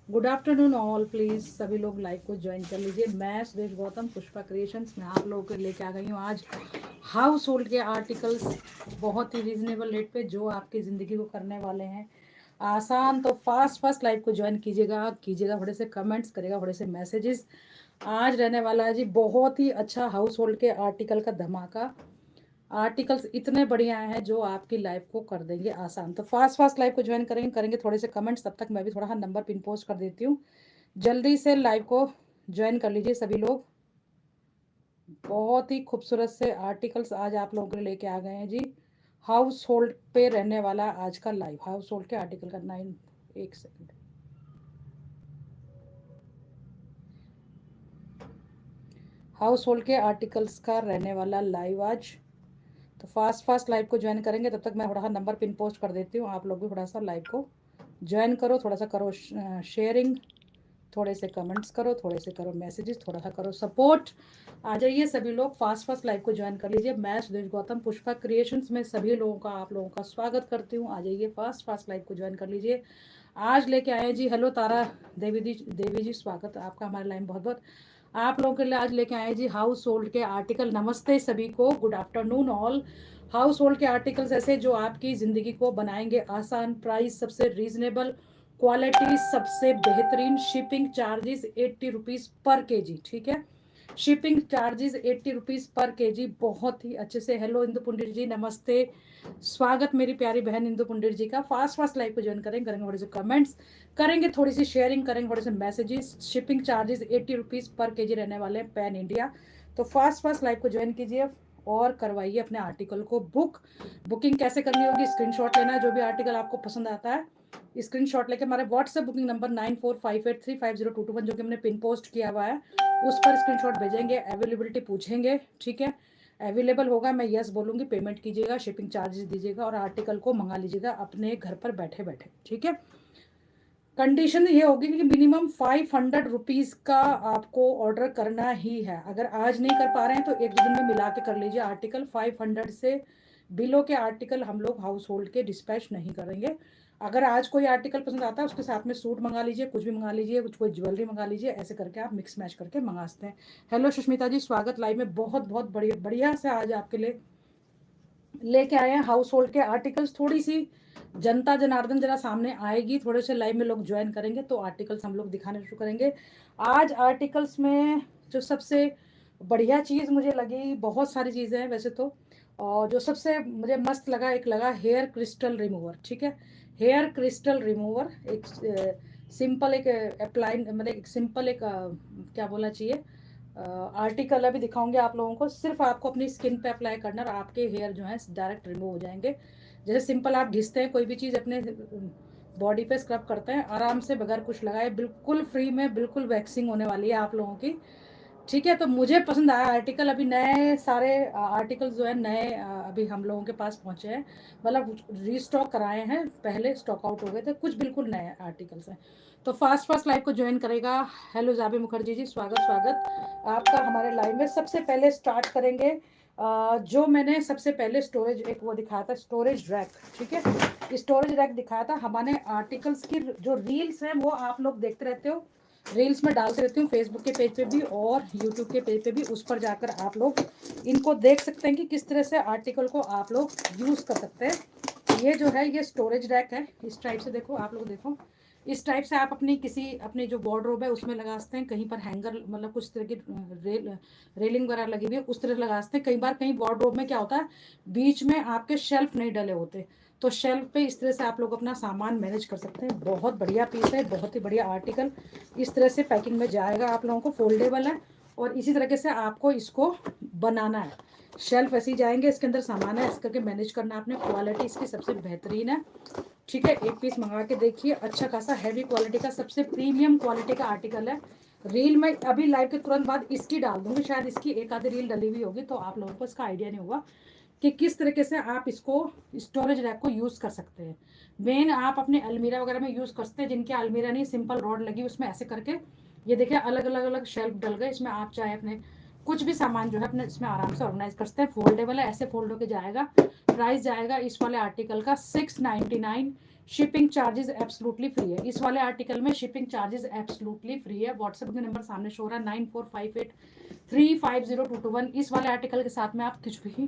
Good afternoon all, please सभी लोग live को ज्वाइन कर लीजिए। मैं सुदेश गौतम पुष्पा क्रिएशंस में आप लोगों के लेके आ गई हूँ आज हाउस होल्ड के आर्टिकल्स बहुत ही रीजनेबल रेट पे जो आपकी ज़िंदगी को करने वाले हैं आसान। तो फास्ट फास्ट लाइव को ज्वाइन कीजिएगा, थोड़े से कमेंट्स करेगा, थोड़े से मैसेजेस। आज रहने वाला है जी बहुत ही अच्छा हाउस होल्ड के आर्टिकल का धमाका। आर्टिकल्स इतने बढ़िया हैं जो आपकी लाइफ को कर देंगे आसान। तो फास्ट फास्ट लाइव को ज्वाइन करेंगे थोड़े से कमेंट्स। तब तक मैं भी थोड़ा सा नंबर पिन पोस्ट कर देती हूँ, जल्दी से लाइव को ज्वाइन कर लीजिए सभी लोग। बहुत ही खूबसूरत से आर्टिकल्स आज आप लोगों के लिए लेके आ गए हैं जी। हाउस होल्ड पे रहने वाला आज का लाइव हाउस होल्ड के आर्टिकल का 9 एक सेकंड। हाउस होल्ड के आर्टिकल्स का रहने वाला लाइव आज। तो फास्ट फास्ट लाइव को ज्वाइन करेंगे। तब तक मैं थोड़ा सा नंबर पिन पोस्ट कर देती हूँ, आप लोग भी थोड़ा सा लाइव को ज्वाइन करो, थोड़ा सा करो शेयरिंग, थोड़े से कमेंट्स करो, थोड़े से करो मैसेजेस, थोड़ा सा करो सपोर्ट। आ जाइए सभी लोग, फास्ट फास्ट लाइव को ज्वाइन कर लीजिए। मैं सुदेश गौतम पुष्पा क्रिएशंस में सभी लोगों का आप लोगों का स्वागत करती हूँ। आ जाइए फास्ट फास्ट लाइव को ज्वाइन कर लीजिए। आज लेके आए हैं जी, हेलो तारा देवी जी स्वागत आपका हमारे लाइन बहुत बहुत। आप लोगों के लिए आज लेके आए हैं जी हाउस होल्ड के आर्टिकल। नमस्ते सभी को, good afternoon all. House hold के आर्टिकल्स ऐसे जो आपकी ज़िंदगी को बनाएंगे आसान, प्राइस सबसे रीजनेबल, क्वालिटी सबसे बेहतरीन, शिपिंग चार्जेस 80 रुपीज़ पर केजी। ठीक है, शिपिंग चार्जेस 80 रुपीज़ पर केजी। बहुत ही अच्छे से हेलो इंदु पुंडित जी, नमस्ते, स्वागत मेरी प्यारी बहन इंदु पुंडित जी का। फास्ट फास्ट लाइव को ज्वाइन करेंगे थोड़े से कमेंट्स करेंगे, थोड़ी सी शेयरिंग करेंगे, थोड़े से मैसेजेस। शिपिंग चार्जेस 80 रुपीज़ पर केजी रहने वाले हैं पैन इंडिया। तो फास्ट फास्ट लाइव को ज्वाइन कीजिए और करवाइए अपने आर्टिकल को बुकिंग कैसे करनी होगी, स्क्रीनशॉट लेना है जो भी आर्टिकल आपको पसंद आता है, स्क्रीनशॉट लेके हमारे व्हाट्सएप बुकिंग नंबर 9458350221 जो कि हमने पिन पोस्ट किया हुआ है उस पर स्क्रीनशॉट भेजेंगे, अवेलेबिलिटी पूछेंगे। ठीक है, अवेलेबल होगा मैं यस बोलूँगी, पेमेंट कीजिएगा, शिपिंग चार्जेस दीजिएगा और आर्टिकल को मंगा लीजिएगा अपने घर पर बैठे बैठे। ठीक है, कंडीशन ये होगी कि मिनिमम 500 रुपीज़ का आपको ऑर्डर करना ही है। अगर आज नहीं कर पा रहे हैं तो एक दो दिन में मिला के कर लीजिए आर्टिकल। 500 से बिलो के आर्टिकल हम लोग हाउस होल्ड के डिस्पैच नहीं करेंगे। अगर आज कोई आर्टिकल पसंद आता है उसके साथ में सूट मंगा लीजिए, कुछ भी मंगा लीजिए, कुछ कोई ज्वेलरी मंगा लीजिए, ऐसे करके आप मिक्स मैच करके मंगा सकते हैं। हेलो सुष्मिता जी, स्वागत लाइव में। बहुत बहुत बढ़िया बढ़िया से आज आपके लिए लेके आए हैं हाउस होल्ड के आर्टिकल्स। थोड़ी सी जनता जनार्दन जरा सामने आएगी, थोड़े से लाइव में लोग ज्वाइन करेंगे तो आर्टिकल्स हम लोग दिखाने शुरू करेंगे। आज आर्टिकल्स में जो सबसे बढ़िया चीज़ मुझे लगी, बहुत सारी चीज़ें हैं वैसे तो, और जो सबसे मुझे मस्त लगा, एक लगा हेयर क्रिस्टल रिमूवर। ठीक है, हेयर क्रिस्टल रिमूवर एक सिंपल एक अप्लाई, मतलब एक सिंपल एक क्या बोलना चाहिए, आर्टिकल अभी दिखाऊंगे आप लोगों को। सिर्फ आपको अपनी स्किन पे अप्लाई करना और आपके हेयर जो है डायरेक्ट रिमूव हो जाएंगे। जैसे सिंपल आप घिसते हैं कोई भी चीज़ अपने बॉडी पे, स्क्रब करते हैं आराम से बगैर कुछ लगाए, बिल्कुल फ्री में, बिल्कुल वैक्सिंग होने वाली है आप लोगों की। ठीक है, तो मुझे पसंद आया आर्टिकल। अभी नए सारे आर्टिकल्स जो है नए अभी हम लोगों के पास पहुंचे हैं, मतलब रीस्टॉक कराए हैं, पहले स्टॉक आउट हो गए थे, कुछ बिल्कुल नए आर्टिकल्स हैं। तो फास्ट फास्ट लाइव को ज्वाइन करेगा। हेलो जाबी मुखर्जी जी, स्वागत स्वागत आपका हमारे लाइव में। सबसे पहले स्टार्ट करेंगे जो मैंने सबसे पहले स्टोरेज एक वो दिखाया था, स्टोरेज रैक। ठीक है, स्टोरेज रैक दिखाया था हमारे आर्टिकल्स की। जो रील्स हैं वो आप लोग देखते रहते हो, रील्स में डालते रहती हूँ फेसबुक के पेज पे भी और यूट्यूब के पेज पे भी, उस पर जाकर आप लोग इनको देख सकते हैं कि किस तरह से आर्टिकल को आप लोग यूज़ कर सकते हैं। ये जो है ये स्टोरेज रैक है, इस टाइप से देखो आप लोग, देखो इस टाइप से आप अपनी अपनी जो वार्डरोब है उसमें लगा सकते हैं। कहीं पर हैंगर, मतलब कुछ तरह की रेलिंग वगैरह लगी हुई है उस तरह लगा सकते हैं। कई बार कहीं वार्डरोब में क्या होता है, बीच में आपके शेल्फ नहीं डले होते, तो शेल्फ पे इस तरह से आप लोग अपना सामान मैनेज कर सकते हैं। बहुत बढ़िया पीस है, बहुत ही बढ़िया आर्टिकल। इस तरह से पैकिंग में जाएगा आप लोगों को, फोल्डेबल है और इसी तरीके से आपको इसको बनाना है। शेल्फ ऐसे ही जाएंगे, इसके अंदर सामान है, इस करके मैनेज करना आपने। क्वालिटी इसकी सबसे बेहतरीन है। ठीक है, एक पीस मंगा के देखिए, अच्छा खासा हैवी क्वालिटी का, सबसे प्रीमियम क्वालिटी का आर्टिकल है। रील में अभी लाइव के तुरंत बाद इसकी डाल दूंगी, शायद इसकी एक आधी रील डली हुई होगी तो आप लोगों को इसका आइडिया नहीं होगा कि किस तरीके से आप इसको स्टोरेज रैक को यूज़ कर सकते हैं। मेन आप अपने अलमीरा वगैरह में यूज़ कर सकते हैं, जिनके अलमीरा नहीं, सिंपल रॉड लगी उसमें ऐसे करके, ये देखिए अलग अलग अलग शेल्फ डल गए, इसमें आप चाहे अपने कुछ भी सामान जो है अपने इसमें आराम से ऑर्गेनाइज कर सकते हैं। फोल्डेबल है, ऐसे फोल्ड होकर जाएगा। प्राइस जाएगा इस वाले आर्टिकल का 699। शिपिंग चार्जेस एब्सोल्युटली फ्री है। इस वाले आर्टिकल में शिपिंग चार्जेस एब्सोल्युटली फ्री है। व्हाट्सएप के नंबर सामने शो हो रहा है 9458350221। इस वाले आर्टिकल के साथ में आप कुछ भी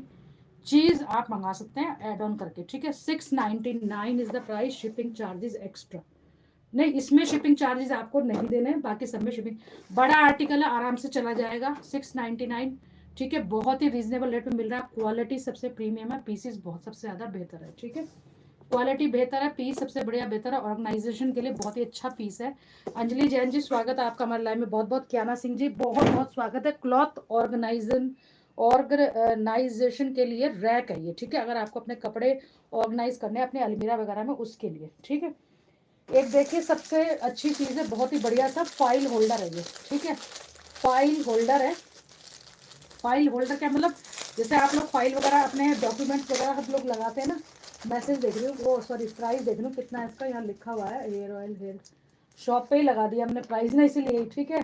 चीज आप मंगा सकते हैं ऐड ऑन करके, ठीक है। 699 is the price, shipping charges extra. नहीं, इसमें शिपिंग चार्जेस आपको नहीं देने हैं, बाकी सब में शिपिंग। बड़ा आर्टिकल है, आराम से चला जाएगा। 699, ठीक है, बहुत ही रीजनेबल रेट पे मिल रहा है। क्वालिटी सबसे प्रीमियम है, पीसेस बहुत सबसे ज्यादा बेहतर है, ठीक है। क्वालिटी बेहतर है, पीस सबसे बढ़िया बेहतर है, ऑर्गेनाइजेशन के लिए बहुत ही अच्छा पीस है। अंजलि जैन जी स्वागत है आपका हमारे लाइव में, बहुत बहुत। क्याना सिंह जी बहुत बहुत स्वागत है। क्लॉथ ऑर्गेनाइजेशन के लिए रैक है ये, ठीक है। अगर आपको अपने कपड़े ऑर्गेनाइज करने हैं अपने अलमीरा वगैरह में, उसके लिए, ठीक है। एक देखिए सबसे अच्छी चीज है, बहुत ही बढ़िया सा फाइल होल्डर है ये, ठीक है। फाइल होल्डर है। फाइल होल्डर क्या मतलब, जैसे आप लोग फाइल वगैरह अपने डॉक्यूमेंट्स वगैरह सब लोग लगाते हैं ना। मैसेज देख रही हूँ, वो सॉरी प्राइस देख रही हूँ कितना है इसका, यहाँ लिखा हुआ है हेयर ऑयल हेयर शॉप पे ही लगा दिया हमने प्राइस ना, इसीलिए, ठीक है।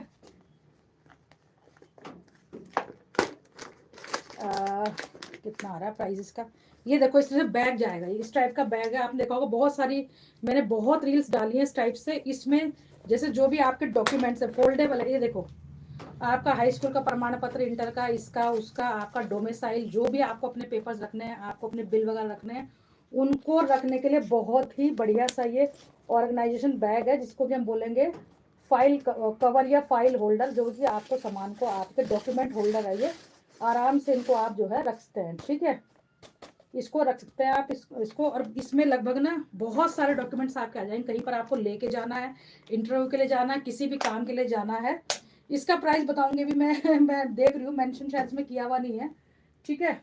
कितना आ रहा है प्राइस इसका, ये देखो इस तरह से बैग जाएगा, इस टाइप का बैग है। आपने देखा होगा बहुत सारी, मैंने बहुत रील्स डाली है इस टाइप से। इसमें जैसे जो भी आपके डॉक्यूमेंट्स है फोल्डेबल है, ये देखो आपका हाई स्कूल का प्रमाण पत्र, इंटर का, इसका उसका, आपका डोमिसाइल, जो भी आपको अपने पेपर्स रखने हैं, आपको अपने बिल वगैरह रखने हैं, उनको रखने के लिए बहुत ही बढ़िया सा ये ऑर्गेनाइजेशन बैग है, जिसको भी हम बोलेंगे फाइल कवर या फाइल होल्डर, जो कि आपको सामान को, आपके डॉक्यूमेंट होल्डर है ये। आराम से इनको आप जो है रख सकते हैं, ठीक है। इसको रख सकते हैं आप इसको। और इसमें लगभग ना बहुत सारे डॉक्यूमेंट्स आपके आ जाएंगे, कहीं पर आपको लेके जाना है, इंटरव्यू के लिए जाना है, किसी भी काम के लिए जाना है। इसका प्राइस बताऊंगी भी मैं मैं देख रही हूँ मेंशन शायद इसमें किया हुआ नहीं है, ठीक है।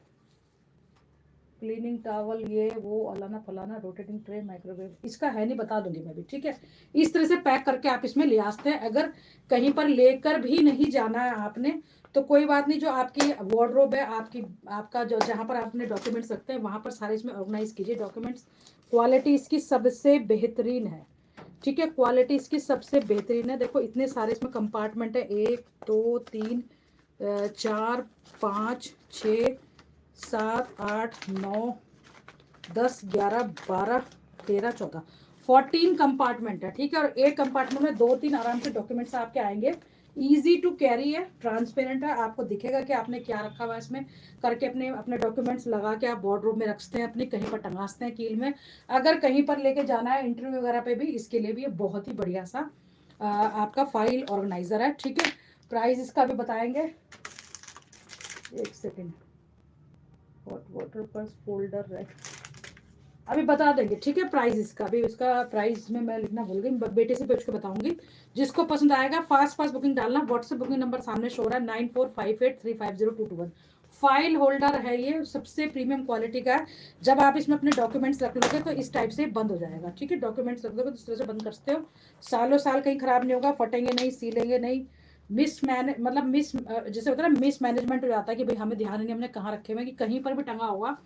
क्लीनिंग टावल, ये वो अलाना फलाना, रोटेटिंग ट्रे, माइक्रोवेव, इसका है नहीं, बता दूंगी मैं भी, ठीक है। इस तरह से पैक करके आप इसमें ले आ सकते हैं। अगर कहीं पर लेकर भी नहीं जाना है आपने तो कोई बात नहीं, जो आपकी वार्डरोब है, आपका जो जहाँ पर आप अपने डॉक्यूमेंट्स रखते हैं वहाँ पर सारे इसमें ऑर्गेनाइज कीजिए डॉक्यूमेंट्स। क्वालिटी इसकी सबसे बेहतरीन है, ठीक है। क्वालिटी इसकी सबसे बेहतरीन है। देखो इतने सारे इसमें कंपार्टमेंट है, 1 2 3 4 5 6 7 8 9 10 11 12 13 14 14 कंपार्टमेंट है, ठीक है। और एक कंपार्टमेंट में 2-3 आराम से डॉक्यूमेंट्स आपके आएंगे। इजी टू कैरी है, ट्रांसपेरेंट है, आपको दिखेगा कि आपने क्या रखा हुआ है इसमें करके। अपने अपने डॉक्यूमेंट्स लगा के आप वार्डरोब में रखते हैं, अपनी कहीं पर टंगा सकते हैं कील में। अगर कहीं पर लेके जाना है इंटरव्यू वगैरह पे भी, इसके लिए भी ये बहुत ही बढ़िया सा आपका फाइल ऑर्गेनाइजर है, ठीक है। प्राइस इसका भी बताएंगे, एक सेकेंड। हॉट वाटर पर फोल्डर है, अभी बता देंगे, ठीक है। प्राइस इसका अभी, इसका प्राइस में मैं लिखना भूल गई, बेटे से पूछ के बताऊंगी। जिसको पसंद आएगा फास्ट फास्ट बुकिंग डालना। व्हाट्सएप बुकिंग नंबर सामने शो रहा है 9458350221। फाइल होल्डर है ये, सबसे प्रीमियम क्वालिटी का है। जब आप इसमें अपने डॉक्यूमेंट्स रख लोगे तो इस टाइप से बंद हो जाएगा, ठीक है। डॉक्यूमेंट्स रख दोगे तो इस तरह से बंद कर सकते हो, सालों साल कहीं खराब नहीं होगा, फटेंगे नहीं, सीलेंगे नहीं। मतलब जैसे होता है ना, मिस मैनेजमेंट हो जाता है कि भाई हमें ध्यान नहीं हमने कहाँ रखे हुए, कि कहीं पर भी टंगा होगा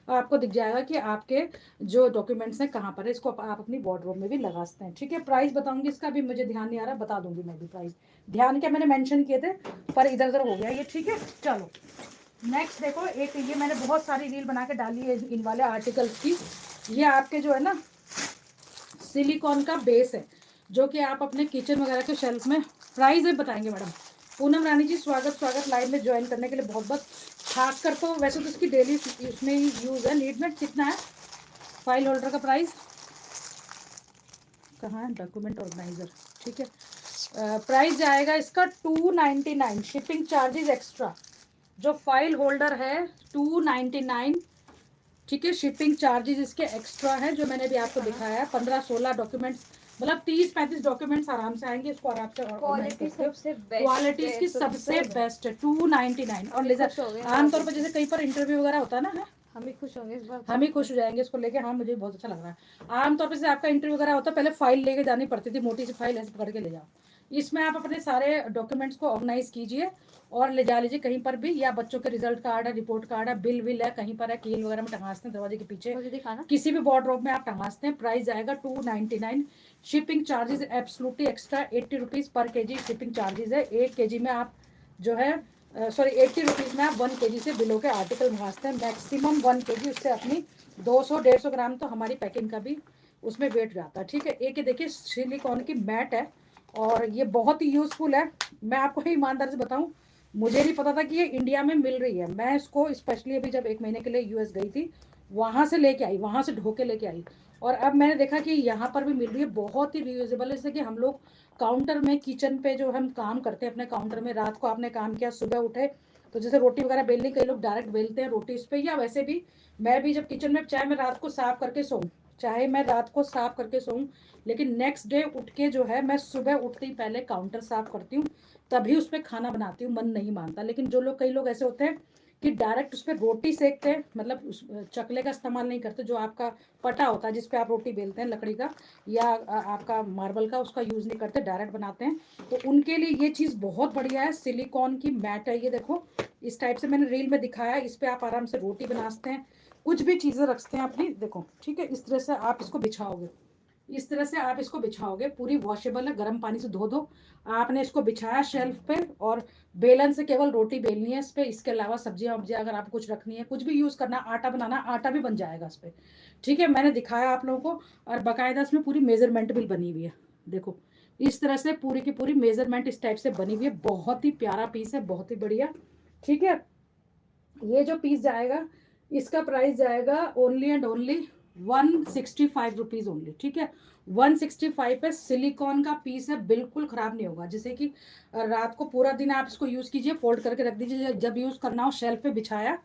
आपको दिख जाएगा कि आपके जो डॉक्यूमेंट्स हैं कहाँ पर है। इसको आप अपनी वार्डरोब में भी लगा सकते हैं, ठीक है। प्राइस बताऊंगी इसका भी, मुझे ध्यान नहीं आ रहा, बता दूंगी मैं भी प्राइस। ध्यान क्या मैंने मेंशन किए थे पर इधर उधर हो गया ये, ठीक है। चलो नेक्स्ट देखो, एक ये मैंने बहुत सारी रील बना के डाली है इन वाले आर्टिकल्स की। ये आपके जो है ना सिलिकॉन का बेस है, जो कि आप अपने किचन वगैरह के शेल्फ में। प्राइस है बताएंगे मैडम। पूनम रानी जी स्वागत लाइव में ज्वाइन करने के लिए बहुत बहुत। खासकर तो वैसे तो इसकी डेली इसमें ही यूज़ है, नीड में। कितना है फाइल होल्डर का प्राइस, कहाँ है डॉक्यूमेंट ऑर्गेनाइजर, ठीक है। प्राइस जाएगा इसका 299, शिपिंग चार्जेस एक्स्ट्रा। जो फाइल होल्डर है 299, ठीक है। शिपिंग चार्जेस इसके एक्स्ट्रा है, जो मैंने भी आपको दिखाया है। 15-16 डॉक्यूमेंट्स, मतलब 30-35 डॉक्यूमेंट्स आराम से आएंगे। इसको आराम से क्वालिटी इसकी सबसे बेस्ट है 299। और लेजर आमतौर पर जैसे कहीं पर इंटरव्यू वगैरह होता है ना, हम ही खुश होंगे इस बार, हम ही खुश हो जाएंगे इसको लेके। हाँ मुझे बहुत अच्छा लग रहा है। आमतौर पर जैसे आपका इंटरव्यू वगैरह होता है, पहले फाइल लेके जानी पड़ती थी, मोटी सी फाइल ऐसे पकड़ के ले जाओ। इसमें आप अपने सारे डॉक्यूमेंट्स को ऑर्गेनाइज कीजिए और ले जा लीजिए कहीं पर भी, या बच्चों के रिजल्ट कार्ड है, रिपोर्ट कार्ड है, बिल विल है, कहीं पर है, कील वगैरह में टंगा सकते हैं, दरवाजे के पीछे किसी भी वार्डरोब में आप टंगा सकते हैं। प्राइस आएगा 299। Shipping charges absolutely extra 80 rupees पर केजी शिपिंग चार्जेस है। 1 केजी में आप जो है सॉरी 80 रुपीज़ में आप 1 केजी से बिलो के आर्टिकल मंगा सकते हैं। मैक्सिमम 1 केजी, उससे अपनी 200-150 ग्राम तो हमारी पैकिंग का भी उसमें वेट जाता है। ठीक है, एक ये देखिए सिलिकॉन की मैट है और ये बहुत ही यूज़फुल है। मैं आपको ईमानदारी से बताऊं, मुझे नहीं पता था कि ये इंडिया में मिल रही है। मैं इसको स्पेशली अभी जब 1 महीने के लिए यूएस गई थी, वहाँ से लेके आई, वहाँ से ढो के लेके आई, और अब मैंने देखा कि यहाँ पर भी मिल रही है। बहुत ही रियूजेबल है, जैसे कि हम लोग काउंटर में, किचन पे जो हम काम करते हैं अपने काउंटर में, रात को आपने काम किया, सुबह उठे तो जैसे रोटी वगैरह बेलनी, कई लोग डायरेक्ट बेलते हैं रोटी इस पर, या वैसे भी मैं भी जब किचन में, चाहे मैं रात को साफ करके सोऊं, चाहे मैं रात को साफ करके सोऊं, लेकिन नेक्स्ट डे उठ के जो है मैं सुबह उठते ही पहले काउंटर साफ करती हूँ, तभी उस पर खाना बनाती हूँ, मन नहीं मानता। लेकिन जो लोग, कई लोग ऐसे होते हैं कि डायरेक्ट उस पर रोटी सेकते हैं, मतलब उस चकले का इस्तेमाल नहीं करते, जो आपका पटा होता है जिस पे आप रोटी बेलते हैं लकड़ी का, या आपका मार्बल का, उसका यूज़ नहीं करते, डायरेक्ट बनाते हैं। तो उनके लिए ये चीज़ बहुत बढ़िया है, सिलिकॉन की मैट है ये। देखो इस टाइप से मैंने रील में दिखाया, इस पर आप आराम से रोटी बना सकते हैं, कुछ भी चीज़ें रखते हैं अपनी। देखो ठीक है, इस तरह से आप इसको बिछाओगे, इस तरह से आप इसको बिछाओगे, पूरी वॉशेबल है, गर्म पानी से धो दो। आपने इसको बिछाया शेल्फ पे, और बेलन से केवल रोटी बेलनी है इस पे, इसके अलावा सब्जियां वब्जियां अगर आपको कुछ रखनी है, कुछ भी यूज़ करना, आटा बनाना, आटा भी बन जाएगा इस पे। ठीक है, मैंने दिखाया आप लोगों को, और बाकायदा इसमें पूरी मेजरमेंट भी बनी हुई है। देखो इस तरह से पूरी की पूरी मेजरमेंट इस टाइप से बनी हुई है, बहुत ही प्यारा पीस है, बहुत ही बढ़िया। ठीक है, ये जो पीस जाएगा, इसका प्राइस जाएगा only and only 165 rupees only. ठीक है, 165 पे सिलिकॉन का पीस है, बिल्कुल ख़राब नहीं होगा। जैसे कि रात को पूरा दिन आप इसको यूज़ कीजिए, फोल्ड करके रख दीजिए, जब यूज़ करना हो शेल्फ पे बिछाया,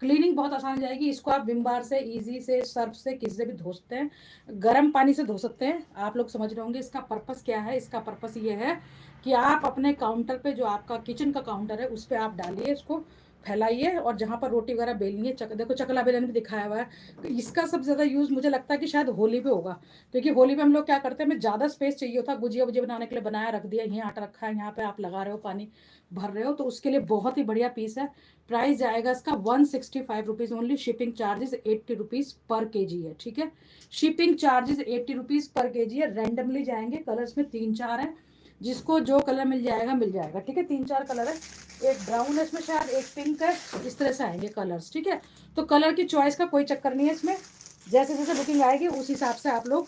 क्लीनिंग बहुत आसान हो जाएगी। इसको आप विम बार से, इजी से, सर्फ से, किसी से भी धो सकते हैं, गर्म पानी से धो सकते हैं। आप लोग समझ रहे होंगे इसका पर्पस क्या है। इसका पर्पस ये है कि आप अपने काउंटर पे, जो आपका किचन का काउंटर है, उस पर आप डालिए इसको, फैलाइए, और जहाँ पर रोटी वगैरह बेलनी है, देखो चकला बेलन भी दिखाया हुआ है। तो इसका सबसे ज़्यादा यूज़ मुझे लगता है कि शायद होली पे होगा, क्योंकि होली पे हम लोग क्या करते हैं, हमें ज़्यादा स्पेस चाहिए होता है, गुजिया वुजिया बनाने के लिए बनाया रख दिया, यहाँ आटा रखा है, यहाँ पे आप लगा रहे हो, पानी भर रहे हो, तो उसके लिए बहुत ही बढ़िया पीस है। प्राइस जाएगा इसका 165 rupees only, shipping charges 80 rupees पर केजी है। ठीक है, शिपिंग चार्जेस 80 रुपीज़ पर केजी है। रैंडमली जाएंगे, कलर्स में 3-4 है, जिसको जो कलर मिल जाएगा मिल जाएगा। ठीक है, 3-4 कलर है, एक ब्राउन है इसमें शायद, एक पिंक है, इस तरह से आएंगे कलर्स। ठीक है, तो कलर की चॉइस का कोई चक्कर नहीं है इसमें, जैसे जैसे बुकिंग आएगी उस हिसाब से आप लोग,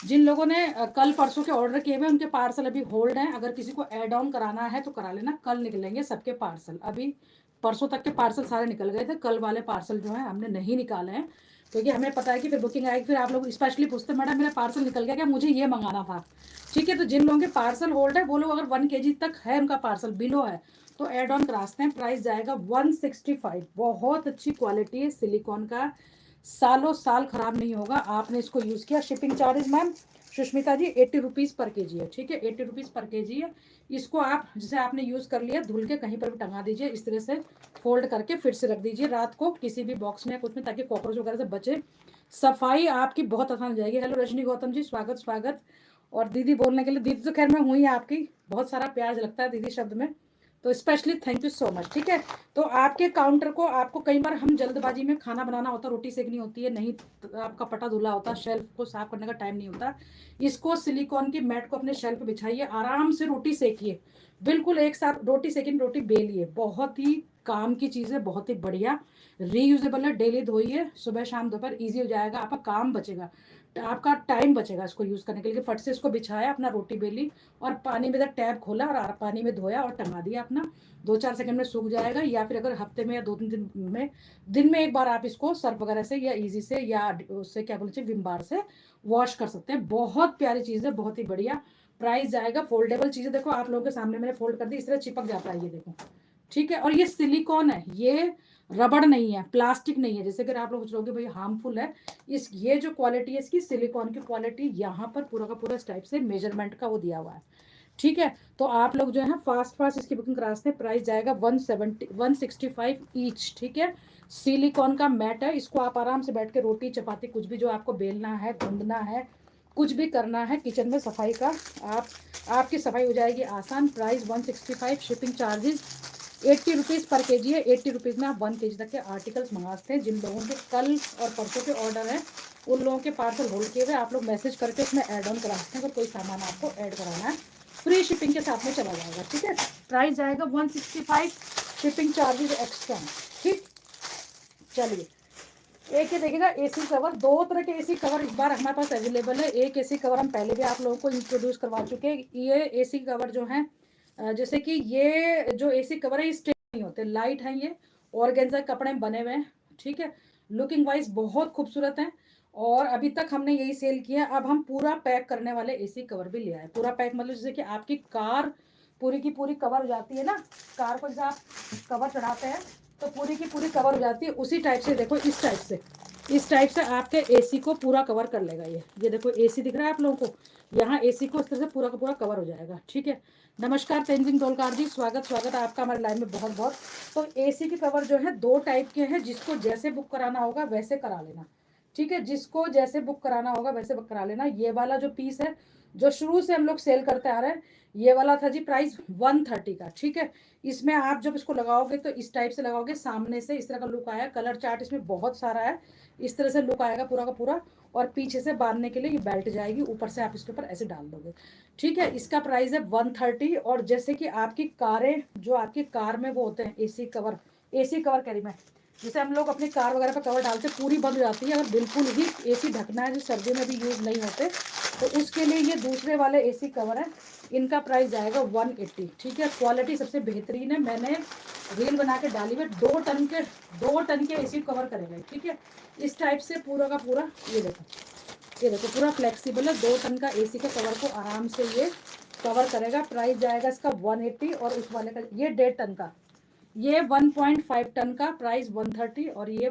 जिन लोगों ने कल परसों के ऑर्डर किए हुए उनके पार्सल अभी होल्ड हैं, अगर किसी को ऐड ऑन कराना है तो करा लेना, कल निकलेंगे सबके पार्सल। अभी परसों तक के पार्सल सारे निकल गए थे, कल वाले पार्सल जो है हमने नहीं निकाले हैं, क्योंकि हमें पता है कि फिर बुकिंग आएगी, फिर आप लोग स्पेशली पूछते मैडम मेरा पार्सल निकल गया क्या, मुझे ये मंगाना था। ठीक है, तो जिन लोगों के पार्सल होल्ड है वो लोग अगर 1 kg तक है उनका पार्सल, बिलो है, तो ऐड ऑन कराते हैं। प्राइस जाएगा 165, बहुत अच्छी क्वालिटी है सिलिकॉन का, सालों साल खराब नहीं होगा, आपने इसको यूज़ किया। शिपिंग चार्जेस मैम सुष्मिता जी 80 रुपीज़ पर केजी है। ठीक है, 80 रुपीज़ पर केजी है। इसको आप, जैसे आपने यूज़ कर लिया, धुल के कहीं पर भी टंगा दीजिए, इस तरह से फोल्ड करके फिर से रख दीजिए रात को किसी भी बॉक्स में, कुछ में, ताकि कॉकरोच वगैरह से बचे। सफाई आपकी बहुत आसान हो जाएगी। हेलो रजनी गौतम जी, स्वागत स्वागत। और दीदी बोलने के लिए, दीदी तो खैर मैं हुई आपकी, बहुत सारा प्यार लगता है दीदी शब्द में, तो specially thank you so much. ठीक है, तो आपके काउंटर को, आपको कई बार हम जल्दबाजी में खाना बनाना होता, रोटी सेकनी होती है, नहीं आपका पटा धुला होता, शेल्फ को साफ करने का टाइम नहीं होता, इसको सिलिकॉन की मैट को अपने शेल्फ पे बिछाइए, आराम से रोटी सेकिए, बिल्कुल एक साथ रोटी सेकिन, रोटी बेलिए, बहुत ही काम की चीज़ है, बहुत ही बढ़िया, रीयूजेबल है, डेली धोइए, सुबह शाम दोपहर, ईजी हो जाएगा, आपका काम बचेगा, आपका टाइम बचेगा इसको यूज़ करने के लिए। फट से इसको बिछाया, अपना रोटी बेली, और पानी में टैप खोला और पानी में धोया और टंगा दिया अपना, 2-4 सेकंड में सूख जाएगा। या फिर अगर हफ्ते में या 2-3 दिन में एक बार आप इसको सर्फ वगैरह से, या इजी से, या उससे क्या बोलते हैं, विम बार से वॉश कर सकते हैं। बहुत प्यारी चीज़ है, बहुत ही बढ़िया। प्राइस जाएगा, फोल्डेबल चीज़ें देखो आप लोगों के सामने मैंने फोल्ड कर दी, इस तरह चिपक जाता है ये देखो। ठीक है, और ये सिलिकॉन है, ये रबड़ नहीं है, प्लास्टिक नहीं है, जैसे कि आप लोग सोचोगे भाई हार्मफुल है। इस ये जो क्वालिटी है इसकी, सिलिकॉन की क्वालिटी, यहाँ पर पूरा का पूरा इस टाइप से मेजरमेंट का वो दिया हुआ है। ठीक है, तो आप लोग जो है फास्ट इसकी बुकिंग करा सकते हैं। प्राइस जाएगा 165 ईच। ठीक है, सिलिकॉन का मैट है, इसको आप आराम से बैठ के रोटी चपाती कुछ भी जो आपको बेलना है, गूंदना है, कुछ भी करना है किचन में सफाई का, आपकी सफाई हो जाएगी आसान। प्राइस 165, शिपिंग चार्जेस 80 रुपीज़ पर केजी है। 80 रुपीज़ में आप 1 kg तक के आर्टिकल्स मंगा सकते हैं। जिन लोगों के कल और परसों के ऑर्डर हैं उन लोगों के पार्सल होल्ड किए हुए, आप लोग मैसेज करके उसमें ऐड ऑन करा सकते हैं, अगर कोई सामान आपको ऐड कराना है, फ्री शिपिंग के साथ में चला जाएगा। ठीक है, प्राइस जाएगा 165, शिपिंग चार्जेस एक्स्ट्रा। ठीक, चलिए एक ये देखिएगा एसी कवर, 2 तरह के एसी कवर इस बार हमारे पास अवेलेबल है। एक एसी कवर हम पहले भी आप लोगों को इंट्रोड्यूस करवा चुके हैं। ये एसी कवर जो है जैसे कि ये जो एसी कवर है स्टे नहीं होते, लाइट है ये, ऑर्गेन्जा कपड़े में बने हुए हैं, ठीक है। लुकिंग वाइज बहुत खूबसूरत है और अभी तक हमने यही सेल किया। अब हम पूरा पैक करने वाले एसी कवर भी ले आए। पूरा पैक मतलब जैसे कि आपकी कार पूरी की पूरी कवर हो जाती है ना, कार को जैसे आप कवर चढ़ाते हैं तो पूरी की पूरी कवर हो जाती है, उसी टाइप से देखो, इस टाइप से आपके एसी को पूरा कवर कर लेगा। ये देखो एसी दिख रहा है आप लोगों को, यहाँ एसी को इस तरह से पूरा का पूरा कवर हो जाएगा, ठीक है। नमस्कार तेंजिंग टोलकार जी, स्वागत है आपका हमारे लाइन में बहुत बहुत। तो एसी के कवर जो है 2 टाइप के हैं, जिसको जैसे बुक कराना होगा वैसे करा लेना, ठीक है। जिसको जैसे बुक कराना होगा वैसे बुक करा लेना। ये वाला जो पीस है जो शुरू से हम लोग सेल करते आ रहे हैं, ये वाला था जी प्राइस 130 का, ठीक है। इसमें आप जब इसको लगाओगे तो इस टाइप से लगाओगे, सामने से इस तरह का लुक आया। कलर चार्ट इसमें बहुत सारा है, इस तरह से लुक आएगा पूरा का पूरा। और पीछे से बांधने के लिए ये बेल्ट जाएगी, ऊपर से आप इसके ऊपर ऐसे डाल दोगे, ठीक है। इसका प्राइस है 130। और जैसे कि आपकी कारें जो आपकी कार में वो होते हैं एसी कवर कह रही मैं, जैसे हम लोग अपनी कार वगैरह पर कवर डालते पूरी बंद हो जाती है, अगर बिल्कुल ही एसी ढकना है जो सर्दियों में भी यूज़ नहीं होते, तो उसके लिए ये दूसरे वाले एसी कवर है। इनका प्राइस जाएगा 180, ठीक है। क्वालिटी सबसे बेहतरीन है, मैंने रील बना के डाली हुई। 2 टन के एसी कवर करेंगे, ठीक है। इस टाइप से पूरा का पूरा ये देखो पूरा फ्लेक्सिबल है। 2 टन का एसी का कवर को आराम से ये कवर करेगा। प्राइस जाएगा इसका 180 और उस वाले का ये 1.5 टन का, ये 1.5 टन का प्राइस 130 और ये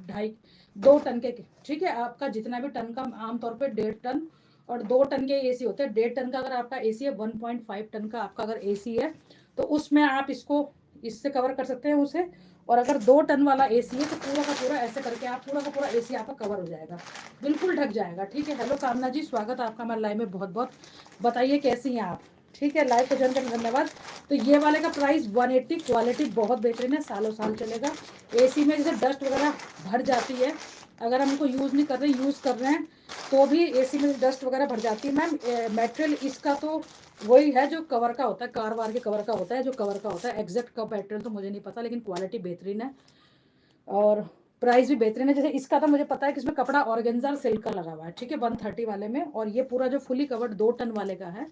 2.5 टन के, ठीक है। आपका जितना भी टन का आमतौर पे 1.5 टन और 2 टन के एसी होते हैं। 1.5 टन का अगर आपका एसी है, 1.5 टन का आपका अगर एसी है तो उसमें आप इसको इससे कवर कर सकते हैं उसे। और अगर 2 टन वाला एसी है तो पूरा का पूरा ऐसे करके आप पूरा का पूरा एसी आपका कवर हो जाएगा, बिल्कुल ढक जाएगा, ठीक है। हेलो कामना जी, स्वागत है आपका हमारे लाइव में बहुत बहुत। बताइए कैसी हैं आप, ठीक है। लाइव को ज्वाइन करने धन्यवाद। तो ये वाले का प्राइस 180, क्वालिटी बहुत बेहतरीन है, सालों साल चलेगा। एसी में जैसे डस्ट वगैरह भर जाती है, अगर हम इनको यूज़ नहीं कर रहे यूज़ कर रहे हैं तो भी एसी में डस्ट वगैरह भर जाती है मैम। मटेरियल इसका तो वही है जो कवर का होता है, कार वार के कवर का होता है, जो कवर का होता है। एग्जैक्ट का मटेरियल तो मुझे नहीं पता, लेकिन क्वालिटी बेहतरीन है और प्राइस भी बेहतरीन है। जैसे इसका तो मुझे पता है कि इसमें कपड़ा ऑर्गेन्जा सिल्क का लगा हुआ है, ठीक है, 130 वाले में। और ये पूरा जो फुली कवर्ड 2 टन वाले का है,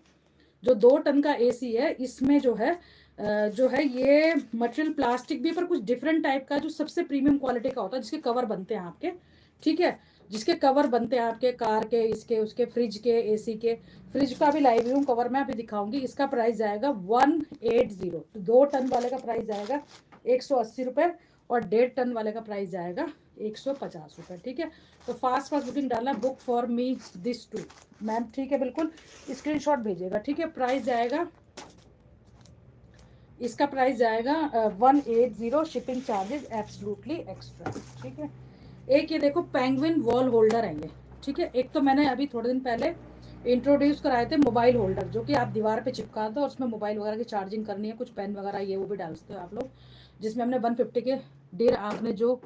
जो 2 टन का एसी है, इसमें जो है ये मटेरियल प्लास्टिक भी पर कुछ डिफरेंट टाइप का, जो सबसे प्रीमियम क्वालिटी का होता है, जिसके कवर बनते हैं आपके, ठीक है। जिसके कवर बनते हैं आपके कार के, इसके उसके फ्रिज के, एसी के। फ्रिज का भी लाइव हूँ कवर मैं अभी दिखाऊंगी। इसका प्राइस जाएगा 180। तो 2 टन वाले का प्राइस जाएगा 180 रुपये और 1.5 टन वाले का प्राइस जाएगा 150 रुपये, ठीक है। तो फास्ट बुकिंग डालना, book for me this too ma'am, ठीक है, बिल्कुल स्क्रीनशॉट भेजिएगा, ठीक है। प्राइस जाएगा इसका प्राइस जाएगा 180, शिपिंग चार्जेस एब्सोल्युटली एक्स्ट्रा, ठीक है। एक ये देखो पेंगुइन वॉल होल्डर है ये, ठीक है। एक तो मैंने अभी थोड़े दिन पहले इंट्रोड्यूस कराए थे मोबाइल होल्डर, जो कि आप दीवार पे चिपका दो और उसमें मोबाइल वगैरह की चार्जिंग करनी है, कुछ पेन वगैरह ये वो भी डाल सकते हो आप लोग। जिसमें हमने 150 के डेढ़, आपने जो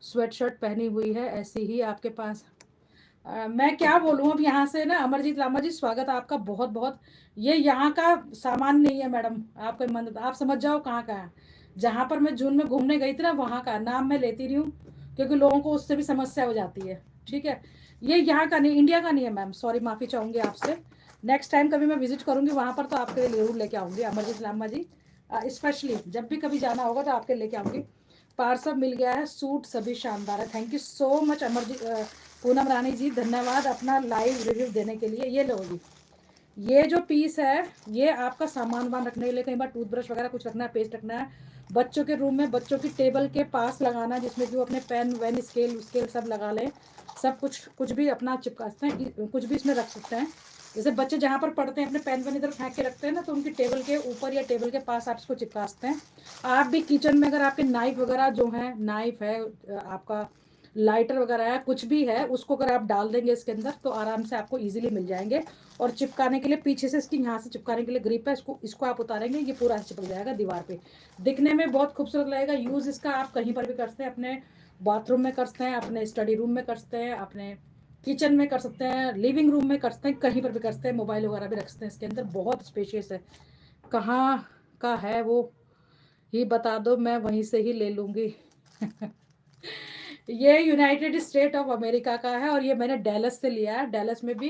स्वेट शर्ट पहनी हुई है ऐसी ही आपके पास। मैं क्या बोलूँ अब यहाँ से ना, अमरजीत लामा जी स्वागत है आपका बहुत बहुत। ये यहाँ का सामान नहीं है मैडम, आपको मन आप समझ जाओ कहाँ का है। जहाँ पर मैं जून में घूमने गई थी ना, वहाँ का नाम मैं लेती रही हूँ क्योंकि लोगों को उससे भी समस्या हो जाती है, ठीक है। ये यहाँ का नहीं, इंडिया का नहीं है मैम, सॉरी, माफ़ी चाहूँगी आपसे। नेक्स्ट टाइम कभी मैं विजिट करूँगी वहाँ पर तो आपके लिए जरूर लेके आऊँगी अमरजीत लामा जी। स्पेशली जब भी कभी जाना होगा तो आपके लेके आऊँगी। पार्सल मिल गया है, सूट सभी शानदार है। Thank you so much Amarjeet, Poonam Rani ji, धन्यवाद अपना लाइव रिव्यू देने के लिए। ये लो जी, ये जो पीस है ये आपका सामान वान रखने के लिए, कई बार टूथब्रश वगैरह कुछ रखना है, पेस्ट रखना है, बच्चों के रूम में बच्चों की टेबल के पास लगाना, जिसमें कि वो अपने पेन वैन स्केल सब लगा लें, सब कुछ भी अपना चिपका सकते हैं, कुछ भी इसमें रख सकते हैं। जैसे बच्चे जहाँ पर पढ़ते हैं अपने पेन वेन इधर फेंक के रखते हैं ना, तो उनकी टेबल के ऊपर या टेबल के पास आप इसको चिपका सकते हैं। आप भी किचन में अगर आपके नाइफ वगैरह जो है, नाइफ है आपका, लाइटर वगैरह है, कुछ भी है, उसको अगर आप डाल देंगे इसके अंदर तो आराम से आपको इजीली मिल जाएंगे। और चिपकाने के लिए पीछे से इसकी यहाँ से चिपकाने के लिए ग्रिप है, इसको आप उतारेंगे, ये पूरा चिपक जाएगा दीवार पे, दिखने में बहुत खूबसूरत लगेगा। यूज़ इसका आप कहीं पर भी कर सकते हैं, अपने बाथरूम में कर सकते हैं, अपने स्टडी रूम में कर सकते हैं, अपने किचन में कर सकते हैं, लिविंग रूम में कर सकते हैं, कहीं पर भी कर सकते हैं। मोबाइल वगैरह भी रख सकते हैं इसके अंदर, बहुत स्पेशियस है। कहाँ का है वो ही बता दो, मैं वहीं से ही ले लूँगी। ये यूनाइटेड स्टेट ऑफ अमेरिका का है और ये मैंने डैलस से लिया है। डैलस में भी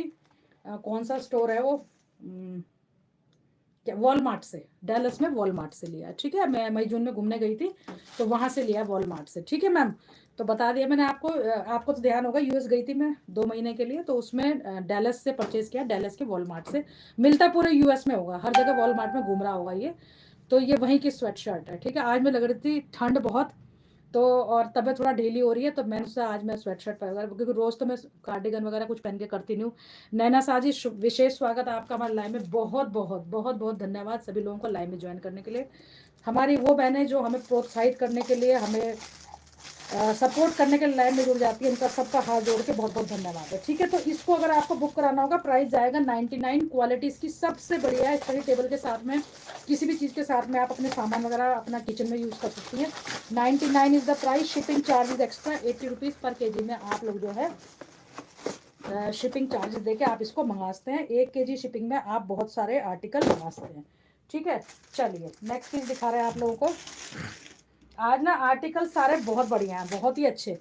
कौन सा स्टोर है वो, क्या, वॉलमार्ट से। डैलस में वॉलमार्ट से लिया, ठीक है। मैं मई जून में घूमने गई थी तो वहाँ से लिया वॉलमार्ट से, ठीक है मैम। तो बता दिया मैंने आपको। आपको तो ध्यान होगा, यूएस गई थी मैं 2 महीने के लिए, तो उसमें डैलस से परचेज किया, डैलस के वॉलमार्ट से। मिलता पूरे यूएस में होगा, हर जगह वॉलमार्ट में घूम रहा होगा ये। तो ये वहीं की स्वेट शर्ट है, ठीक है। आज मैं लग रही थी ठंड बहुत, तो और तबीयत थोड़ा ढीली हो रही है, तो मैंने सोचा आज मैं स्वेट शर्ट पहन, क्योंकि रोज़ तो मैं कार्डिगन वगैरह कुछ पहन के करती नहीं हूँ। नैना साजी, विशेष स्वागत आपका हमारे लाइव में। बहुत बहुत बहुत बहुत धन्यवाद सभी लोगों को लाइव में ज्वाइन करने के लिए। हमारी वो बहनें जो हमें प्रोत्साहित करने के लिए, हमें सपोर्ट करने के लाइन में जुड़ जाती है, इनका सबका हाथ जोड़ के बहुत बहुत धन्यवाद है, ठीक है। तो इसको अगर आपको बुक कराना होगा, प्राइस जाएगा 99। क्वालिटी इसकी सबसे बढ़िया है। स्टडी टेबल के साथ में, किसी भी चीज़ के साथ में आप अपने सामान वगैरह अपना किचन में यूज़ कर सकती हैं। 99 is the price. Shipping charges extra 80 rupees पर केजी में आप लोग जो है शिपिंग चार्जेस देके आप इसको मंगा सकते हैं। 1 केजी शिपिंग में आप बहुत सारे आर्टिकल मंगा सकते हैं, ठीक है। चलिए नेक्स्ट चीज़ दिखा रहे हैं आप लोगों को। आज ना आर्टिकल सारे बहुत बढ़िया हैं, बहुत ही अच्छे,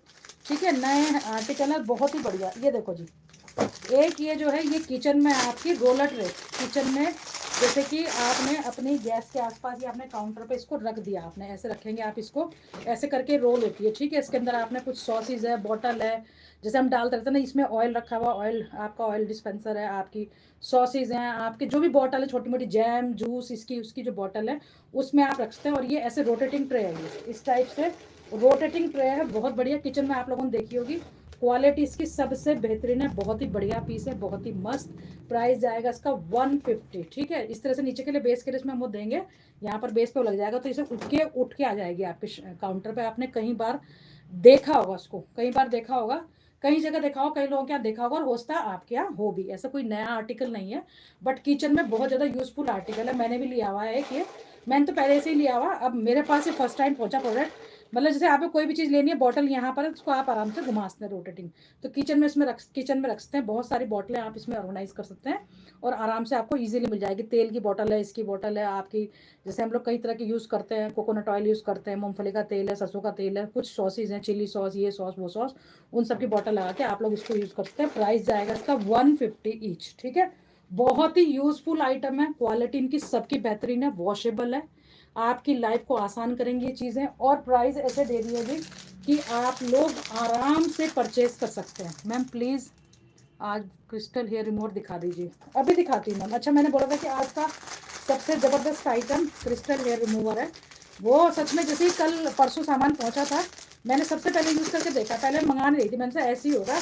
ठीक है। नए आर्टिकल है, बहुत ही बढ़िया। ये देखो जी, एक ये जो है ये किचन में आपकी रोलर ट्रे, किचन में जैसे कि आपने अपनी गैस के आसपास या अपने काउंटर पे इसको रख दिया, आपने ऐसे रखेंगे आप इसको, ऐसे करके रोल होती है, ठीक है। इसके अंदर आपने कुछ सॉसेज है, बॉटल है, जैसे हम डालते रहते हैं ना, इसमें ऑयल रखा हुआ, ऑयल आपका ऑयल डिस्पेंसर है, आपकी सॉसेज हैं, आपके जो भी बॉटल है, छोटी मोटी जैम जूस इसकी उसकी जो बॉटल है उसमें आप रख सकते हैं। और ये ऐसे रोटेटिंग ट्रे है, ये इस टाइप से रोटेटिंग ट्रे है, बहुत बढ़िया। किचन में आप लोगों ने देखी होगी, क्वालिटी इसकी सबसे बेहतरीन है, बहुत ही बढ़िया पीस है, बहुत ही मस्त। प्राइस जाएगा इसका 150, ठीक है। इस तरह से नीचे के लिए बेस के लिए इसमें हम वो देंगे, यहाँ पर बेस पे लग जाएगा, तो इसे उठ के आ जाएगी आपके काउंटर पे। आपने कई बार देखा होगा उसको, कई बार देखा होगा, कई जगह देखा हो, कई लोगों के यहाँ देखा होगा, और हो सकता है आपके यहाँ हो भी। ऐसा कोई नया आर्टिकल नहीं है, बट किचन में बहुत ज़्यादा यूजफुल आर्टिकल है। मैंने भी लिया हुआ है कि मैंने तो पहले से ही लिया हुआ, अब मेरे पास ही फर्स्ट टाइम पहुंचा प्रोडक्ट। मतलब जैसे आपको कोई भी चीज़ लेनी है, बॉटल यहाँ पर है, उसको आप आराम से घुमा सकते हैं रोटेटिंग। तो किचन में इसमें किचन में रख सकते हैं, बहुत सारी बॉटलें आप इसमें ऑर्गेनाइज कर सकते हैं और आराम से आपको इजीली मिल जाएगी। तेल की बॉटल है, इसकी बॉटल है आपकी, जैसे हम लोग कई तरह की यूज़ करते हैं, कोकोनट ऑयल यूज़ करते हैं, मूंगफली का तेल है, सरसों का तेल है, कुछ सॉसेज हैं, चिली सॉस, ये सॉस वो सॉस, उन सब की बॉटल लगा के आप लोग इसको यूज़ कर सकते हैं। प्राइस जाएगा इसका 150 ईच, ठीक है। बहुत ही यूजफुल आइटम है, क्वालिटी इनकी सबकी बेहतरीन है, वॉशेबल है, आपकी लाइफ को आसान करेंगी ये चीज़ें। और प्राइस ऐसे दे दी होगी कि आप लोग आराम से परचेज कर सकते हैं। मैम प्लीज़ आज क्रिस्टल हेयर रिमूवर दिखा दीजिए। अभी दिखाती हूँ मैम। अच्छा, मैंने बोला था कि आज का सबसे ज़बरदस्त आइटम क्रिस्टल हेयर रिमूवर है। वो सच में जैसे ही कल परसों सामान पहुँचा था, मैंने सबसे पहले यूज़ करके देखा। पहले मंगा नहीं रही थी, मैंने से ऐसे ही होगा,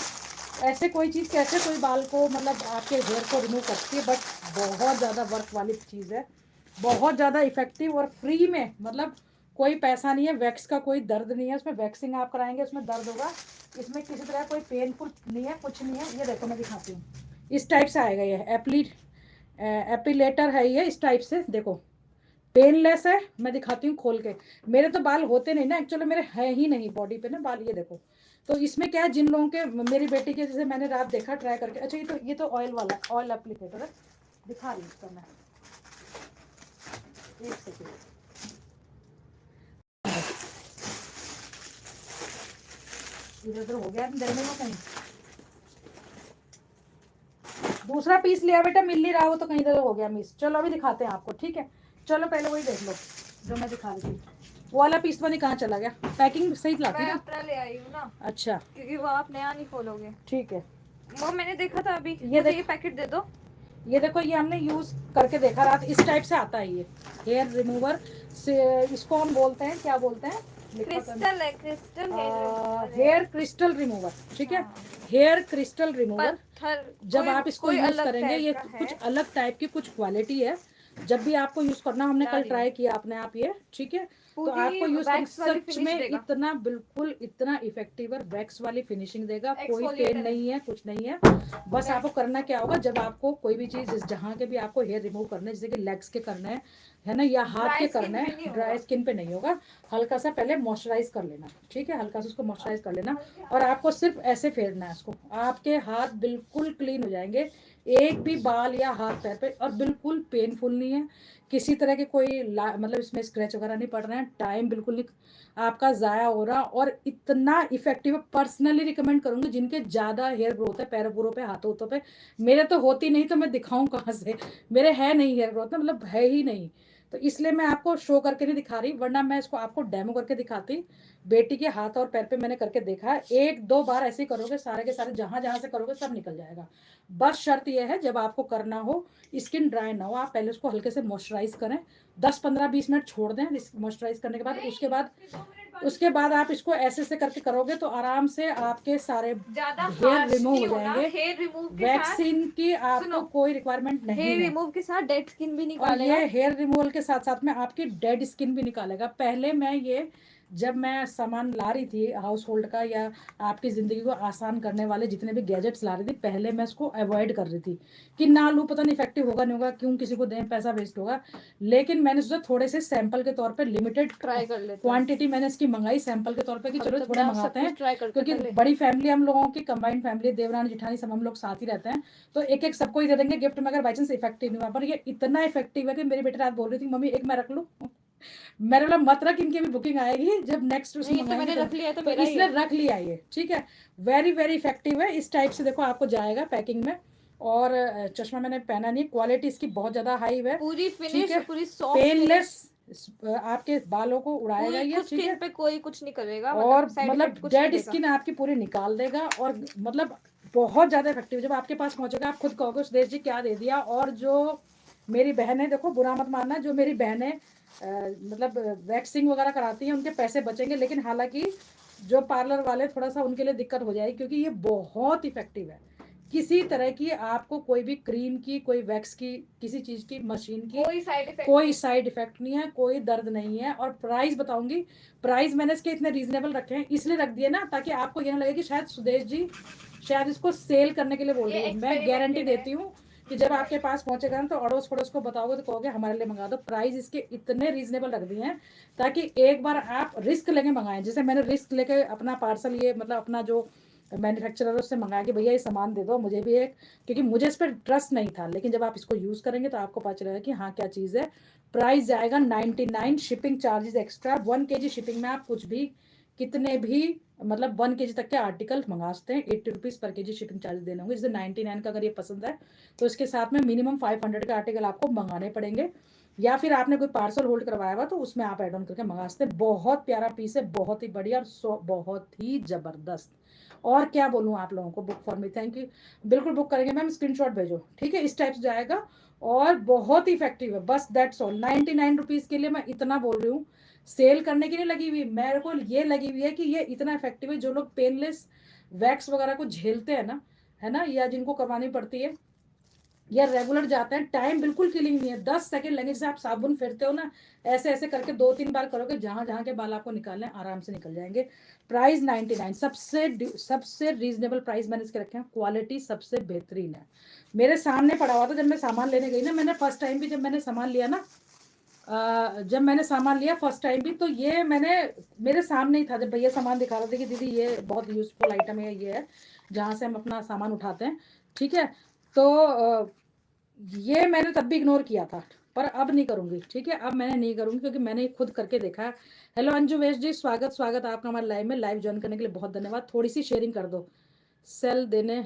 ऐसे कोई चीज़ कैसे कोई बाल को, मतलब आपके हेयर को रिमूव करती है। बट बहुत ज़्यादा वर्क वाली चीज़ है, बहुत ज़्यादा इफेक्टिव और फ्री में, मतलब कोई पैसा नहीं है, वैक्स का कोई दर्द नहीं है, उसमें वैक्सिंग आप कराएंगे उसमें दर्द होगा, इसमें किसी तरह कोई पेनफुल नहीं है, कुछ नहीं है। ये देखो मैं दिखाती हूँ, इस टाइप से आएगा ये एपिलेटर है ये, इस टाइप से देखो, पेनलेस है। मैं दिखाती हूँ खोल के। मेरे तो बाल होते नहीं ना एक्चुअली, मेरे है ही नहीं बॉडी पे ना बाल, ये देखो। तो इसमें क्या है, जिन लोगों के, मेरी बेटी के जैसे मैंने रात देखा ट्राई करके। अच्छा, ये तो ऑयल वाला, ऑयल एप्लीकेटर है, दिखा रही हूँ इसका मैं, एक सेकेंड। इधर उधर हो गया अंदर में वो कहीं, दूसरा पीस लिया बेटा, मिल नहीं रहा, वो तो कहीं इधर हो गया मिस। चलो अभी दिखाते हैं आपको, ठीक है। चलो पहले वही देख लो जो मैं दिखा रही थी, वो वाला पीस तो नहीं, कहाँ चला गया? पैकिंग सही लाती मैं ना, अपना ले आई हूँ ना। अच्छा क्योंकि वो आप नया नहीं खोलोगे। ठीक है। वो मैंने देखा था अभी। ये ये पैकेट दे दो। ये देखो, ये हमने यूज करके देखा रात, इस टाइप से आता है ये हेयर रिमूवर से। इसको हम बोलते हैं, क्या बोलते हैं, क्रिस्टल है, क्रिस्टल हेयर क्रिस्टल रिमूवर, ठीक है। हेयर क्रिस्टल रिमूवर, जब आप इसको यूज करेंगे, ये कुछ अलग टाइप की कुछ क्वालिटी है। जब भी आपको यूज करना, हमने कल ट्राई किया अपने आप ये, ठीक है। तो आपको यूज करना सच में इतना, बिल्कुल इतना इफेक्टिव है, वैक्स वाली फिनिशिंग देगा, कोई पेन नहीं है, कुछ नहीं है। बस आपको करना क्या होगा, जब आपको कोई भी चीज जहाँ के भी आपको हेयर रिमूव करने, जैसे कि लेग्स के करने हैं है ना, या हाथ के करना है, ड्राई स्किन पे नहीं होगा, हल्का सा पहले मॉइस्चराइज कर लेना, ठीक है। हल्का सा उसको मॉइस्चराइज कर लेना और आपको सिर्फ ऐसे फेरना है इसको, आपके हाथ बिल्कुल क्लीन हो जाएंगे। एक भी बाल या हाथ पैर पे, और बिल्कुल पेनफुल नहीं है, किसी तरह के कोई मतलब इसमें स्क्रैच वगैरह नहीं पड़ रहे हैं, टाइम बिल्कुल नहीं आपका ज़ाया हो रहा, और इतना इफेक्टिव है। पर्सनली रिकमेंड करूंगी जिनके ज़्यादा हेयर ग्रोथ है पैरों पूरों पे हाथों हाथों पे। मेरे तो होती नहीं तो मैं दिखाऊं कहाँ से, मेरे है नहीं हेयर ग्रोथ, मतलब है ही नहीं, तो इसलिए मैं आपको शो करके नहीं दिखा रही, वरना मैं इसको आपको डेमो करके दिखाती। बेटी के हाथ और पैर पे मैंने करके देखा है, 1-2 बार ऐसे ही करोगे सारे के सारे, जहां जहां से करोगे सब निकल जाएगा। बस शर्त यह है जब आपको करना हो, स्किन ड्राई ना हो, आप पहले उसको हल्के से मॉइस्चराइज करें, 10-15-20 मिनट छोड़ दें मॉइस्चराइज करने के बाद। उसके बाद आप इसको ऐसे से करके करोगे तो आराम से आपके सारे हेयर रिमूव हो जाएंगे। हेयर रिमूव के साथ वैक्सीन की आपको कोई रिक्वायरमेंट नहीं हेयर है, रिमूव के साथ डेड स्किन भी और निकालेगा। ये हेयर रिमूवल के साथ साथ में आपकी डेड स्किन भी निकालेगा। पहले मैं ये, जब मैं सामान ला रही थी हाउस होल्ड का या आपकी ज़िंदगी को आसान करने वाले जितने भी गैजेट्स ला रही थी, पहले मैं इसको अवॉइड कर रही थी कि ना लूँ, पता नहीं इफेक्टिव होगा नहीं होगा, क्यों किसी को दें, पैसा वेस्ट होगा। लेकिन मैंने सोचा थोड़े से सैंपल के तौर पे लिमिटेड ट्राई कर लेते हैं। क्वांटिटी मैंने इसकी मंगाई सैंपल के तौर पे कि चलो थोड़े मंगाते हैं, ट्राई करते क्योंकि पहले। बड़ी फैमिली हम लोगों की, कंबाइंड फैमिली, देवरानी जेठानी सब हम लोग साथ ही रहते हैं, तो एक एक सबको ही दे देंगे गिफ्ट में, अगर बाई चांस इफेक्टिव नहीं हुआ। पर ये इतना इफेक्टिव है कि मेरी बेटी रात बोल रही थी मम्मी एक मैं रख लूँ, मैंने बोला मत रख, इनकी भी बुकिंग आएगी जब नेक्स्ट उसमें तो मैंने रख लिया, तो तो मेरा ही इसलिए है। रख लिया ये, ठीक है। वेरी वेरी इफेक्टिव है, इस टाइप से देखो आपको जाएगा पैकिंग में। और चश्मा मैंने पहना नहीं, क्वालिटी इसकी बहुत ज्यादा हाई है, पूरी ठीक फिनिश, है, पूरी सॉफ्ट, पेनलेस, आपके बालों को उड़ाएगा ये, ठीक है, पे कोई कुछ नहीं करेगा, और साइड मतलब इफेक्ट कुछ नहीं डेड देगा। स्किन आपकी पूरी निकाल देगा, और मतलब बहुत ज्यादा इफेक्टिव। जब आपके पास पहुंचेगा आप खुद कहोगे सुदेश जी क्या दे दिया। और जो मेरी बहनें, देखो बुरा मत मानना, जो मेरी बहनें मतलब वैक्सिंग वगैरह कराती हैं उनके पैसे बचेंगे, लेकिन हालांकि जो पार्लर वाले थोड़ा सा उनके लिए दिक्कत हो जाएगी, क्योंकि ये बहुत इफेक्टिव है। किसी तरह की आपको कोई भी क्रीम की, कोई वैक्स की, किसी चीज की, मशीन की कोई साइड इफेक्ट नहीं है, कोई दर्द नहीं है। और प्राइस बताऊंगी, प्राइस मैंने इसके इतने रीजनेबल रखे हैं, इसलिए रख दिए ना ताकि आपको ये ना लगे कि शायद सुदेश जी शायद इसको सेल करने के लिए बोल रही है। मैं गारंटी देती हूँ कि जब आपके पास पहुंचेगा ना तो अड़ोस पड़ोस को बताओगे तो कहोगे हमारे लिए मंगा दो। प्राइस इसके इतने रीजनेबल रख दिए हैं ताकि एक बार आप रिस्क लेके मंगाएं। जैसे मैंने रिस्क लेके अपना पार्सल, ये मतलब अपना जो मैन्युफैक्चरर उससे मंगाया कि भैया ये सामान दे दो मुझे भी एक, क्योंकि मुझे इस पर ट्रस्ट नहीं था, लेकिन जब आप इसको यूज़ करेंगे तो आपको पता चलेगा कि हाँ क्या चीज़ है। प्राइस जाएगा 99, shipping charges extra, 1 kg shipping में आप कुछ भी कितने भी मतलब 1 kg तक के आर्टिकल मंगा सकते हैं। 80 रुपीज़ पर kg शिपिंग चार्ज देने होंगे। जैसे 99 का अगर ये पसंद है तो इसके साथ में मिनिमम 500 के आर्टिकल आपको मंगाने पड़ेंगे, या फिर आपने कोई पार्सल होल्ड करवाया हुआ तो उसमें आप एड ऑन करके मंगा सकते हैं। बहुत प्यारा पीस है, बहुत ही बढ़िया, और बहुत ही ज़बरदस्त। और क्या बोलूँ आप लोगों को, book for me, thank you, बिल्कुल बुक करेंगे मैम, स्क्रीनशॉट भेजो, ठीक है, इस टाइप से जाएगा और बहुत ही इफेक्टिव है। बस दैट्स ऑल। 99 रुपीज़ के लिए मैं इतना बोल रही हूँ, सेल करने की नहीं लगी हुई, मेरे को ये लगी हुई है कि ये इतना इफेक्टिव है। जो लोग पेनलेस वैक्स वगैरह को झेलते हैं ना, है ना, या जिनको करवानी पड़ती है या रेगुलर जाते हैं, टाइम बिल्कुल किलिंग नहीं है, 10 सेकंड लगेंगे। जैसे आप साबुन फेरते हो ना, ऐसे ऐसे करके 2-3 बार करोगे, जहां जहां के बाल आपको निकालने आराम से निकल जाएंगे। प्राइस 99, सबसे रीजनेबल प्राइस मैंने इसके रखे हैं, क्वालिटी सबसे बेहतरीन है। मेरे सामने पड़ा हुआ था जब मैं सामान लेने गई ना, मैंने फर्स्ट टाइम भी जब मैंने सामान लिया ना, जब मैंने सामान लिया फर्स्ट टाइम भी, तो ये मैंने मेरे सामने ही था जब भैया सामान दिखा रहे थे कि दीदी ये बहुत यूजफुल आइटम है, ये है जहाँ से हम अपना सामान उठाते हैं, ठीक है। तो ये मैंने तब भी इग्नोर किया था, पर अब नहीं करूंगी, ठीक है, अब मैंने नहीं करूंगी क्योंकि मैंने खुद करके देखा है। हेलो अंजू वेश जी, स्वागत स्वागत आपका हमारे लाइव में, लाइव ज्वाइन करने के लिए बहुत धन्यवाद। थोड़ी सी शेयरिंग कर दो। सेल देने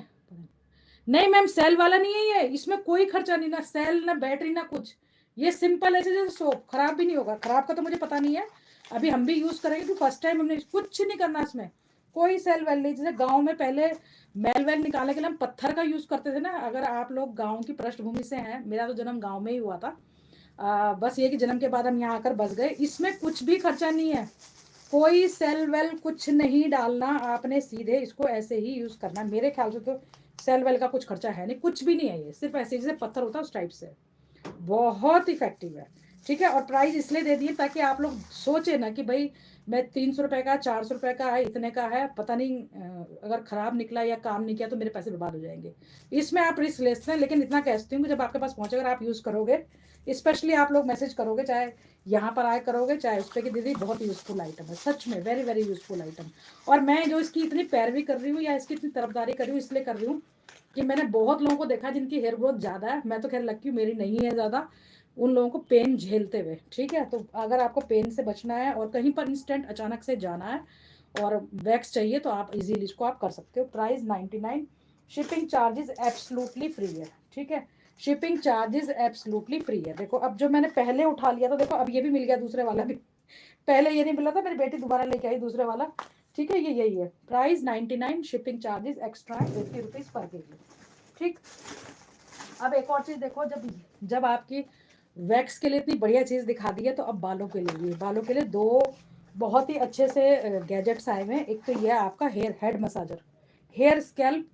नहीं मैम, सेल वाला नहीं है ये, इसमें कोई खर्चा नहीं, ना सेल ना बैटरी ना कुछ, ये सिंपल ऐसे जैसे सोप, खराब भी नहीं होगा। खराब का तो मुझे पता नहीं है, अभी हम भी यूज करेंगे तो फर्स्ट टाइम हमने कुछ नहीं करना इसमें, कोई सेल वेल नहीं। जैसे गांव में पहले मैल वेल निकालने के लिए हम पत्थर का यूज करते थे ना, अगर आप लोग गांव की पृष्ठभूमि से हैं, मेरा तो जन्म गांव में ही हुआ था, बस ये कि जन्म के बाद हम यहाँ आकर बस गए। इसमें कुछ भी खर्चा नहीं है, कोई सेल वेल कुछ नहीं डालना, आपने सीधे इसको ऐसे ही यूज करना। मेरे ख्याल से तो सेल वेल का कुछ खर्चा है नहीं, कुछ भी नहीं है, ये सिर्फ ऐसे जैसे पत्थर होता है उस टाइप से, बहुत इफेक्टिव है, ठीक है। और प्राइस इसलिए दे दिए ताकि आप लोग सोचे ना कि भाई मैं 300 रुपये का, 400 रुपये का है, इतने का है, पता नहीं अगर खराब निकला या काम नहीं किया तो मेरे पैसे बर्बाद हो जाएंगे। इसमें आप रिस्क ले सकते हैं, लेकिन इतना कहती हूँ कि जब आपके पास पहुंचेगा आप यूज़ करोगे, स्पेशली आप लोग मैसेज करोगे, चाहे यहाँ पर आए करोगे चाहे उस पर, कि दीदी बहुत यूज़फुल आइटम है, सच में वेरी वेरी यूज़फुल आइटम। और मैं जो इसकी इतनी पैरवी कर रही हूँ या इसकी इतनी तरफदारी कर रही हूँ इसलिए कर रही हूँ कि मैंने बहुत लोगों को देखा जिनकी हेयर ग्रोथ ज़्यादा है, मैं तो खैर लकी हूँ मेरी नहीं है ज़्यादा, उन लोगों को पेन झेलते हुए। ठीक है, तो अगर आपको पेन से बचना है और कहीं पर इंस्टेंट अचानक से जाना है और वैक्स चाहिए तो आप इजीली इसको आप कर सकते हो। Price 99, shipping charges absolutely free है। ठीक है, शिपिंग चार्जेस एब्सोल्युटली फ्री है। देखो अब जो मैंने पहले उठा लिया था, देखो अब ये भी मिल गया दूसरे वाला भी। पहले ये नहीं मिला था, मेरी बेटी दोबारा लेके आई दूसरे वाला। ठीक है, ये यही है। Price 99, shipping charges extra 80 rupees per KG. ठीक, अब एक और चीज देखो, जब जब आपकी वैक्स के लिए इतनी बढ़िया चीज दिखा दी है तो अब बालों के लिए, बालों के लिए दो बहुत ही अच्छे से गैजेट्स आए हुए हैं। एक तो ये है आपका hair head massager, hair scalp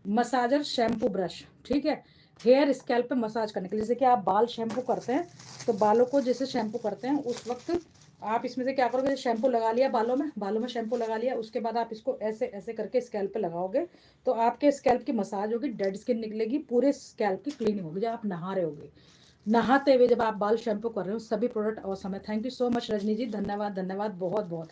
massager shampoo brush. ठीक है, हेयर स्कैल्प पे मसाज करने के लिए, जैसे कि आप बाल शैम्पू करते हैं तो बालों को जैसे शैम्पू करते हैं उस वक्त आप इसमें से क्या करोगे, शैम्पू लगा लिया बालों में शैम्पू लगा लिया, उसके बाद आप इसको ऐसे ऐसे करके स्कैल्प पे लगाओगे तो आपके स्कैल्प की मसाज होगी, डेड स्किन निकलेगी, पूरे स्कैल्प की क्लीनिंग होगी। जब आप नहा रहे होगे, नहाते हुए जब आप बाल शैम्पू कर रहे हो, सभी प्रोडक्ट औसम है। Thank you so much Rajni ji, धन्यवाद धन्यवाद बहुत बहुत।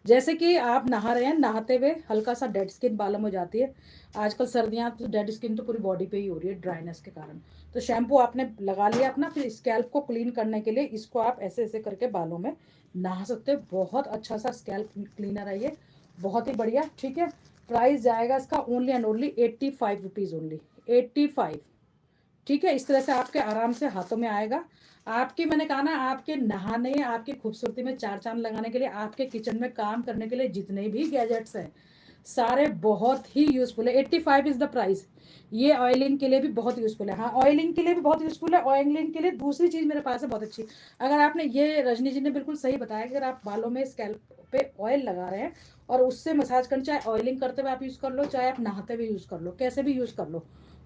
जैसे कि आप नहा रहे हैं, नहाते हुए हल्का सा डेड स्किन बालों में जाती है, आजकल सर्दियाँ तो डेड स्किन तो पूरी बॉडी पे ही हो रही है ड्राइनेस के कारण। तो शैम्पू आपने लगा लिया अपना, फिर स्कैल्प को क्लीन करने के लिए इसको आप ऐसे ऐसे करके बालों में नहा सकते हो। बहुत अच्छा सा स्कैल्प क्लीनर है ये, बहुत ही बढ़िया। ठीक है, प्राइस जाएगा इसका only and only 85 rupees only, 85। ठीक है, इस तरह से आपके आराम से हाथों में आएगा। आपकी मैंने कहा ना, आपके नहाने, आपकी खूबसूरती में चार चांद लगाने के लिए, आपके किचन में काम करने के लिए जितने भी गैजेट्स हैं सारे बहुत ही यूजफुल है। 85 इज द प्राइस। ये ऑयलिंग के लिए भी बहुत यूजफुल है। हाँ, ऑयलिंग के लिए भी बहुत यूजफुल है। ऑयलिंग के लिए दूसरी चीज मेरे पास है बहुत अच्छी। अगर आपने, ये रजनी जी ने बिल्कुल सही बताया कि अगर आप बालों में स्कैल्प पे ऑयल लगा रहे हैं और उससे मसाज करना, चाहे ऑयलिंग करते हुए आप यूज कर लो, चाहे आप नहाते हुए यूज कर लो, कैसे भी यूज कर लो,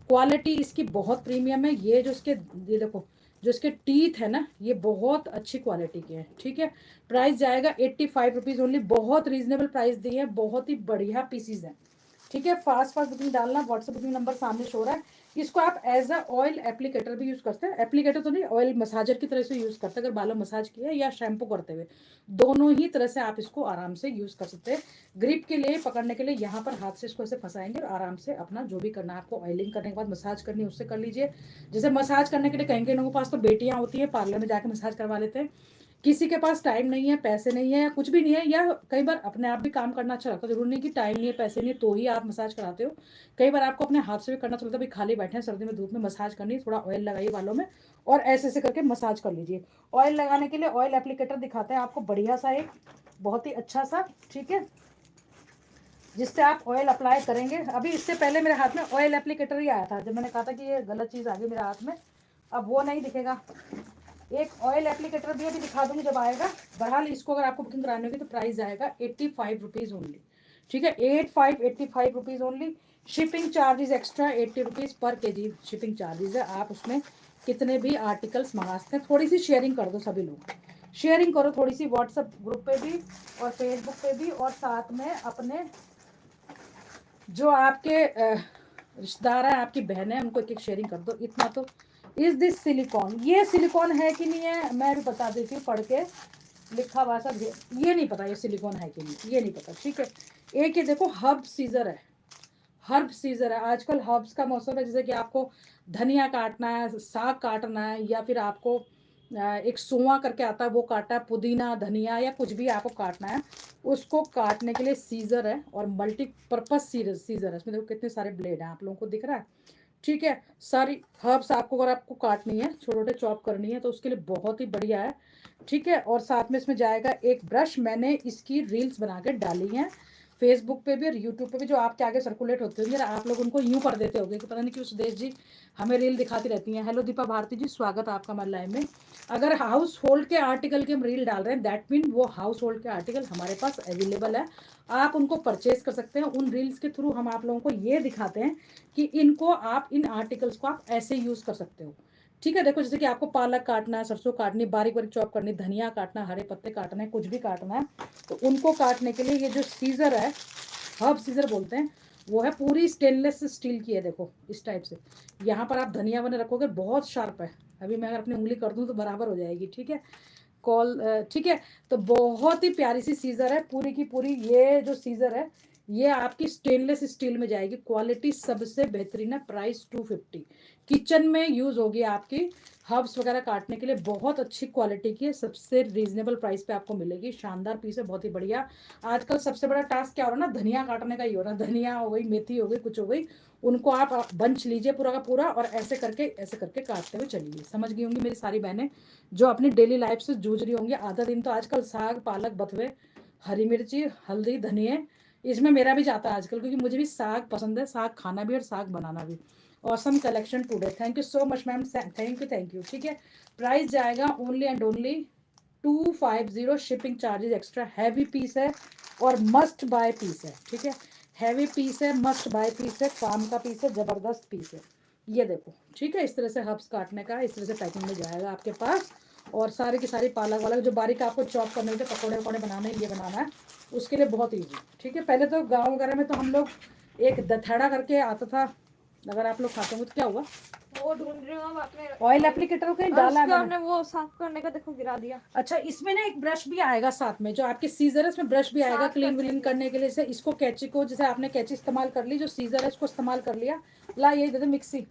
क्वालिटी इसकी बहुत प्रीमियम है। ये जो इसके, ये देखो जो इसके टीथ है ना, ये बहुत अच्छी क्वालिटी के हैं। ठीक है, प्राइस जाएगा 85 रुपीज़ ओनली, बहुत रीजनेबल प्राइस दी है, बहुत ही बढ़िया पीसीज है। ठीक है, फास्ट फास्ट बुकिंग डालना, व्हाट्सएप बुकिंग नंबर सामने शो रहा है। इसको आप एज अ ऑयल एप्लीकेटर भी यूज करते हैं, एप्लीकेटर तो नहीं, ऑयल मसाजर की तरह से यूज करते हैं। अगर बालों मसाज किया या शैम्पू करते हुए, दोनों ही तरह से आप इसको आराम से यूज कर सकते हैं। ग्रिप के लिए, पकड़ने के लिए, यहाँ पर हाथ से इसको ऐसे फंसाएंगे और आराम से अपना जो भी करना है आपको, ऑयलिंग करने के बाद मसाज करनी है उससे कर लीजिए। जैसे मसाज करने के लिए कहीं कहीं लोगों के पास तो बेटियां होती है, पार्लर में जाकर मसाज करवा लेते हैं। किसी के पास टाइम नहीं है, पैसे नहीं है, या कुछ भी नहीं है, या कई बार अपने आप भी काम करना अच्छा लगता है, जरूरी नहीं कि टाइम नहीं है पैसे नहीं है तो ही आप मसाज कराते हो। कई बार आपको अपने हाथ से भी करना चलता है, भाई खाली बैठे हैं सर्दी में धूप में, मसाज करनी है, थोड़ा ऑयल लगाइए बालों में और ऐसे ऐसे करके मसाज कर लीजिए। ऑयल लगाने के लिए ऑयल एप्लीकेटर दिखाते हैं आपको, बढ़िया सा एक, बहुत ही अच्छा सा। ठीक है, जिससे आप ऑयल अप्लाई करेंगे। अभी इससे पहले मेरे हाथ में ऑयल एप्लीकेटर ही आया था, जब मैंने कहा था कि ये गलत चीज़ आ गई मेरे हाथ में, अब वो नहीं दिखेगा। एक ऑयल एप्लीकेटर भी अभी दिखा दूंगी जब आएगा। बहरहाल इसको अगर आपको बुकिंग करानी होगी तो प्राइस आएगा 85 रुपीज़ ओनली। ठीक है, 85 rupees only. Shipping charges extra 80 rupees पर केजी शिपिंग चार्जेस है। आप उसमें कितने भी आर्टिकल्स मंगा सकते हैं। थोड़ी सी शेयरिंग कर दो, सभी लोग शेयरिंग करो थोड़ी सी, व्हाट्सएप ग्रुप पे भी और फेसबुक पे भी, और साथ में अपने जो आपके रिश्तेदार हैं, आपकी बहन है, उनको एक एक शेयरिंग कर दो। इतना तो, इज दिस सिलिकॉन, ये सिलिकॉन है कि नहीं है मैं भी बता देती हूँ पढ़ के, लिखा हुआ सब ये नहीं पता ये सिलिकॉन है कि नहीं, ये नहीं पता। ठीक है, एक ये देखो हर्ब सीजर है, हर्ब सीजर है। आजकल हर्ब्स का मौसम है, जैसे कि आपको धनिया काटना है, साग काटना है, या फिर आपको एक सोआ करके आता है वो काटना है, पुदीना धनिया या कुछ भी आपको काटना है, उसको काटने के लिए सीजर है और मल्टीपर्पज सीजर है। इसमें देखो कितने सारे ब्लेड हैं, आप लोगों को दिख रहा है। ठीक है, सारी हर्ब्स आपको अगर आपको काटनी है, छोटे छोटे चॉप करनी है, तो उसके लिए बहुत ही बढ़िया है। ठीक है, और साथ में इसमें जाएगा एक ब्रश, मैंने इसकी रील्स बना के डाली हैं फेसबुक पे भी और यूट्यूब पे भी, जो आपके आगे सर्कुलेट होते होंगे, आप लोग उनको यूं कर देते होंगे कि पता नहीं क्यों सुदेश जी हमें रील दिखाती रहती हैं। हेलो दीपा भारती जी, स्वागत है आपका हमारे लाइव में। अगर हाउस होल्ड के आर्टिकल की हम रील डाल रहे हैं, दैट मीन वो हाउस होल्ड के आर्टिकल हमारे पास अवेलेबल है, आप उनको परचेज कर सकते हैं। उन रील्स के थ्रू हम आप लोगों को ये दिखाते हैं कि इनको आप, इन आर्टिकल्स को आप ऐसे यूज कर सकते हो। ठीक है, देखो जैसे कि आपको पालक काटना है, सरसों काटनी, बारीक बारीक चॉप करनी, धनिया काटना, हरे पत्ते काटना है, कुछ भी काटना है, तो उनको काटने के लिए ये जो सीजर है, हर्ब सीजर बोलते हैं, वो है पूरी स्टेनलेस स्टील की है। देखो इस टाइप से, यहाँ पर आप धनिया बने रखोगे, बहुत शार्प है। अभी मैं अगर अपनी उंगली कर दूँ तो बराबर हो जाएगी। ठीक है, कॉल ठीक है, तो बहुत ही प्यारी सी सीजर है पूरी की पूरी। ये जो सीजर है ये आपकी स्टेनलेस स्टील में जाएगी, क्वालिटी सबसे बेहतरीन है, प्राइस 250। किचन में यूज होगी आपकी, हर्ब्स वगैरह काटने के लिए बहुत अच्छी क्वालिटी की है, सबसे रीजनेबल प्राइस पे आपको मिलेगी। शानदार पीस है, बहुत ही बढ़िया। आजकल सबसे बड़ा टास्क क्या हो रहा है ना, धनिया काटने का ही हो रहा है। धनिया हो गई, मेथी हो गई, कुछ हो गई, उनको आप बंच लीजिए पूरा का पूरा और ऐसे करके काटते हुए चलिए। समझ गई होंगी मेरी सारी बहनें जो अपनी डेली लाइफ से जूझ रही होंगी। आधा दिन तो आजकल साग, पालक, बथुए, हरी मिर्ची, हल्दी, धनिया, इसमें मेरा भी जाता है आजकल, क्योंकि मुझे भी साग पसंद है, साग खाना भी और साग बनाना भी। Awesome collection today, thank you so much ma'am, thank you. ठीक है, प्राइस जाएगा only and only 250, shipping charges extra. Heavy piece है और मस्ट बाय पीस है। ठीक है, हैवी पीस है, मस्ट बाय पीस है, काम का पीस है, जबरदस्त पीस है। ये देखो, ठीक है, इस तरह से हब्स काटने का, इस तरह से पैकिंग में जाएगा आपके पास। और सारी की सारी पालक वालक जो बारीक आपको चॉप करने होते, पकौड़े वकौड़े बनाने, ये बनाना है, उसके लिए बहुत ईजी। ठीक है, पहले तो गाँव वगैरह में तो हम लोग एक दथड़ा करके आता था, अगर आप लोग खाते होंगे तो क्या हुआ, वो ढूंढ रही हूँ आपने ऑयल एप्लीकेटर कहीं डाला है मैंने। आपने वो साफ करने का देखो गिरा दिया। अच्छा, इसमें ना एक ब्रश भी आएगा साथ में, जो आपके सीजर है उसमें ब्रश भी आएगा साफ क्लीन करने विलीन के करने के लिए। जैसे इसको कैंची को, जैसे आपने कैंची इस्तेमाल कर ली, जो सीजर है उसको इस्तेमाल कर लिया, ला यही दे दो मिक्सी।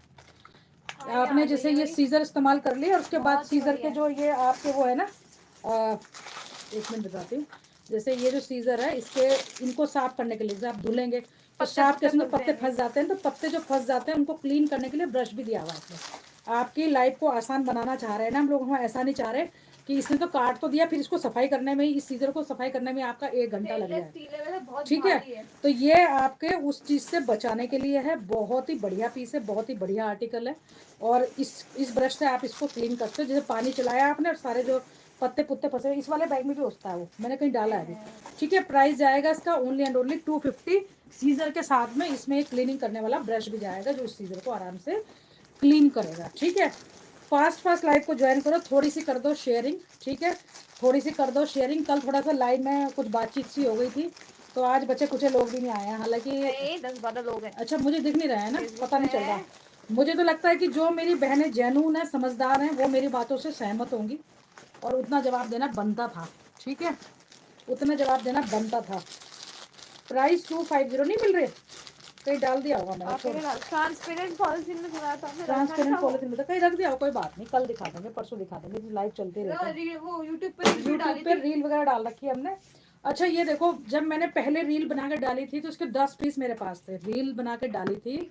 आपने जैसे ये सीजर इस्तेमाल कर लिया और उसके बाद सीजर के जो ये आपके वो है ना, एक मिनट बताती हूँ। जैसे ये जो सीजर है, इसके इनको साफ करने के लिए, जैसे आप धुलेंगे तो साफ कैसे, तो पत्ते फंस जाते हैं, तो पत्ते जो फंस जाते हैं उनको क्लीन करने के लिए ब्रश भी दिया हुआ है इसमें। आपकी लाइफ को आसान बनाना चाह रहे हैं ना हम लोग, हम ऐसा नहीं चाह रहे कि इसने तो काट तो दिया, फिर इसको सफाई करने में, इस सीजर को सफाई करने में आपका 1 घंटा लग जाए। ठीक है, तो ये आपके उस चीज से बचाने के लिए है। बहुत ही बढ़िया पीस है, बहुत ही बढ़िया आर्टिकल है। और इस ब्रश से आप इसको क्लीन करते हो, जैसे पानी चलाया आपने और सारे जो पत्ते पुत्ते फंसे, इस वाले बैग में भी होता है, वो मैंने कहीं डाला है अभी। ठीक है, प्राइस जाएगा इसका ओनली एंड ओनली 250। सीजर के साथ में इसमें एक क्लीनिंग करने वाला ब्रश भी जाएगा, जो इस सीजर को आराम से क्लीन करेगा। ठीक है, फास्ट लाइव को ज्वाइन करो, थोड़ी सी कर दो शेयरिंग। ठीक है, थोड़ी सी कर दो शेयरिंग। कल थोड़ा सा लाइव में कुछ बातचीत सी हो गई थी, तो आज बचे कुछ लोग भी नहीं आए हैं, हालांकि 10-12 लोग हैं। अच्छा, मुझे दिख नहीं रहा है ना, पता नहीं चल रहा। मुझे तो लगता है कि जो मेरी बहनें जेनून है, समझदार हैं, वो मेरी बातों से सहमत होंगी और उतना जवाब देना बनता था। ठीक है, उतना जवाब देना बनता था। प्राइस 250 नहीं मिल रहे, कहीं डाल दिया होगा मैंने, ट्रांसपेरेंट पॉलिथीन में भरा था, ट्रांसपेरेंट पॉलिथीन में तो कहीं रख दिया हो, कोई बात नहीं, कल दिखा देंगे, परसों दिखा देंगे, लाइव चलती रहती है। वो यूट्यूब पे रील वगैरह डाल रखी है हमने। अच्छा, ये देखो, जब मैंने पहले रील बना के डाली थी तो उसके 10 पीस मेरे पास थे, रील बना के डाली थी,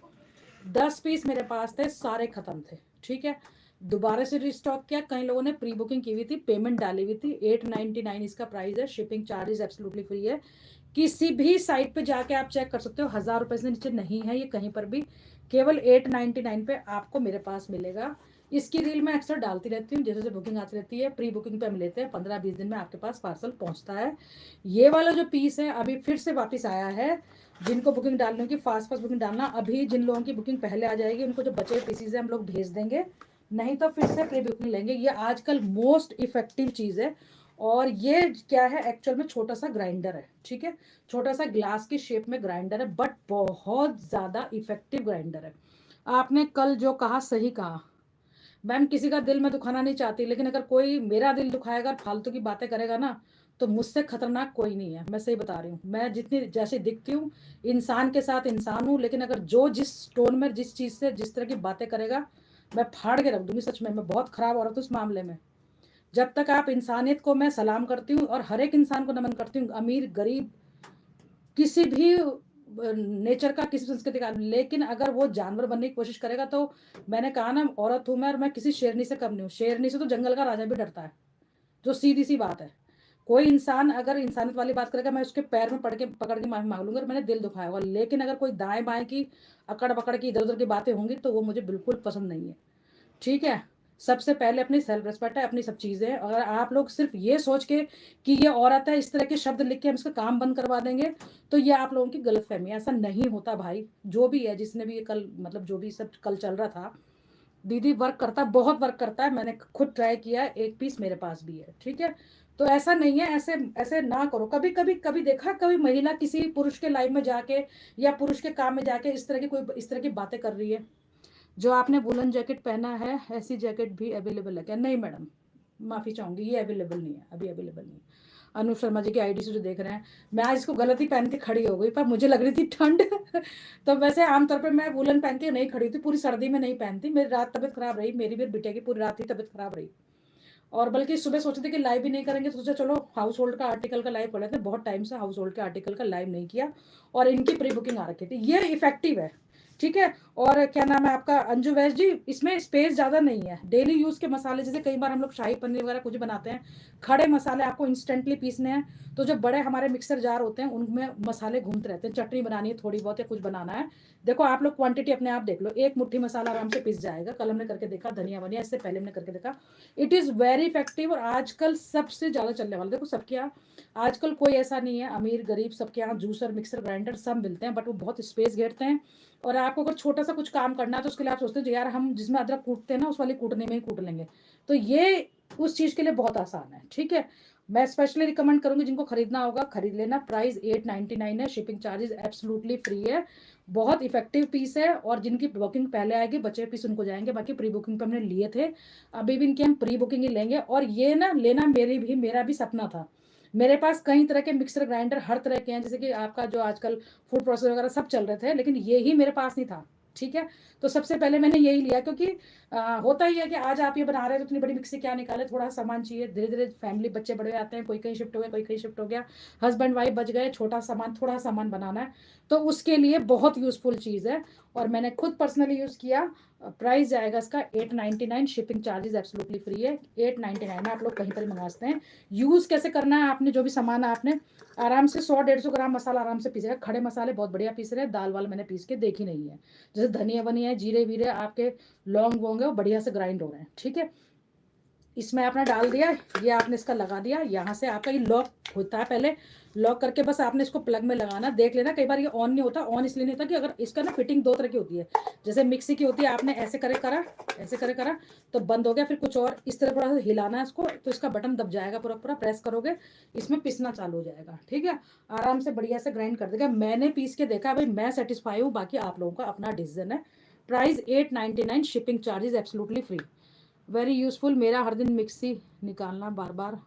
10 पीस मेरे पास थे, सारे खत्म थे। ठीक है, दोबारा से रिस्टॉक किया, कई लोगों ने प्री बुकिंग की हुई थी, पेमेंट डाली हुई थी। 899 इसका प्राइस है, शिपिंग चार्जेस एब्सोल्युटली फ्री है। किसी भी साइट पे जाके आप चेक कर सकते हो, 1000 रुपए से नीचे नहीं है ये कहीं पर भी, केवल 899 पे आपको मेरे पास मिलेगा। इसकी रील मैं अक्सर डालती रहती हूँ, जैसे जैसे बुकिंग आती रहती है, प्री बुकिंग पे हम लेते हैं 15-20 दिन में आपके पास पार्सल पहुंचता है। ये वाला जो पीस है अभी फिर से वापस आया है, जिनको बुकिंग डालने की फास्ट बुकिंग डालना। अभी जिन लोगों की बुकिंग पहले आ जाएगी उनको जो बचे पीसीज है हम लोग भेज देंगे, नहीं तो फिर से प्री बुकिंग लेंगे। ये आजकल मोस्ट इफेक्टिव चीज़ है। और ये क्या है, एक्चुअल में छोटा सा ग्राइंडर है। ठीक है, छोटा सा ग्लास की शेप में ग्राइंडर है, बट बहुत ज़्यादा इफेक्टिव ग्राइंडर है। आपने कल जो कहा सही कहा मैम, किसी का दिल मैं दुखाना नहीं चाहती, लेकिन अगर कोई मेरा दिल दुखाएगा, फालतू की बातें करेगा ना, तो मुझसे खतरनाक कोई नहीं है, मैं सही बता रही हूँ। मैं जितनी जैसे दिखती हूँ, इंसान के साथ इंसान हूँ, लेकिन अगर जो जिस टोन में, जिस चीज़ से, जिस तरह की बातें करेगा, मैं फाड़ के रख दूंगी। सच में मैं बहुत खराब औरत हूँ इस मामले में। जब तक आप इंसानियत को मैं सलाम करती हूँ और हर एक इंसान को नमन करती हूँ, अमीर गरीब, किसी भी नेचर का, किसी संस्कृति का, लेकिन अगर वो जानवर बनने की कोशिश करेगा, तो मैंने कहा ना, औरत हूं मैं और मैं किसी शेरनी से कम नहीं हूँ। शेरनी से तो जंगल का राजा भी डरता है, जो सीधी सी बात है। कोई इंसान अगर इंसानियत वाली बात करेगा, मैं उसके पैर में पकड़ के माफी मांग लूंगी और मैंने दिल दुखाया होगा। लेकिन अगर कोई दाएं बाएं की अकड़ पकड़ की इधर उधर की बातें होंगी, तो वो मुझे बिल्कुल पसंद नहीं है। ठीक है, सबसे पहले अपनी सेल्फ रिस्पेक्ट है, अपनी सब चीज़ें। अगर आप लोग सिर्फ ये सोच के कि ये औरत है, इस तरह के शब्द लिख के हम इसका काम बंद करवा देंगे, तो ये आप लोगों की गलतफहमी है। ऐसा नहीं होता भाई। जो भी है, जिसने भी ये कल, मतलब जो भी सब कल चल रहा था, दीदी वर्क करता है, बहुत वर्क करता है, मैंने खुद ट्राई किया है, एक पीस मेरे पास भी है। ठीक है, तो ऐसा नहीं है, ऐसे ऐसे ना करो। कभी कभी कभी देखा, कभी महिला किसी पुरुष के लाइफ में जाके या पुरुष के काम में जाके इस तरह की कोई इस तरह की बातें कर रही है। जो आपने वुलन जैकेट पहना है, ऐसी जैकेट भी अवेलेबल है क्या? नहीं मैडम, माफ़ी चाहूँगी, ये अवेलेबल नहीं है, अभी अवेलेबल नहीं है। अनु शर्मा जी की आईडी से जो देख रहे हैं। मैं आज इसको गलत ही पहन के खड़ी हो गई, पर मुझे लग रही थी ठंड तो वैसे आमतौर पर मैं वुलन पहन के नहीं खड़ी थी, पूरी सर्दी में नहीं पहनती। मेरी रात तबियत खराब रही, मेरी भी बिटिया की पूरी रात ही तबियत खराब रही। और बल्कि सुबह सोचे थे कि लाइव भी नहीं करेंगे, तो सोचा चलो हाउस होल्ड का आर्टिकल का लाइव कर लेते हैं। बहुत टाइम से हाउस होल्ड के आर्टिकल का लाइव नहीं किया, और इनकी प्री बुकिंग आ रखी थी। ये इफेक्टिव है, ठीक है। और क्या नाम है आपका, अंजू वैश जी, इसमें स्पेस ज़्यादा नहीं है। डेली यूज़ के मसाले, जैसे कई बार हम लोग शाही पनीर वगैरह कुछ बनाते हैं, खड़े मसाले आपको इंस्टेंटली पीसने हैं, तो जो बड़े हमारे मिक्सर जार होते हैं उनमें मसाले घूमते रहते हैं। चटनी बनानी है थोड़ी बहुत या कुछ बनाना है, देखो आप लोग क्वांटिटी अपने आप देख लो, एक मुट्ठी मसाला आराम से पिस जाएगा। कल हमने करके देखा, धनिया वनिया, इससे पहले हमने करके देखा। इट इज़ वेरी इफेक्टिव, और आजकल सबसे ज़्यादा चलने वाला, देखो सबके यहाँ आजकल कोई ऐसा नहीं है, अमीर गरीब सबके यहाँ जूसर मिक्सर ग्राइंडर सब मिलते हैं, बट वो बहुत स्पेस घेरते हैं। और आपको अगर छोटा सा कुछ काम करना है तो उसके लिए आप सोचते हैं यार हम जिसमें अदरक कूटते हैं ना उस वाली कूटने में ही कूट लेंगे, तो ये उस चीज़ के लिए बहुत आसान है, ठीक है। मैं स्पेशली रिकमेंड करूंगी, जिनको खरीदना होगा खरीद लेना। प्राइस 899 है, शिपिंग चार्जेस एब्सोल्युटली फ्री है। बहुत इफेक्टिव पीस है, और जिनकी बुकिंग पहले आएगी बचे पीस उनको जाएंगे, बाकी प्री बुकिंग पे हमने लिए थे, अभी भी इनकी हम प्री बुकिंग ही लेंगे। और ये ना लेना मेरा भी सपना था। मेरे पास कई तरह के मिक्सर ग्राइंडर हर तरह के हैं, जैसे कि आपका जो आजकल फूड प्रोसेसर वगैरह सब चल रहे थे, लेकिन ये ही मेरे पास नहीं था, ठीक है। तो सबसे पहले मैंने यही लिया, क्योंकि होता ही है कि आज आप ये बना रहे हैं तो इतनी बड़ी मिक्सी क्या निकाले, थोड़ा सामान चाहिए। धीरे धीरे फैमिली, बच्चे बड़े आते हैं, कोई कहीं शिफ्ट हो गया, कोई कहीं शिफ्ट हो गया, हस्बैंड वाइफ बच गए, छोटा सामान थोड़ा सामान बनाना है, तो उसके लिए बहुत यूज़फुल चीज़ है, और मैंने खुद पर्सनली यूज़ किया। प्राइस जाएगा इसका 899, शिपिंग चार्जेस एब्सोल्युटली फ्री है। 899 आप लोग कहीं पर मंगा सकते हैं। यूज़ कैसे करना है, आपने जो भी सामान है आपने आराम से 100-150 ग्राम मसाला आराम से पीसेगा। खड़े मसाले बहुत बढ़िया पीस रहे हैं, दाल वाल मैंने पीस के देखी नहीं है, जैसे धनिया वनिया है, जीरे वीरे आपके लौंग वोंग है, वो बढ़िया से ग्राइंड हो रहे हैं, ठीक है। इसमें आपने डाल दिया, ये आपने इसका लगा दिया, यहाँ से आपका ये लॉक होता है, पहले लॉक करके बस आपने इसको प्लग में लगाना। देख लेना कई बार ये ऑन नहीं होता, ऑन इसलिए नहीं होता कि अगर इसका ना फिटिंग दो तरह की होती है, जैसे मिक्सी की होती है, आपने ऐसे करे करा, ऐसे करे करा तो बंद हो गया, फिर कुछ और इस तरह थोड़ा सा हिलाना है इसको, तो इसका बटन दब जाएगा, पूरा पूरा प्रेस करोगे इसमें पिसना चालू हो जाएगा, ठीक है। आराम से बढ़िया से ग्राइंड कर देगा। मैंने पीस के देखा भाई, मैं सेटिस्फाई हूँ, बाकी आप लोगों का अपना डिसीजन है। Price 899, shipping charges absolutely free, very useful. मेरा हर दिन मिक्सी निकालना बार बार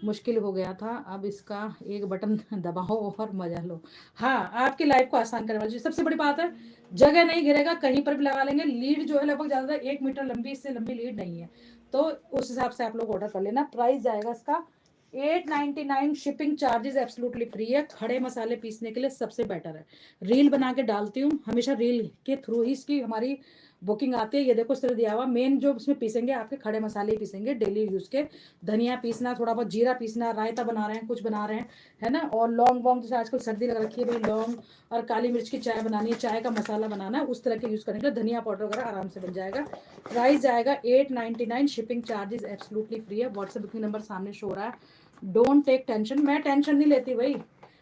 मुश्किल हो गया था, अब इसका एक बटन दबाओ और मजा लो। हाँ, आपकी लाइफ को आसान करने वाली सबसे बड़ी बात है, जगह नहीं गिरेगा, कहीं पर भी लगा लेंगे। लीड जो है लगभग ज़्यादा 1 मीटर लंबी, इससे लंबी लीड नहीं है, तो उस हिसाब से आप लोग ऑर्डर कर लेना। प्राइस जाएगा इसका 899, शिपिंग चार्जेस एब्सोल्युटली फ्री है। खड़े मसाले पीसने के लिए सबसे बेटर है। रील बना के डालती हूँ हमेशा, रील के थ्रू ही इसकी हमारी बुकिंग आती है। ये देखो इस तरह दिया हुआ, मेन जो इसमें पीसेंगे आपके खड़े मसाले ही पीसेंगे डेली यूज़ के। धनिया पीसना, थोड़ा बहुत जीरा पीसना, रायता बना रहे हैं, कुछ बना रहे हैं, है ना। और लौंग वोंग, जैसे आजकल सर्दी लग रखी है भाई, लौंग और काली मिर्च की चाय बनानी है, चाय का मसाला बनाना है, उस तरह के यूज़ करने के लिए धनिया पाउडर वगैरह आराम से बन जाएगा। प्राइस जाएगा 899, शिपिंग चार्जेस एब्सोल्युटली फ्री है। व्हाट्सएप बुकिंग नंबर सामने शो हो रहा है। डोंट टेक टेंशन, मैं टेंशन नहीं लेती भाई,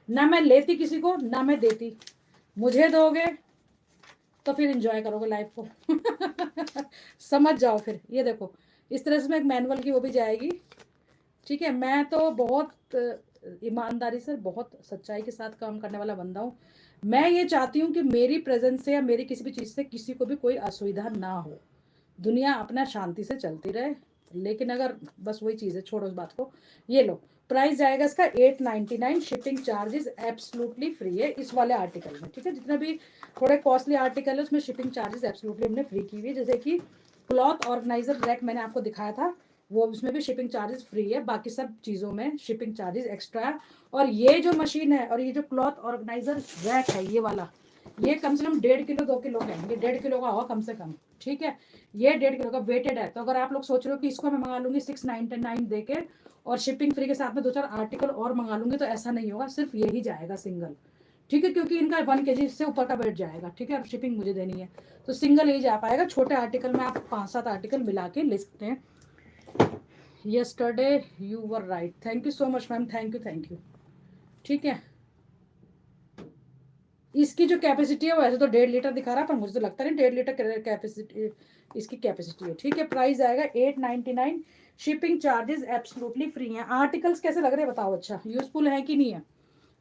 ना मैं लेती किसी को, ना मैं देती। मुझे दोगे तो फिर एंजॉय करोगे लाइफ को समझ जाओ फिर। ये देखो इस तरह से मैं एक मैनुअल की वो भी जाएगी, ठीक है। मैं तो बहुत ईमानदारी से, बहुत सच्चाई के साथ काम करने वाला बंदा हूँ। मैं ये चाहती हूँ कि मेरी प्रेजेंस से या मेरी किसी भी चीज़ से किसी को भी कोई असुविधा ना हो, दुनिया अपना शांति से चलती रहे। लेकिन अगर बस वही चीज़ है, छोड़ो उस बात को। ये लो, प्राइस जाएगा इसका 899, शिपिंग चार्जेस एब्सोल्युटली फ्री है इस वाले आर्टिकल में, ठीक है। जितना भी थोड़े कॉस्टली आर्टिकल है उसमें शिपिंग चार्जेस एब्सोल्युटली हमने फ्री की हुई है। जैसे कि क्लॉथ ऑर्गेनाइजर रैक मैंने आपको दिखाया था, वो उसमें भी शिपिंग चार्जेस फ्री है, बाकी सब चीज़ों में शिपिंग चार्जेस एक्स्ट्रा है। और ये जो मशीन है और ये जो क्लॉथ ऑर्गेनाइजर रैक है ये वाला, ये कम से कम 1.5 किलो 2 किलो का है, ये 1.5 किलो का होगा कम से कम, ठीक है। ये 1.5 किलो का वेटेड है। तो अगर आप लोग सोच रहे हो कि इसको मैं मंगा लूंगी 699 दे के और शिपिंग फ्री के साथ में 2-4 आर्टिकल और मंगा लूंगी, तो ऐसा नहीं होगा, सिर्फ यही जाएगा सिंगल, ठीक है। क्योंकि इनका 1 kg से ऊपर का वेट जाएगा, ठीक है, और शिपिंग मुझे देनी है, तो सिंगल ही जा पाएगा। छोटे आर्टिकल में आप 5-7 आर्टिकल मिला के ले सकते हैं। Yesterday you were right, thank you so much ma'am, thank you, ठीक है। इसकी जो कैपेसिटी है वो ऐसे तो 1.5 लीटर दिखा रहा है, पर मुझे तो लगता नहीं 1.5 लीटर कैपेसिटी इसकी कैपेसिटी है, ठीक है। प्राइस आएगा 899, शिपिंग चार्जेस एब्सोल्युटली फ्री हैं। आर्टिकल्स कैसे लग रहे हैं बताओ, अच्छा यूजफुल है कि नहीं है।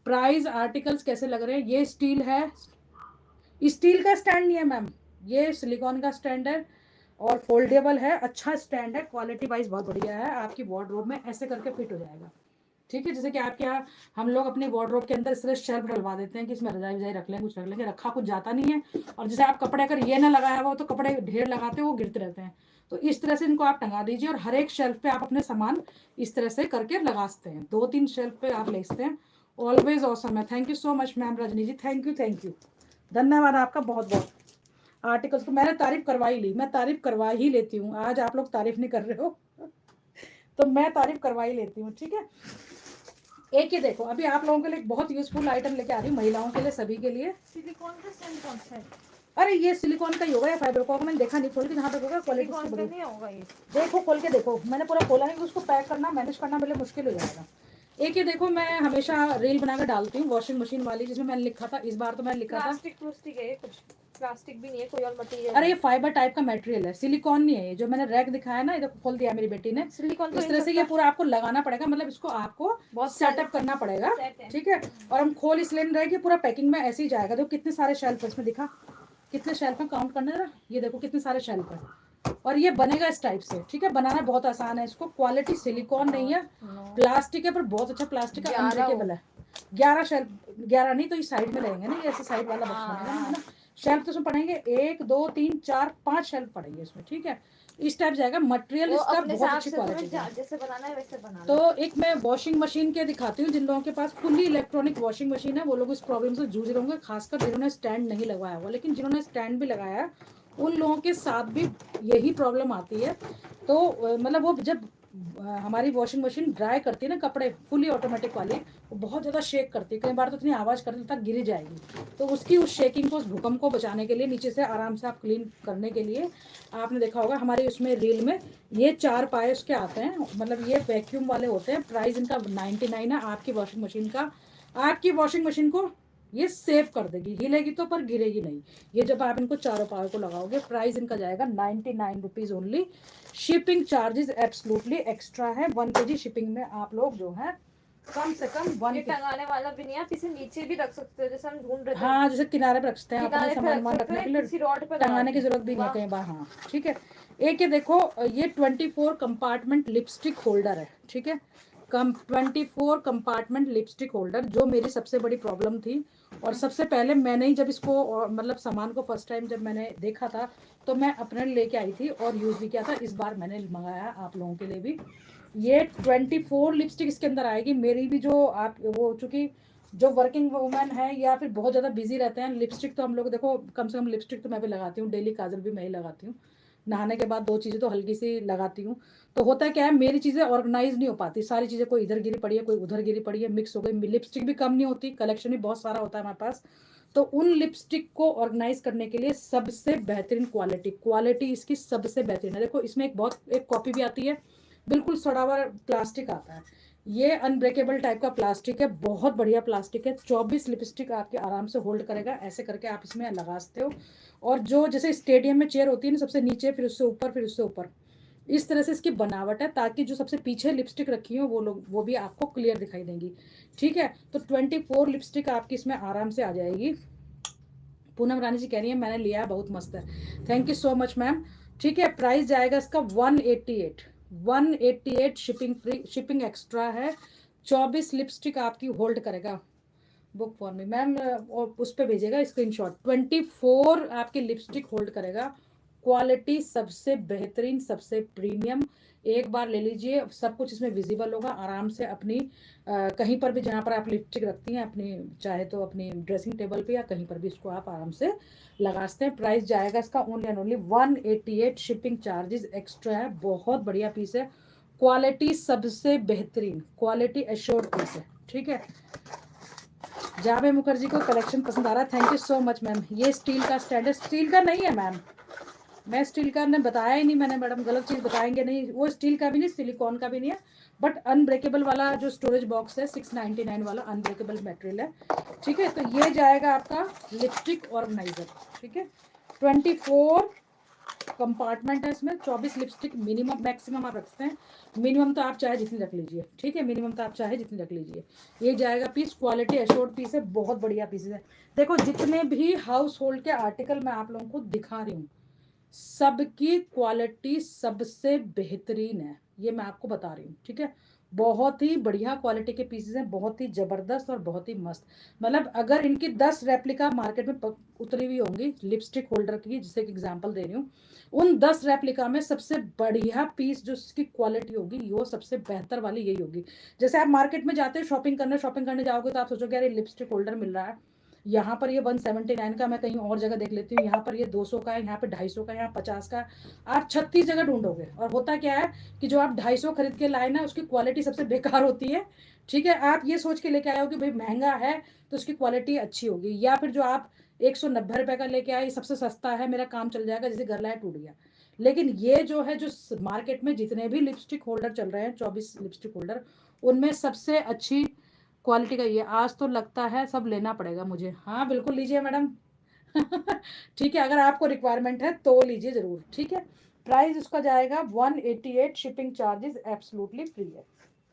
प्राइस आर्टिकल्स कैसे लग रहे हैं। ये स्टील है, स्टील का स्टैंड नहीं है मैम, ये सिलिकॉन का स्टैंड है और फोल्डेबल है, अच्छा स्टैंड है, क्वालिटी वाइज बहुत बढ़िया है, आपकी वार्डरोब में ऐसे करके फिट हो जाएगा, ठीक है, जैसे कि आपके यहाँ हम लोग अपने वार्डरोब के अंदर इस तरह शेल्फ डलवा देते हैं कि इसमें रजाई वजाई रख लें, कुछ रख लेंगे, रखा कुछ जाता नहीं है। और जैसे आप कपड़े अगर ये ना लगाया हुआ तो कपड़े ढेर लगाते हो वो गिरते रहते हैं। तो इस तरह से इनको आप टंगा दीजिए और हर एक शेल्फ पे आप अपने सामान इस तरह से करके लगा सकते हैं। 2-3 शेल्फ पे आप ले सकते हैं। ऑलवेज ऑसम है। Thank you so much ma'am Rajni ji, thank you, धन्यवाद आपका बहुत बहुत। आर्टिकल्स को मैंने तारीफ करवा ही ली, मैं तारीफ करवा ही लेती हूँ। आज आप लोग तारीफ नहीं कर रहे हो तो मैं तारीफ करवा ही लेती हूँ। ठीक है, एक ही देखो, अभी आप लोगों के लिए बहुत यूजफुल आइटम लेके आ रही हूँ, महिलाओं के लिए, सभी के लिए। सिलिकॉन का स्टैंड कौन सा है? अरे ये सिलिकॉन का ही होगा या फाइबर का, मैंने देखा नहीं खोल के, जहाँ तक होगा क्वालिटी सिलिकॉन उसकी का बड़ी। नहीं होगा ये। देखो खोल के देखो, मैंने पूरा खोला नहीं, उसको पैक करना मैनेज करना मेरे लिए मुश्किल हो जाएगा। एक ये देखो, मैं हमेशा रील बना कर डालती हूँ वॉशिंग मशीन वाली, जिसमें मैंने लिखा था, इस बार तो मैंने लिखा था प्लास्टिक है ये, कुछ प्लास्टिक भी नहीं है, कोई और मटेरियल। अरे ये फाइबर टाइप का मटेरियल है, सिलिकॉन नहीं है ये। जो मैंने रैक दिखाया ना, इधर खोल दिया मेरी बेटी ने, सिलिकॉन इस तरह से ये पूरा आपको लगाना पड़ेगा, मतलब इसको आपको बहुत सेटअप करना पड़ेगा। ठीक है, और हम खोल इसलिए नहीं रहे कि पूरा पैकिंग में ऐसे ही जाएगा। देखो कितने सारे शेल्फ है इसमें, दिखा कितने शेल्फ है, काउंट करना जरा, ये देखो कितने सारे शेल्फ है। और ये बनेगा इस टाइप से। ठीक है, बनाना बहुत आसान है। इसको क्वालिटी सिलिकॉन नहीं है, प्लास्टिक है, पर बहुत अच्छा प्लास्टिक का, अनब्रेकेबल है। 11 शेल्फ, 11 नहीं तो ये साइड में रहेंगे ना, ये ऐसे साइड वाला बॉक्स बनेगा ना, है ना। शेल्फ तो इसमें पड़ेंगे 1 2 3 4 5 शेल्फ पड़ेंगे इसमें। ठीक है, इस टाइप जाएगा मटेरियल इसका, बहुत अच्छी क्वालिटी का। जैसे बनाना है वैसे बना तो एक मैं वॉशिंग मशीन के दिखाती हूँ। जिन लोगों के पास फुल्ली इलेक्ट्रॉनिक वॉशिंग मशीन है वो लोग इस प्रॉब्लम से जूझ रहे होंगे, खासकर जिन्होंने स्टैंड नहीं लगाया हुआ। लेकिन जिन्होंने स्टैंड भी लगाया है उन लोगों के साथ भी यही प्रॉब्लम आती है। तो मतलब वो जब हमारी वॉशिंग मशीन ड्राई करती है ना कपड़े, फुली ऑटोमेटिक वाली, वो बहुत ज़्यादा शेक करती है। कई बार तो इतनी आवाज़ करती तक गिर जाएगी। तो उसकी उस शेकिंग को, उस भूकंप को बचाने के लिए, नीचे से आराम से आप क्लीन करने के लिए, आपने देखा होगा हमारे उसमें रील में ये 4 पाए उसके आते हैं, मतलब ये वैक्यूम वाले होते हैं। प्राइस इनका 99 है। आपकी वॉशिंग मशीन का, आपकी वॉशिंग मशीन को ये सेव कर देगी, हिलेगी तो पर गिरेगी नहीं। ये जब आप इनको चारों पायों को लगाओगे, प्राइस इनका जाएगा 99 rupees only. Shipping charges absolutely extra है। 1 kg शिपिंग में आप लोग जो है कम से कम 1 ये टंगाने वाला भी नहीं है, आप इसे नीचे भी रख सकते हो, जैसे हम ढूंढ रहे थे। हाँ, जैसे किनारे पे रख सकते हैं, अपने सामान किनारे रखने के लिए, किसी रॉड पे टंगाने की जरूरत भी नहीं है कहीं बार। हाँ ठीक है, एक ये देखो, ये 24 कंपार्टमेंट लिपस्टिक होल्डर है। ठीक है, 24 कंपार्टमेंट लिपस्टिक होल्डर, जो मेरी सबसे बड़ी प्रॉब्लम थी। और सबसे पहले मैंने ही जब इसको मतलब सामान को फर्स्ट टाइम जब मैंने देखा था तो मैं अपने लेके आई थी और यूज़ भी किया था। इस बार मैंने मंगाया आप लोगों के लिए भी। ये 24 लिपस्टिक इसके अंदर आएगी। मेरी भी जो आप वो, चूँकि जो वर्किंग वुमेन है या फिर बहुत ज़्यादा बिजी रहते हैं, लिपस्टिक तो हम लोग देखो, कम से कम लिपस्टिक तो मैं भी लगाती हूँ डेली, काजल भी मैं ही लगाती हूँ। नहाने के बाद 2 चीज़ें तो हल्की सी लगाती हूँ। तो होता क्या है, मेरी चीज़ें ऑर्गेनाइज नहीं हो पाती, सारी चीज़ें कोई इधर गिरी पड़ी है, कोई उधर गिरी पड़ी है, मिक्स हो गई। लिपस्टिक भी कम नहीं होती, कलेक्शन भी बहुत सारा होता है हमारे पास। तो उन लिपस्टिक को ऑर्गेनाइज करने के लिए सबसे बेहतरीन क्वालिटी इसकी सबसे बेहतरीन है। देखो इसमें एक कॉपी भी आती है, बिल्कुल सड़ा हुआ प्लास्टिक आता है। ये अनब्रेकेबल टाइप का प्लास्टिक है, बहुत बढ़िया प्लास्टिक है। 24 लिपस्टिक आपके आराम से होल्ड करेगा। ऐसे करके आप इसमें लगा सकते हो। और जो जैसे स्टेडियम में चेयर होती है ना, सबसे नीचे, फिर उससे ऊपर, फिर उससे ऊपर, इस तरह से इसकी बनावट है, ताकि जो सबसे पीछे लिपस्टिक रखी हो वो भी आपको क्लियर दिखाई देंगी। ठीक है, तो 24 लिपस्टिक आपकी इसमें आराम से आ जाएगी। पूनम रानी जी कह रही है मैंने लिया, बहुत मस्त है। Thank you so much ma'am. ठीक है, प्राइस जाएगा इसका 188 शिपिंग फ्री, शिपिंग एक्स्ट्रा है। 24 लिपस्टिक आपकी होल्ड करेगा। बुक फॉर मी मैम, और उस पर भेजेगा स्क्रीनशॉट। 24 आपकी लिपस्टिक होल्ड करेगा। क्वालिटी सबसे बेहतरीन, सबसे प्रीमियम। एक बार ले लीजिए, सब कुछ इसमें विजिबल होगा। आराम से अपनी कहीं पर भी जहाँ पर आप लिपस्टिक रखती हैं अपनी, चाहे तो अपनी ड्रेसिंग टेबल पे या कहीं पर भी इसको आप आराम से लगा सकते हैं। प्राइस जाएगा इसका only and only 188। Shipping charges extra है। बहुत बढ़िया पीस है, क्वालिटी सबसे बेहतरीन, क्वालिटी एश्योर्ड पीस है। ठीक है, जावे मुखर्जी को कलेक्शन पसंद आ रहा है, thank you so much ma'am. ये स्टील का स्टैंड है, स्टील का नहीं है मैम, मैं स्टील का ने बताया ही नहीं मैंने, मैडम गलत चीज़ बताएंगे नहीं। वो स्टील का भी नहीं, सिलिकॉन का भी नहीं है, बट अनब्रेकेबल वाला जो स्टोरेज बॉक्स है 699 वाला अनब्रेकेबल मटेरियल है। ठीक है, तो ये जाएगा आपका लिपस्टिक ऑर्गेनाइजर। ठीक है, 24 कंपार्टमेंट है इसमें, 24 लिपस्टिक मिनिमम, मैक्सिमम आप रखते हैं। मिनिमम तो आप चाहे जितनी रख लीजिए। ठीक है, मिनिमम तो आप चाहे जितनी रख लीजिए। ये जाएगा पीस, क्वालिटी एश्योर्ड पीस है, बहुत बढ़िया पीस है। देखो जितने भी हाउस होल्ड के आर्टिकल मैं आप लोगों को दिखा रही हूँ, सबकी क्वालिटी सबसे बेहतरीन है। ये मैं आपको बता रही हूँ, ठीक है। बहुत ही बढ़िया क्वालिटी के पीसेस हैं, बहुत ही ज़बरदस्त और बहुत ही मस्त। मतलब अगर इनकी 10 रेप्लिका मार्केट में उतरी हुई होंगी लिपस्टिक होल्डर की, जिसे कि एग्जांपल दे रही हूँ, उन 10 रेप्लिका में सबसे बढ़िया पीस जो इसकी क्वालिटी होगी वो सबसे बेहतर वाली यही होगी। जैसे आप मार्केट में जाते हैं शॉपिंग करने जाओगे तो आप सोचोगे यार ये लिपस्टिक होल्डर मिल रहा है, यहाँ पर ये 179 का, मैं कहीं और जगह देख लेती हूँ, यहाँ पर ये 200 का है, यहाँ पे 250 का, यहाँ 50 का। आप 36 जगह ढूंढोगे और होता क्या है कि जो आप 250 खरीद के लाए ना उसकी क्वालिटी सबसे बेकार होती है, ठीक है। आप ये सोच के लेके आए हो कि भाई महंगा है तो उसकी क्वालिटी अच्छी होगी, या फिर जो आप 190 रुपए का लेके आए सबसे सस्ता है, मेरा काम चल जाएगा, जैसे घर लाया टूट गया। लेकिन ये जो है, जो मार्केट में जितने भी लिपस्टिक होल्डर चल रहे हैं 24 लिपस्टिक होल्डर, उनमें सबसे अच्छी क्वालिटी का ये। आज तो लगता है सब लेना पड़ेगा मुझे। हाँ बिल्कुल लीजिए मैडम। ठीक है, अगर आपको रिक्वायरमेंट है तो लीजिए जरूर, ठीक है। प्राइस उसका जाएगा 188, शिपिंग चार्जेस एब्सोल्युटली फ्री है,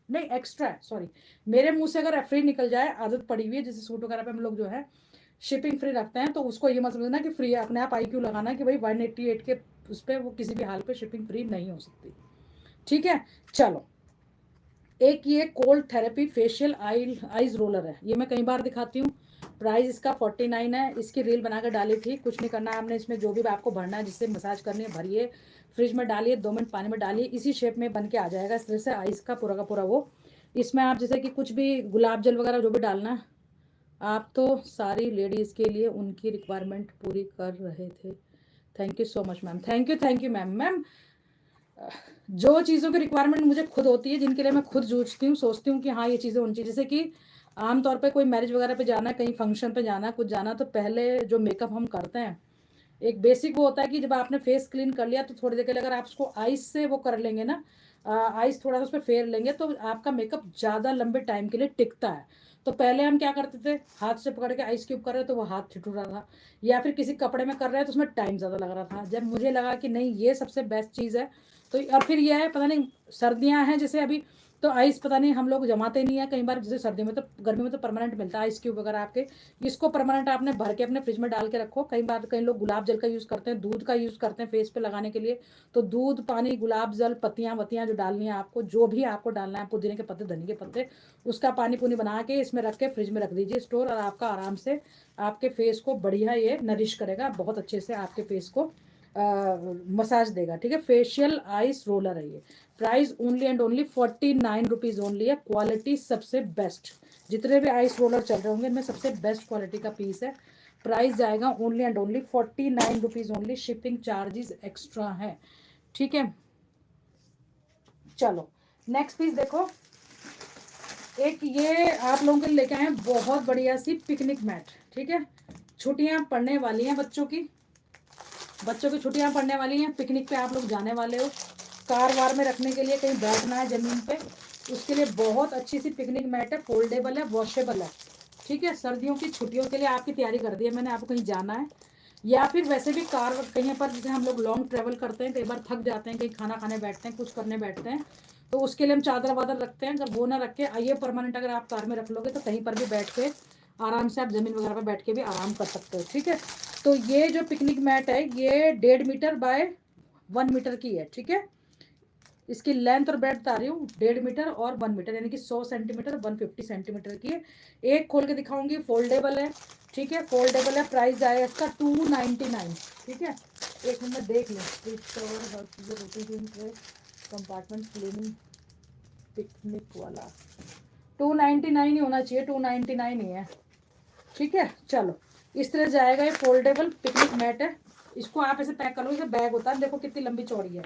नहीं एक्स्ट्रा है, सॉरी। मेरे मुंह से अगर फ्री निकल जाए, आदत पड़ी हुई है, जैसे सूट वगैरह पे हम लोग जो है शिपिंग फ्री रखते हैं, तो उसको ये मत समझना कि फ्री है, अपने आप IQ लगाना कि भाई 188 के उस पर वो किसी भी हाल पे शिपिंग फ्री नहीं हो सकती, ठीक है। चलो, एक ये cold therapy facial eyes roller है, ये मैं कई बार दिखाती हूँ। प्राइस इसका 49 है। इसकी रील बनाकर डाली थी, कुछ नहीं करना है आपने, इसमें जो भी आपको भरना है, जिससे मसाज करनी है भरिए, फ्रिज में डालिए, 2 मिनट पानी में डालिए, इसी शेप में बन के आ जाएगा इस तरह से आइस का पूरा वो। इसमें आप जैसे कि कुछ भी गुलाब जल वगैरह जो भी डालना है, आप तो सारी लेडीज़ के लिए उनकी रिक्वायरमेंट पूरी कर रहे थे। Thank you so much ma'am, thank you ma'am. Ma'am जो चीज़ों की रिक्वायरमेंट मुझे खुद होती है, जिनके लिए मैं खुद जूझती हूँ, सोचती हूँ कि हाँ ये चीज़ें होनी चाहिए, जैसे कि आमतौर पे कोई मैरिज वगैरह पे जाना है, कहीं फंक्शन पे जाना है, कुछ जाना, तो पहले जो मेकअप हम करते हैं, एक बेसिक वो होता है कि जब आपने फेस क्लीन कर लिया तो थोड़ी देर के लिए अगर आप उसको आइस से वो कर लेंगे ना, आइस थोड़ा सा उस पर फेर लेंगे, तो आपका मेकअप ज़्यादा लंबे टाइम के लिए टिकता है। तो पहले हम क्या करते थे, हाथ से पकड़ के आइस क्यूब कर रहे तो वो हाथ ठिठुर रहा था, या फिर किसी कपड़े में कर रहे हैं तो उसमें टाइम ज़्यादा लग रहा था। जब मुझे लगा कि नहीं ये सबसे बेस्ट चीज़ है, तो और फिर यह है, पता नहीं सर्दियाँ हैं जैसे अभी, तो आइस पता नहीं हम लोग जमाते नहीं है कई बार, जैसे सर्दियों में, तो गर्मी में तो परमानेंट मिलता है आइस क्यूब वगैरह आपके, इसको परमानेंट आपने भर के अपने फ्रिज में डाल के रखो। कई बार कई लोग गुलाब जल का यूज़ करते हैं, दूध का यूज़ करते हैं फेस पे लगाने के लिए, तो दूध, पानी, गुलाब जल, पत्तियाँ वत्तियाँ जो डालनी है आपको, जो भी आपको डालना है, पुदीने के पत्ते, धनिया के पत्ते, उसका पानी पुनी बना के इसमें रख के फ्रिज में रख दीजिए स्टोर, और आपका आराम से आपके फेस को बढ़िया ये नरिश करेगा, बहुत अच्छे से आपके फेस को मसाज देगा, ठीक है। फेशियल आइस रोलर है ये। Price only and only 49 rupees only है। क्वालिटी सबसे बेस्ट, जितने भी आइस रोलर चल रहे होंगे इनमें सबसे बेस्ट क्वालिटी का पीस है। प्राइस जाएगा only and only 49 rupees only, shipping charges extra है, ठीक है। चलो नेक्स्ट पीस देखो, एक ये आप लोगों के लिए लेके आए हैं बहुत बढ़िया सी पिकनिक मैट, ठीक है। छुट्टियां पड़ने वाली हैं बच्चों की छुट्टियां पड़ने वाली हैं, पिकनिक पे आप लोग जाने वाले हो, कार वार में रखने के लिए, कहीं बैठना है ज़मीन पे, उसके लिए बहुत अच्छी सी पिकनिक मैट है, फोल्डेबल है, वॉशेबल है, ठीक है। सर्दियों की छुट्टियों के लिए आपकी तैयारी कर दी है मैंने, आपको कहीं जाना है, या फिर वैसे भी कार कहीं पर, जैसे हम लोग लॉन्ग ट्रेवल करते हैं, कई बार थक जाते हैं, कहीं खाना खाने बैठते हैं, कुछ करने बैठते हैं, तो उसके लिए हम चादर वादर रखते हैं। अगर वो ना रख के आइए परमानेंट, अगर आप कार में रख लोगे तो कहीं पर भी बैठ के आराम से आप ज़मीन वगैरह पर बैठ के भी आराम कर सकते हो, ठीक है। तो ये जो पिकनिक मैट है ये 1.5 मीटर बाय 1 मीटर की है, ठीक है। इसकी लेंथ और ब्रेड्थ बता रही हूँ, 1.5 मीटर और 1 मीटर, यानी कि 100 सेंटीमीटर 150 सेंटीमीटर की है। एक खोल के दिखाऊंगी, फोल्डेबल है, ठीक है, फोल्डेबल है। प्राइस आएगा इसका 299, ठीक है। एक मिनट देख लें, कंपार्टमेंट क्लीनिंग पिकनिक वाला 299 ही होना चाहिए, 299 ही है, ठीक है। चलो इस तरह जाएगा, ये फोल्डेबल पिकनिक मैट है। इसको आप ऐसे पैक कर लो, जैसे बैग होता है, देखो कितनी लंबी चौड़ी है,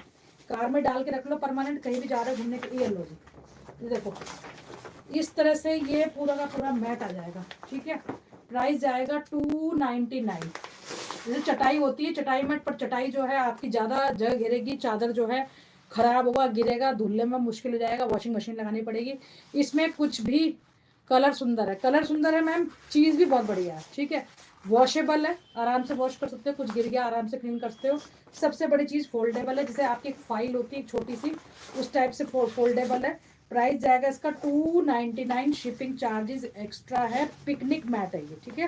कार में डाल के रख लो परमानेंट, कहीं भी जा रहे हो घूमने के लिए। लो जी, देखो इस तरह से ये पूरा का पूरा मैट आ जाएगा, ठीक है। प्राइस जाएगा 299। जैसे चटाई होती है, चटाई मैट पर चटाई जो है आपकी ज़्यादा जगह घेरेगी, चादर जो है खराब होगा, गिरेगा, धुलने में मुश्किल हो जाएगा, वॉशिंग मशीन लगानी पड़ेगी। इसमें कुछ भी कलर सुंदर है मैम, चीज़ भी बहुत बढ़िया है, ठीक है। वॉशेबल है, आराम से वॉश कर सकते हो, कुछ गिर गया आराम से क्लीन कर सकते हो। सबसे बड़ी चीज़ फोल्डेबल है, जैसे आपकी एक फाइल होती है छोटी सी, उस टाइप से फोल्डेबल है। प्राइस जाएगा इसका 299, शिपिंग चार्जेस एक्स्ट्रा है। पिकनिक मैट है ये, ठीक है,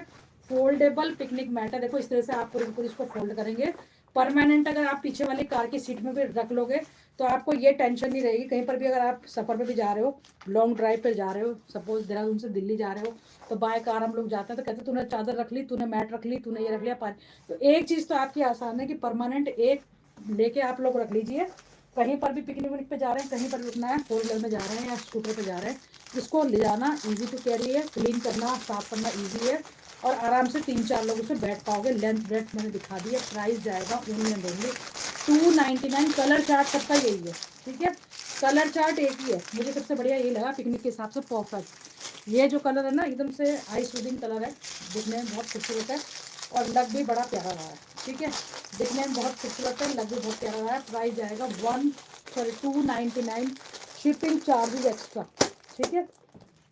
फोल्डेबल पिकनिक मैट है। देखो इस तरह से आप पूरी पूरी इसको फोल्ड करेंगे, परमानेंट अगर आप पीछे वाली कार की सीट में भी रख लोगे तो आपको ये टेंशन नहीं रहेगी। कहीं पर भी अगर आप सफ़र पे भी जा रहे हो, लॉन्ग ड्राइव पर जा रहे हो, सपोज देहरादून से दिल्ली जा रहे हो, तो बाय कार हम लोग जाते हैं तो कहते हैं तूने चादर रख ली, तूने मैट रख ली, तूने ये रख लिया पानी। तो एक चीज़ तो आपकी आसान है कि परमानेंट एक लेके आप लोग रख लीजिए। कहीं पर भी पिकनिक विकनिक पे जा रहे हैं, कहीं पर रुकना है, 4 व्हीलर में जा रहे हैं या स्कूटर पे जा रहे हैं, इसको ले जाना ईजी टू कैरी है, क्लीन करना साफ करना ईजी है, और आराम से 3-4 लोग उसमें बैठ पाओगे। लेंथ ब्रेथ मैंने दिखा दी है। प्राइस जाएगा only and only 299। Colour chart सबका यही है, ठीक है, कलर चार्ट एक ही है। मुझे सबसे बढ़िया यही लगा पिकनिक के हिसाब से परफेक्ट। ये जो कलर है ना, एकदम से आई सूदिंग कलर है, दिखने में बहुत खूबसूरत है और लग भी बड़ा प्यारा रहा है, ठीक है, दिखने में बहुत खूबसूरत है, लग भी बहुत प्यारा रहा है। प्राइस जाएगा 299, शिपिंग चार्जेस एक्स्ट्रा, ठीक है,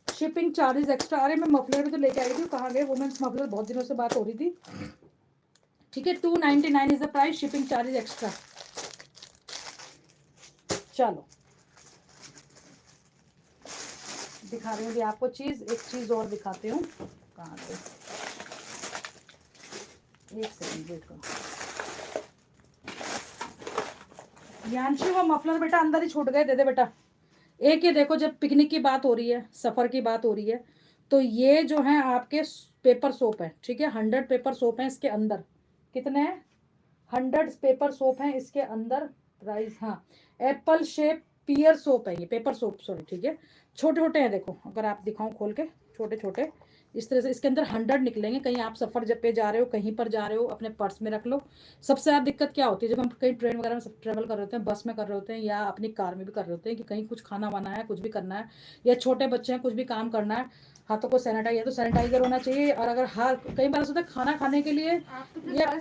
शिपिंग चार्जेस एक्स्ट्रा। अरे मैं मफलर भी तो लेके आई थी, कहाँ गए वुमेन्स मफलर, बहुत दिनों से बात हो रही थी, ठीक है। 299 is the price, shipping charges extra. चलो दिखा रही हूँ आपको चीज, एक चीज और दिखाती हूँ। कहाँ पे, एक सेकंड वेट करो। यांशी वो मफलर बेटा अंदर ही छूट गए, दे दे बेटा। एक ये देखो, जब पिकनिक की बात हो रही है, सफर की बात हो रही है, तो ये जो है आपके पेपर सोप है, ठीक है, 100 पेपर सोप है इसके अंदर। कितने हैं? 100 पेपर सोप हैं इसके अंदर। प्राइस, हाँ, एप्पल शेप पियर सोप है ये, पेपर सोप सॉरी, ठीक है, छोटे छोटे हैं, देखो अगर आप दिखाऊं खोल के, छोटे छोटे इस तरह से इसके अंदर 100 निकलेंगे। कहीं आप सफ़र जब पे जा रहे हो, कहीं पर जा रहे हो, अपने पर्स में रख लो। सबसे ज़्यादा दिक्कत क्या होती है जब हम कहीं ट्रेन वगैरह में ट्रेवल कर रहे होते हैं, बस में कर रहे होते हैं या अपनी कार में भी कर रहे होते हैं, कि कहीं कुछ खाना वाना है, कुछ भी करना है, या छोटे बच्चे हैं कुछ भी काम करना है, हाथों को सैनिटाइज है तो सैनिटाइजर होना चाहिए। और अगर हाथ, कई बार होता है खाना खाने के लिए या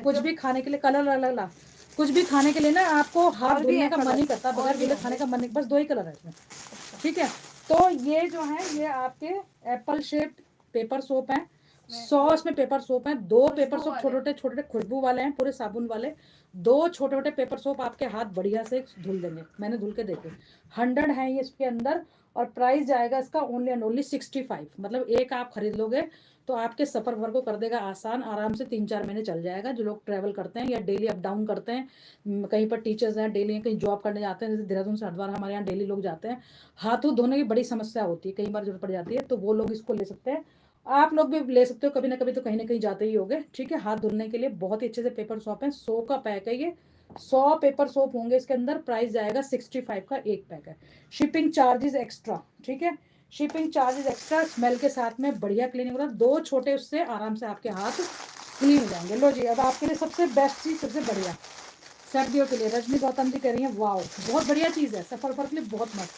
कुछ भी खाने के लिए, कलर अलग ला, कुछ भी खाने के लिए ना आपको हाथ धुलने का मन ही करता, बगैर धुले खाने का मन नहीं, बस 2 ही कलर है इसमें, ठीक है। तो ये जो है ये आपके एप्पल शेप पेपर सोप है, 100 इसमें पेपर सोप है। 2 पेपर सोप छोटे छोटे खुशबू वाले हैं, पूरे साबुन वाले। 2 छोटे छोटे पेपर सोप आपके हाथ बढ़िया से धुल देंगे, मैंने धुल के देखे। 100 है ये इसके अंदर, और प्राइस जाएगा इसका ओनली एंड ओनली 65। मतलब एक आप खरीद लोगे तो आपके सफर भर को कर देगा आसान, आराम से 3-4 महीने चल जाएगा। जो लोग ट्रैवल करते हैं या डेली अप डाउन करते हैं, कहीं पर टीचर्स हैं, डेली कहीं जॉब करने जाते हैं, जैसे देहरादून से हरिद्वार हमारे यहाँ डेली लोग जाते हैं, हाथों धोने की बड़ी समस्या होती है, कई बार जरूरत पड़ जाती है, तो वो लोग इसको ले सकते हैं। आप लोग भी ले सकते हो, कभी ना कभी तो कहीं ना कहीं जाते ही होगे, ठीक है। हाथ धुलने के लिए बहुत ही अच्छे से पेपर सोप है, 100 का पैक है ये, 100 पेपर सोप होंगे इसके अंदर। प्राइस जाएगा 65 का एक पैक है, शिपिंग चार्जेस एक्स्ट्रा, ठीक है, शिपिंग चार्जेस एक्स्ट्रा। स्मेल के साथ में बढ़िया क्लीनिंग होगा, 2 छोटे उससे आराम से आपके हाथ क्लीन हो जाएंगे। लो जी, अब आपके लिए सबसे बेस्ट चीज, सबसे बढ़िया सर्दियों के लिए रजनी गौतम जी कह रही है वाओ बहुत बढ़िया चीज़ है, सफर पर के लिए बहुत मस्त।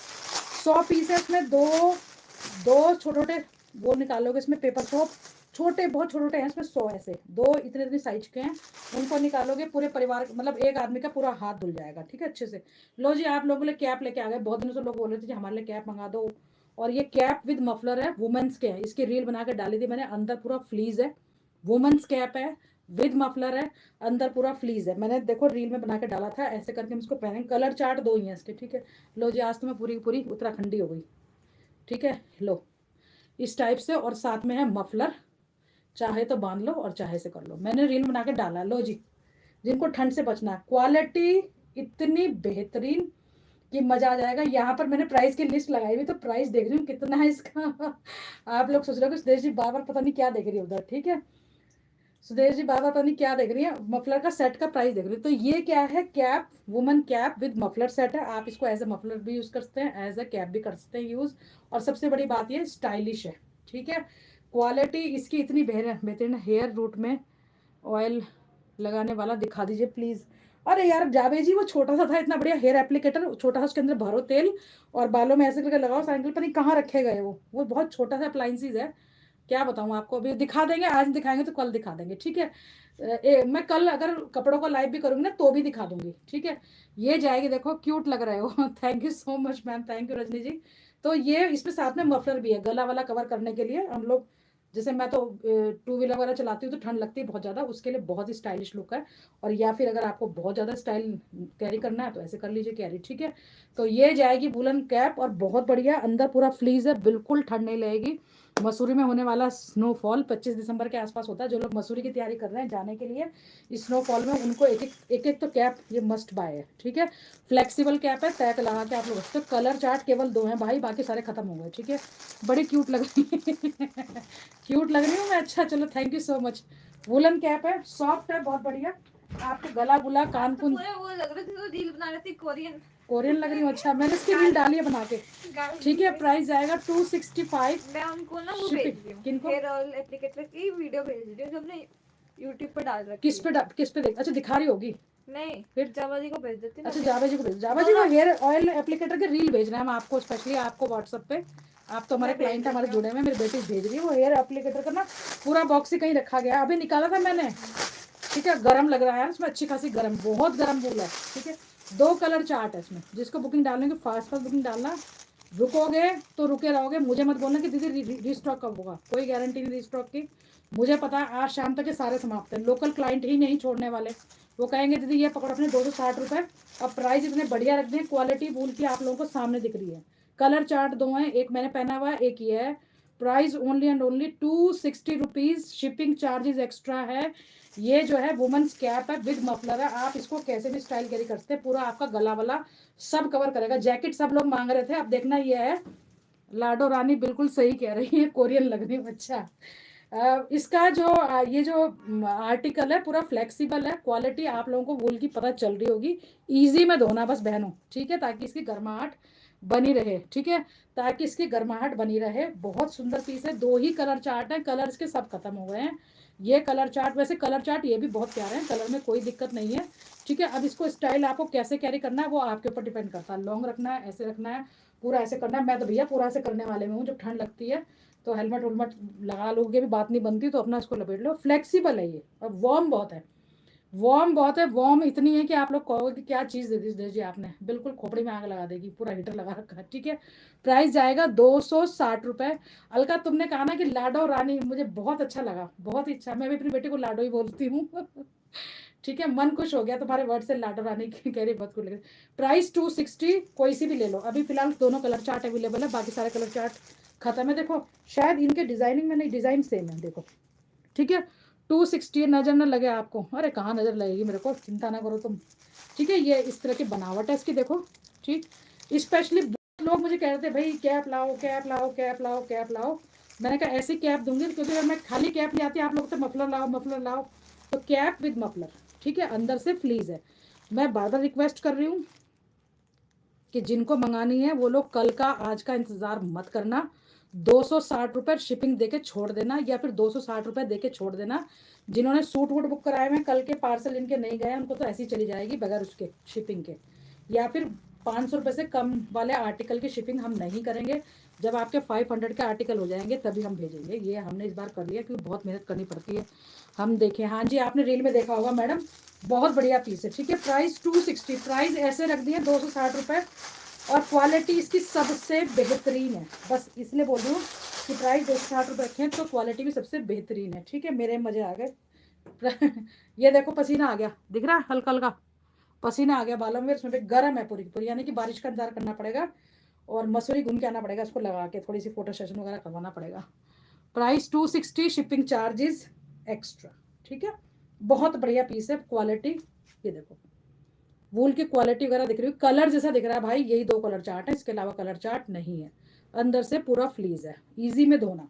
100 पीस है इसमें, दो छोटे छोटे वो निकालोगे इसमें पेपर सोप, छोटे बहुत छोटे छोटे हैं इसमें, 100 ऐसे, 2 इतने इतने साइज के हैं, उनको निकालोगे पूरे परिवार, मतलब एक आदमी का पूरा हाथ धुल जाएगा, ठीक है, अच्छे से। लो जी, आप लोगों के लिए कैप लेके आ गए, बहुत दिनों से लोग बोल रहे थे कि हमारे लिए कैप मंगा दो, और ये कैप विद मफलर है, वुमेन्स के हैं, इसकी रील बना के डाली थी मैंने, अंदर पूरा फ्लीज है, वुमेन्स कैप है, विद मफलर है, अंदर पूरा फ्लीज है, मैंने देखो रील में बना के डाला था, ऐसे करके हम इसको पहनेंगे। कलर चार्ट 2 ही हैं इसके, ठीक है। लो जी, आज तो मैं पूरी पूरी उत्तराखंडी हो गई, ठीक है। लो इस टाइप से, और साथ में है मफलर, चाहे तो बांध लो और चाहे से कर लो, मैंने रील बना के डाला। लो जी, जिनको ठंड से बचना है, क्वालिटी इतनी बेहतरीन कि मजा आ जाएगा। यहाँ पर मैंने प्राइस की लिस्ट लगाई हुई, तो प्राइस देख रही हूँ कितना है इसका आप लोग सोच रहे हो कि सुदेश जी बार बार पता नहीं क्या देख रही है उधर, ठीक है, सुदेश जी बार बार पता नहीं क्या देख रही है, मफलर का सेट का प्राइस देख रही है। तो ये क्या है, cap, woman cap with muffler set है, आप इसको एज ए मफलर भी यूज कर सकते हैं, एज ए कैप भी कर सकते हैं यूज, और सबसे बड़ी बात ये स्टाइलिश है, ठीक है। क्वालिटी इसकी इतनी बेहतरीन, हेयर रूट में ऑयल लगाने वाला दिखा दीजिए प्लीज। अरे यार जावे जी, वो छोटा सा था, इतना बढ़िया हेयर एप्लीकेटर छोटा सा, उसके अंदर भरो तेल और बालों में ऐसे करके लगाओ, साइकिल पर नहीं कहाँ रखे गए, वो बहुत छोटा सा अप्लाइंसिस है, क्या बताऊँ आपको, अभी दिखा देंगे, आज दिखाएंगे तो कल दिखा देंगे, ठीक है। मैं कल अगर कपड़ों को लाइव भी करूंगी ना तो भी दिखा दूंगी, ठीक है। ये जाएगी, देखो क्यूट लग रहे हो thank you so much ma'am, thank you Rajni ji. तो ये इसमें साथ में मफलर भी है, गला वाला कवर करने के लिए। हम लोग जैसे मैं तो 2 व्हीलर वगैरह चलाती हूँ तो ठंड लगती है बहुत ज़्यादा, उसके लिए बहुत ही स्टाइलिश लुक है। और या फिर अगर आपको बहुत ज़्यादा स्टाइल कैरी करना है तो ऐसे कर लीजिए कैरी, ठीक है। तो ये जाएगी वुलन कैप, और बहुत बढ़िया, अंदर पूरा फ्लीज है, बिल्कुल ठंड नहीं लगेगी। मसूरी में होने वाला स्नोफॉल 25 दिसंबर के आसपास होता है। जो लोग मसूरी की तैयारी कर रहे हैं जाने के लिए स्नोफॉल में, उनको एक तो कैप ये मस्ट बाय है, ठीक है। फ्लेक्सिबल कैप है, तैक लगा के आप लोग रखते हो। कलर चार्ट केवल 2 हैं भाई, बाकी सारे खत्म हो गए, ठीक है। बड़ी क्यूट लग रही क्यूट लग रही हूँ मैं, अच्छा चलो thank you so much. Woollen cap है, सॉफ्ट है, बहुत बढ़िया। आपको गला गुला कान तो कुन पूरे वो लग रहे थे तो रील बना रहे थे कोरियन लग रही हूँ। अच्छा मैंने इसकी रील डाली है बना के, ठीक है। प्राइस जाएगा 265। मैं उनको ना वो Shipping, भेज रही हूँ, किनको? हेयर ऑयल एप्लीकेटर की वीडियो भेज रही हूँ जो हमने यूट्यूब पर डाल रखी है। किस पे देख, अच्छा दिखा रही होगी नहीं, फिर जावा जी को भेज देती ना। अच्छा जावा जी को भेज, जावा जी को हेयर ऑयल एप्लीकेटर के रील भेज रहे हैं हम आपको, स्पेशली आपको व्हाट्सएप पे। आप तो हमारे मैं भेज क्लाइंट हमारे देती हूँ। जुड़े हुए हैं, मेरी बेटी भेज रही है वो हेयर एप्लीकेटर का ना, पूरा बॉक्स ही कहीं रखा गया, अभी निकाला था मैंने, ठीक है। गर्म लग रहा है उसमें, अच्छी खासी गर्म, बहुत गर्म वूल है, ठीक है। 2 कलर चार्ट है इसमें, जिसको बुकिंग डालने की फास्ट बुकिंग डालना, रुकोगे तो रुके रहोगे। मुझे मत बोलना कि दीदी रीस्टॉक कब होगा, कोई गारंटी नहीं रीस्टॉक की। मुझे पता है आज शाम तक ये सारे समाप्त हैं, लोकल क्लाइंट ही नहीं छोड़ने वाले। वो कहेंगे दीदी ये पकड़ अपने 260 रुपये। अब प्राइस इतने बढ़िया रख दें, क्वालिटी वूल की आप लोगों को सामने दिख रही है। कलर चार्ट 2 हैं, एक मैंने पहना हुआ है, एक ये है। Price only and only 260 rupees, shipping charges extra है। ये जो है वुमेन्स कैप है विद मफलर है, आप इसको कैसे भी स्टाइल कैरी कर सकते हैं, पूरा आपका गला वाला सब कवर करेगा। जैकेट सब लोग मांग रहे थे, अब देखना ये है। लाडो रानी बिल्कुल सही कह रही है, कोरियन लग रही है, अच्छा। इसका जो ये जो आर्टिकल है पूरा फ्लेक्सिबल है, क्वालिटी आप लोगों को वूल की पता चल रही होगी। इजी में धोना बस बहनों, ठीक है, ताकि इसकी गर्माहट बनी रहे, ठीक है, ताकि इसकी गर्माहट बनी रहे। बहुत सुंदर पीस है, 2 ही कलर चार्ट है, कलर इसके सब खत्म हो गए हैं। ये कलर चार्ट, वैसे कलर चार्ट ये भी बहुत प्यारे हैं, कलर में कोई दिक्कत नहीं है, ठीक है। अब इसको स्टाइल आपको कैसे कैरी करना है वो आपके ऊपर डिपेंड करता है। लॉन्ग रखना है, ऐसे रखना है, पूरा ऐसे करना है। मैं तो भैया पूरा ऐसे करने वाले में हूँ, जब ठंड लगती है तो हेलमेट उलमेट लगा लोगे भी बात नहीं बनती, तो अपना इसको लपेट लो। फ्लेक्सिबल है ये, और वार्म बहुत है, वार्म बहुत है। वार्म इतनी है कि आप लोग कहोगे कि क्या चीज़ दे दीजिए आपने, बिल्कुल खोपड़ी में आग लगा देगी, पूरा हीटर लगा रखा है, ठीक है। प्राइस जाएगा 260 रुपये। अलका तुमने कहा ना कि लाडो रानी, मुझे बहुत अच्छा लगा, बहुत ही अच्छा। मैं भी अपनी बेटी को लाडो ही बोलती हूँ ठीक है, मन खुश हो गया तुम्हारे वर्ड से, लाडो रानी की कह रही, बहुत कुछ लगे। प्राइस 260, कोई सी भी ले लो। अभी फिलहाल दोनों कलर चार्ट अवेलेबल है, बाकी सारे कलर चार्ट खत्म है। देखो शायद इनके डिजाइनिंग में नहीं, डिजाइन सेम है, देखो, ठीक है। 260 नजर न लगे आपको, अरे कहाँ नजर लगेगी मेरे को, चिंता ना करो तुम, ठीक है। ये इस तरह की बनावट है इसकी, देखो, ठीक। स्पेशली लोग मुझे कह रहे थे भाई कैप लाओ, कैप लाओ, कैप लाओ, कैप लाओ। मैंने कहा ऐसी कैप दूंगी, क्योंकि अगर मैं खाली कैप ले आती आप लोग तो मफलर लाओ, मफलर लाओ, तो कैप विद मफलर, ठीक है, अंदर से फ्लीज है। मैं बार बार रिक्वेस्ट कर रही हूँ कि जिनको मंगानी है वो लोग कल का आज का इंतजार मत करना। 260 रुपये शिपिंग देके छोड़ देना, या फिर 260 रुपये देके छोड़ देना। जिन्होंने सूट वूट बुक कराए हुए कल के पार्सल इनके नहीं गए, उनको तो ऐसी चली जाएगी बगैर उसके शिपिंग के। या फिर 500 रुपये से कम वाले आर्टिकल की शिपिंग हम नहीं करेंगे, जब आपके 500 के आर्टिकल हो जाएंगे तभी हम भेजेंगे। ये हमने इस बार कर लिया क्योंकि बहुत मेहनत करनी पड़ती है। हम देखें, हाँ जी आपने रील में देखा होगा मैडम, बहुत बढ़िया पीस है, ठीक है। प्राइस 260, प्राइस ऐसे रख दिए 260 रुपये, और क्वालिटी इसकी सबसे बेहतरीन है। बस इसलिए बोल रही हूँ कि प्राइस 260 रुपये रखें तो क्वालिटी भी सबसे बेहतरीन है, ठीक है। मेरे मज़े आ गए ये देखो पसीना आ गया, दिख रहा है हल्का हल्का पसीना आ गया बालों में, इसमें गर्म है पूरी पूरी, यानी कि बारिश का इंतजार करना पड़ेगा, और मसूरी घूम के आना पड़ेगा, इसको लगा के थोड़ी सी फोटो सेशन वगैरह करवाना पड़ेगा। प्राइस 260, शिपिंग चार्जेस एक्स्ट्रा, ठीक है। बहुत बढ़िया पीस है, क्वालिटी ये देखो, वूल की क्वालिटी वगैरह दिख रही है, कलर जैसा दिख रहा है भाई, यही 2 कलर चार्ट है, इसके अलावा कलर चार्ट नहीं है। अंदर से पूरा फ्लीज है, इजी में धोना,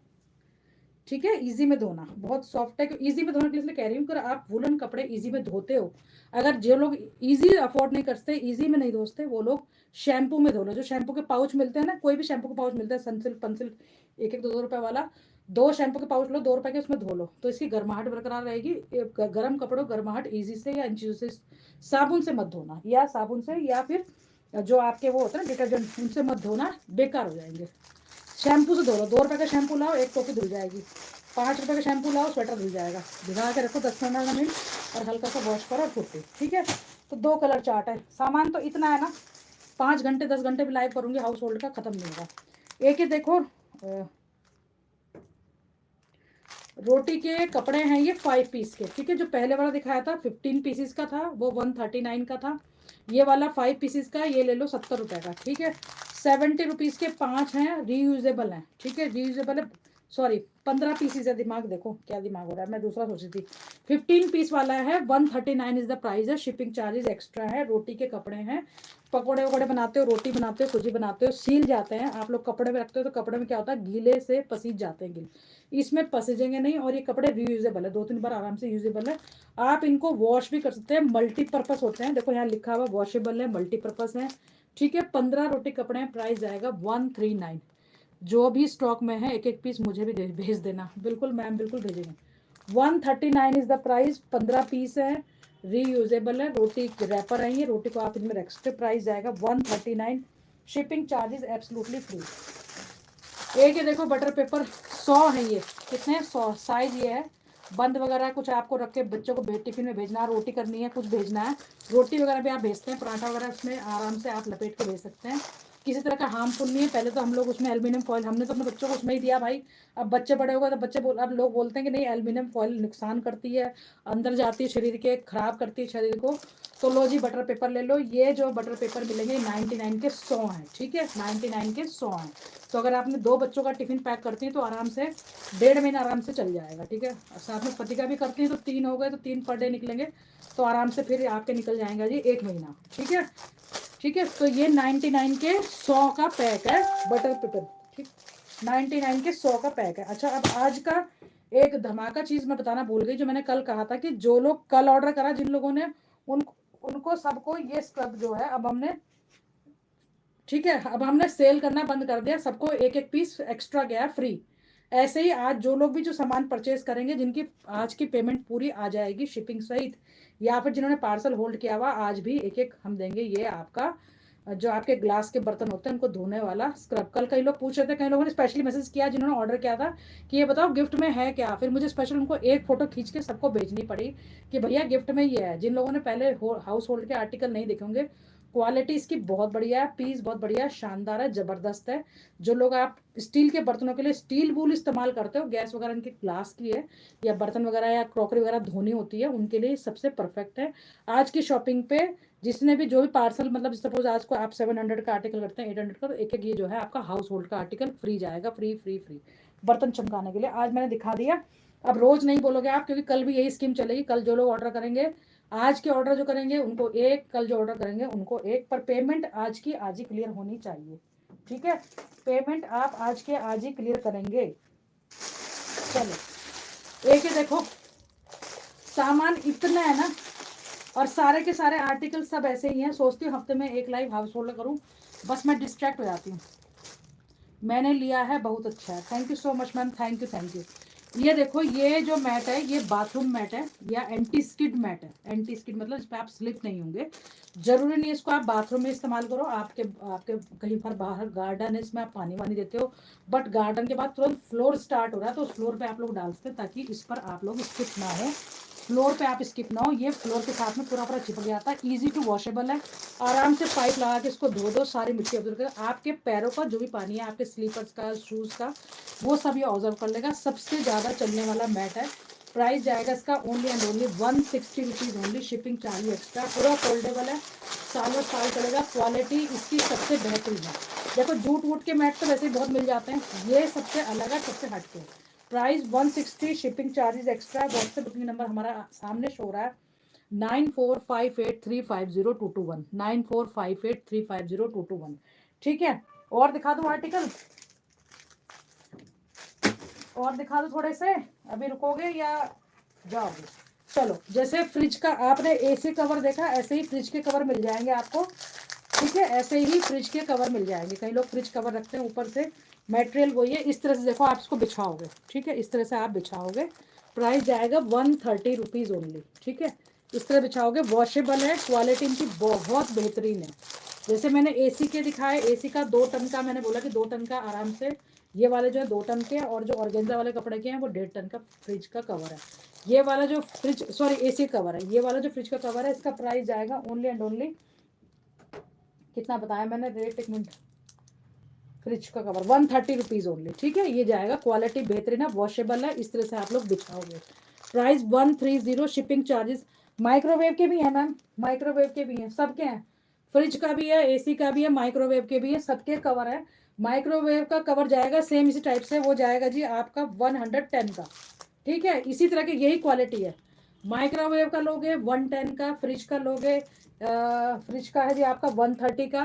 ठीक है, इजी में धोना, बहुत सॉफ्ट है। इजी में धोने के लिए कह रही हूँ कि आप वुलन कपड़े इजी में धोते हो, अगर जो लोग इजी अफोर्ड नहीं करते, इजी में नहीं धोते, वो लोग शैम्पू में धो लो। जो शैम्पू के पाउच मिलते हैं ना, कोई भी शैम्पू के पाउच मिलता है, सनसिल्क पंसिल्क, 1-1 2-2 रुपये वाला, 2 शैम्पू के पाउच लो, 2 रुपये के, उसमें धो लो, तो इसकी गर्माहट बरकरार रहेगी। गर्म कपड़ों गर्माहट ईजी से या इन चीज़ों से, साबुन से मत धोना, या साबुन से या फिर जो आपके वो होता है ना डिटर्जेंट, उनसे मत धोना, बेकार हो जाएंगे। शैम्पू से धो लो, 2 रुपये का शैम्पू लाओ, 1 टोपी धुल जाएगी। 5 रुपये का शैम्पू लाओ, स्वेटर धुल जाएगा। भिगा के रखो 10-15 मिनट, और हल्का सा वॉश करो और छुट्टी, ठीक है। तो 2 कलर चार्ट है, सामान तो इतना है ना, 5 घंटे 10 घंटे भी लाइव करूँगी, हाउस होल्ड का ख़त्म नहीं होगा। एक ही देखो रोटी के कपड़े हैं ये 5 पीस के, ठीक है। जो पहले वाला दिखाया था 15 पीसीस का था, वो 139 का था। ये वाला 5 पीसीस का ये ले लो 70 रुपये का, ठीक है। 70 रुपीज़ के 5 हैं, रीयूजेबल हैं, ठीक है, रीयूजेबल है, सॉरी 15 पीसीज है, दिमाग देखो क्या दिमाग हो रहा है, मैं दूसरा सोची थी। 15 पीस वाला है, 139 इज द प्राइस है, शिपिंग चार्जेस एक्स्ट्रा है। रोटी के कपड़े हैं, पकौड़े वकौड़े बनाते हो, रोटी बनाते हो, कुछ बनाते हो, सील जाते हैं। आप लोग कपड़े में रखते हो तो कपड़े में क्या होता है, गीले से पसीज जाते हैं, गीले, इसमें पसीजेंगे नहीं। और ये कपड़े रीयूजेबल है, 2-3 बार आराम से यूजेबल है। आप इनको वॉश भी कर सकते हैं, मल्टीपर्पज होते हैं, देखो यहाँ लिखा हुआ वॉशेबल है, मल्टीपर्पज है, ठीक है। 15 रोटी कपड़े हैं, प्राइस जाएगा 139। जो भी स्टॉक में है एक एक पीस मुझे भी भेज देना, बिल्कुल मैम, बिल्कुल भेजेंगे। 139 इज द प्राइस, 15 पीस है, रीयूजेबल है, रोटी रैपर है ये, रोटी को आप इनमें रख सकते, प्राइस जाएगा 139, शिपिंग चार्जेस एब्सोल्युटली फ्री। एक ये देखो बटर पेपर 100 है, ये कितने 100 साइज ये है, बंद वगैरह कुछ आपको रख के बच्चों को टिफिन में भेजना है, रोटी करनी है, कुछ भेजना है, रोटी वगैरह भी आप भेजते हैं, पराठा वगैरह उसमें आराम से आप लपेट के भेज सकते हैं, किसी तरह का हार्मफुल नहीं है। पहले तो हम लोग उसमें एल्यूमिनियम फॉइल, हमने तो अपने बच्चों को उसमें ही दिया भाई। अब बच्चे बड़े हो गए तो बच्चे अब लोग बोलते हैं कि नहीं एल्यूमिनियम फॉइल नुकसान करती है, अंदर जाती है शरीर के, खराब करती है शरीर को। तो लो जी बटर पेपर ले लो, ये जो बटर पेपर मिलेंगे 99 के 100 हैं, ठीक है, 99 के 100 हैं। तो अगर आपने 2 बच्चों का टिफिन पैक करती हैं तो आराम से 1.5 महीना आराम से चल जाएगा, ठीक है। साथ में पति का भी करती हैं तो 3 हो गए, तो 3 पर डे निकलेंगे, तो आराम से फिर आपके निकल जाएंगे जी 1 महीना, ठीक है, ठीक है। तो ये 99 के 100 का पैक है बटर पेपर, ठीक, 99 के 100 का पैक है। अच्छा, अब आज का एक धमाका चीज मैं बताना भूल गई, जो मैंने कल कहा था कि जो लोग कल ऑर्डर करा, जिन लोगों ने, उनको सबको ये स्क्रब जो है अब हमने, ठीक है, अब हमने सेल करना बंद कर दिया, सबको एक एक पीस एक्स्ट्रा गया फ्री। ऐसे ही आज जो लोग भी जो सामान परचेज करेंगे, जिनकी आज की पेमेंट पूरी आ जाएगी शिपिंग सहित, या फिर जिन्होंने पार्सल होल्ड किया हुआ, आज भी एक एक हम देंगे ये आपका, जो आपके ग्लास के बर्तन होते हैं उनको धोने वाला स्क्रब। कल कई लोग पूछ रहे थे, कई लोगों ने स्पेशली मैसेज किया जिन्होंने ऑर्डर किया था कि ये बताओ गिफ्ट में है क्या, फिर मुझे स्पेशल उनको एक फोटो खींच के सबको भेजनी पड़ी कि भैया गिफ्ट में ये है। जिन लोगों ने पहले हाउस होल्ड के आर्टिकल नहीं देखे होंगे, क्वालिटी इसकी बहुत बढ़िया है, पीस बहुत बढ़िया, शानदार है, जबरदस्त है। जो लोग आप स्टील के बर्तनों के लिए स्टील वूल इस्तेमाल करते हो, गैस वगैरह इनकी ग्लास की है, या बर्तन वगैरह या क्रॉकरी वगैरह धोनी होती है, उनके लिए सबसे परफेक्ट है। आज की शॉपिंग पे जिसने भी जो भी पार्सल, मतलब सपोज आज को आप 700 का आर्टिकल करते हैं, 800 का, तो एक एक ये जो है आपका हाउस होल्ड का आर्टिकल फ्री जाएगा, फ्री फ्री फ्री, बर्तन चमकाने के लिए। आज मैंने दिखा दिया, अब रोज नहीं बोलोगे आप, क्योंकि कल भी यही स्कीम चलेगी। कल जो लोग ऑर्डर करेंगे, आज के ऑर्डर जो करेंगे उनको एक, कल जो ऑर्डर करेंगे उनको एक, पर पेमेंट आज की आज ही क्लियर होनी चाहिए, ठीक है। पेमेंट आप आज के आज ही क्लियर करेंगे। चलो, एक ही देखो सामान इतना है ना, और सारे के सारे आर्टिकल सब ऐसे ही हैं। सोचती हूँ हफ्ते में एक लाइव हाउस होल्ड करूँ, बस मैं डिस्ट्रैक्ट हो जाती हूँ। मैंने लिया है, बहुत अच्छा है, thank you so much ma'am, thank you thank you. ये देखो, ये जो मैट है ये बाथरूम मैट है, या एंटी स्किड मैट है। एंटी स्किड मतलब इस पर आप स्लिप नहीं होंगे। जरूरी नहीं इसको आप बाथरूम में इस्तेमाल करो, आपके आपके कहीं पर बाहर गार्डन है, इसमें आप पानी वानी देते हो, बट गार्डन के बाद तुरंत फ्लोर स्टार्ट हो रहा है तो उस फ्लोर पे आप लोग डालते हैं, ताकि इस पर आप लोग स्किप ना हो, फ्लोर पे आप स्किप ना हो। ये फ्लोर के साथ में पूरा पूरा चिपक जाता है, इजी टू वॉशेबल है, आराम से पाइप लगा के इसको धो दो, सारी मिट्टी ऑब्जर्व कर, आपके पैरों का जो भी पानी है, आपके स्लीपर्स का, शूज़ का, वो सब ये ऑब्जर्व कर लेगा। सबसे ज़्यादा चलने वाला मैट है। प्राइस जाएगा इसका only and only 160 rupees only, shipping charge extra, पूरा फोल्डेबल है, सालों साल चलेगा, क्वालिटी इसकी सबसे बेहतरीन है। देखो जूट वूट के मैट तो वैसे ही बहुत मिल जाते हैं, ये सबसे अलग है, सबसे हटके। Price 160, shipping charges extra. WhatsApp booking number हमारा सामने शो हो रहा है 9458350221, 9458350221, ठीक है। और दिखा दूं आर्टिकल, और दिखा दो थोड़े से, अभी रुकोगे या जाओगे? चलो, जैसे फ्रिज का आपने एसी कवर देखा, ऐसे ही फ्रिज के कवर मिल जाएंगे आपको, ठीक है, ऐसे ही फ्रिज के कवर मिल जाएंगे। कई लोग फ्रिज कवर रखते हैं, ऊपर से मटेरियल वही है, इस तरह से देखो आप इसको बिछाओगे, ठीक है, इस तरह से आप बिछाओगे, प्राइस जाएगा 130 रुपीज़ ओनली, ठीक है। इस तरह बिछाओगे, वॉशेबल है, क्वालिटी इनकी बहुत बेहतरीन है। जैसे मैंने एसी के दिखाए, एसी का 2 टन का, मैंने बोला कि 2 टन का आराम से, ये वाले जो है 2 टन के, और जो ऑर्गेन्जा वाले कपड़े के हैं वो 1.5 टन का फ्रिज का कवर है। ये वाला जो फ्रिज, सॉरी एसी कवर है, ये वाला जो फ्रिज का कवर है, इसका प्राइस जाएगा ओनली एंड ओनली, कितना बताया मैंने रेट, एक मिनट, फ्रिज का कवर 130 रुपीज़ ओनली, ठीक है। ये जाएगा, क्वालिटी बेहतरीन है, वॉशेबल है, इस तरह से आप लोग बिछाओगे। Price 130, shipping charges. माइक्रोवेव के भी हैं मैम, माइक्रोवेव के भी हैं, सबके हैं, फ्रिज का भी है, एसी का भी है, माइक्रोवेव के भी है, सबके कवर है। माइक्रोवेव का कवर जाएगा सेम इसी टाइप से, वो जाएगा जी आपका 110 का। ठीक है, इसी तरह की यही क्वालिटी है। माइक्रोवेव का लोगे 110 का, फ्रिज का लोगे फ्रिज का है जी आपका 130 का,